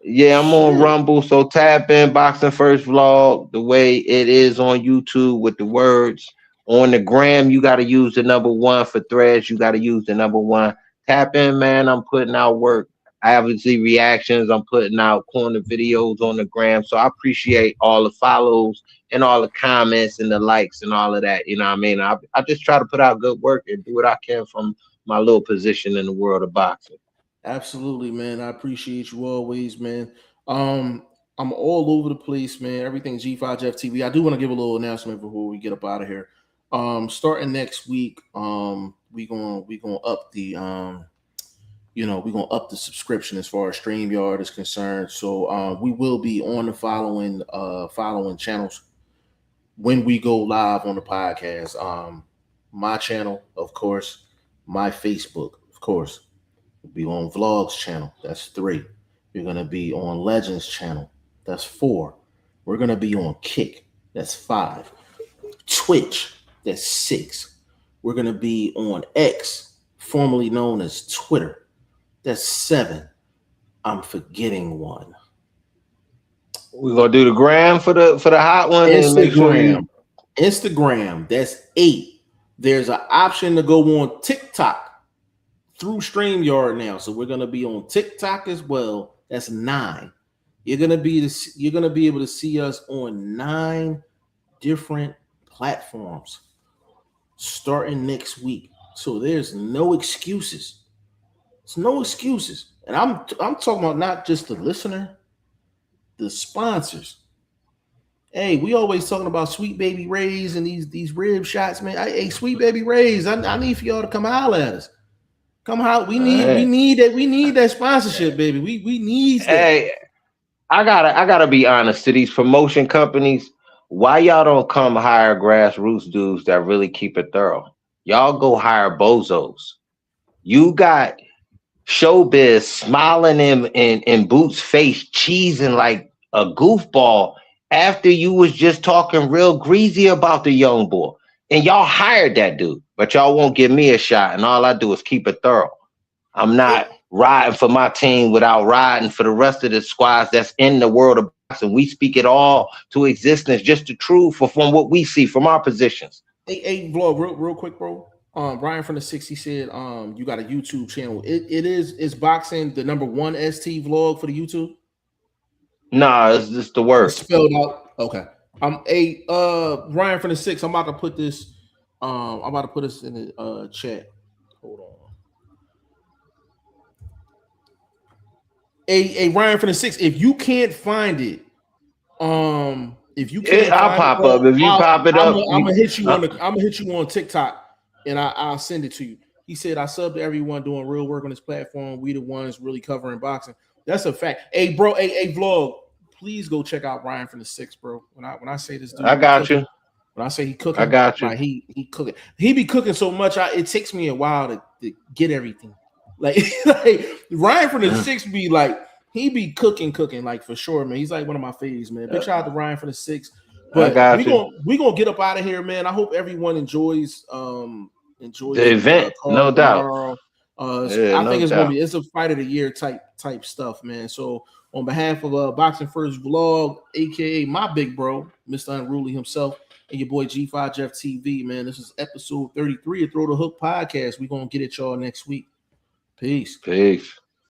Yeah, I'm on Rumble. So tap in. Boxing First Vlog the way it is on YouTube with the words. On the gram, you got to use the number 1. For Threads, you got to use the number 1. Tap in, man. I'm putting out work. I obviously reactions. I'm putting out corner videos on the gram. So I appreciate all the follows and all the comments and the likes and all of that. You know what I mean? I just try to put out good work and do what I can from my little position in the world of boxing. Absolutely, man. I appreciate you always, man. I'm all over the place, man. Everything G5 Jeff TV. I do want to give a little announcement before we get up out of here. Starting next week, we gonna up the we're gonna up the subscription as far as StreamYard is concerned. So we will be on the following channels when we go live on the podcast. My channel, of course, my Facebook, of course. We'll be on Vlogs channel. That's 3. You're gonna be on Legends channel. That's 4. We're gonna be on Kick. That's 5. Twitch. That's 6. We're gonna be on X, formerly known as Twitter. That's 7. I'm forgetting one. We're gonna do the gram for the hot one. Instagram. That's 8. There's an option to go on TikTok through StreamYard now, so we're gonna be on TikTok as well. That's 9. You're gonna be able to see us on 9 different platforms starting next week. So there's no excuses. It's no excuses. And I'm talking about not just the listener, the sponsors. Hey, we always talking about Sweet Baby Rays and these rib shots, man. Hey, Sweet Baby Rays, I need for y'all to come holler at us. Come out. We need that sponsorship, baby. We need that. Hey, I gotta be honest to these promotion companies. Why y'all don't come hire grassroots dudes that really keep it thorough? Y'all go hire bozos. You got Showbiz smiling in Boots' face, cheesing like a goofball after you was just talking real greasy about the young boy. And y'all hired that dude, but y'all won't give me a shot. And all I do is keep it thorough. I'm not riding for my team without riding for the rest of the squads that's in the world of boxing. We speak it all to existence, just the truth from what we see from our positions. Hey, vlog, real quick, bro. Brian from the 60 said, you got a YouTube channel. Is boxing the #1 ST vlog for the YouTube? Nah, it's just the word. It's spelled out. Okay. Ryan from the 6. I'm about to put this. I'm about to put this in the chat. Hold on. Ryan from the 6. If you can't find it, if you can't, I'll pop up. If you pop it up, I'm gonna hit you on I'm gonna hit you on TikTok, and I'll send it to you. He said, I sub to everyone doing real work on this platform. We the ones really covering boxing. That's a fact. Hey, bro. Hey, vlog. Please go check out Ryan from the 6, bro. When I say this dude, I got you. When I say he cooking, I got you. Like he cooking. He be cooking so much. It takes me a while to get everything. Like Ryan from the 6 be like, he be cooking like for sure, man. He's like one of my faves, man. Big shout out to Ryan from the 6. But we gonna get up out of here, man. I hope everyone enjoys the event, no doubt. I think it's a fight of the year type stuff, man. So on behalf of Boxing First Vlog, aka my big bro, Mr. Unruly himself, and your boy G5 Jeff TV, man. This is episode 33 of Throw the Hook Podcast. We're gonna get at y'all next week. Peace.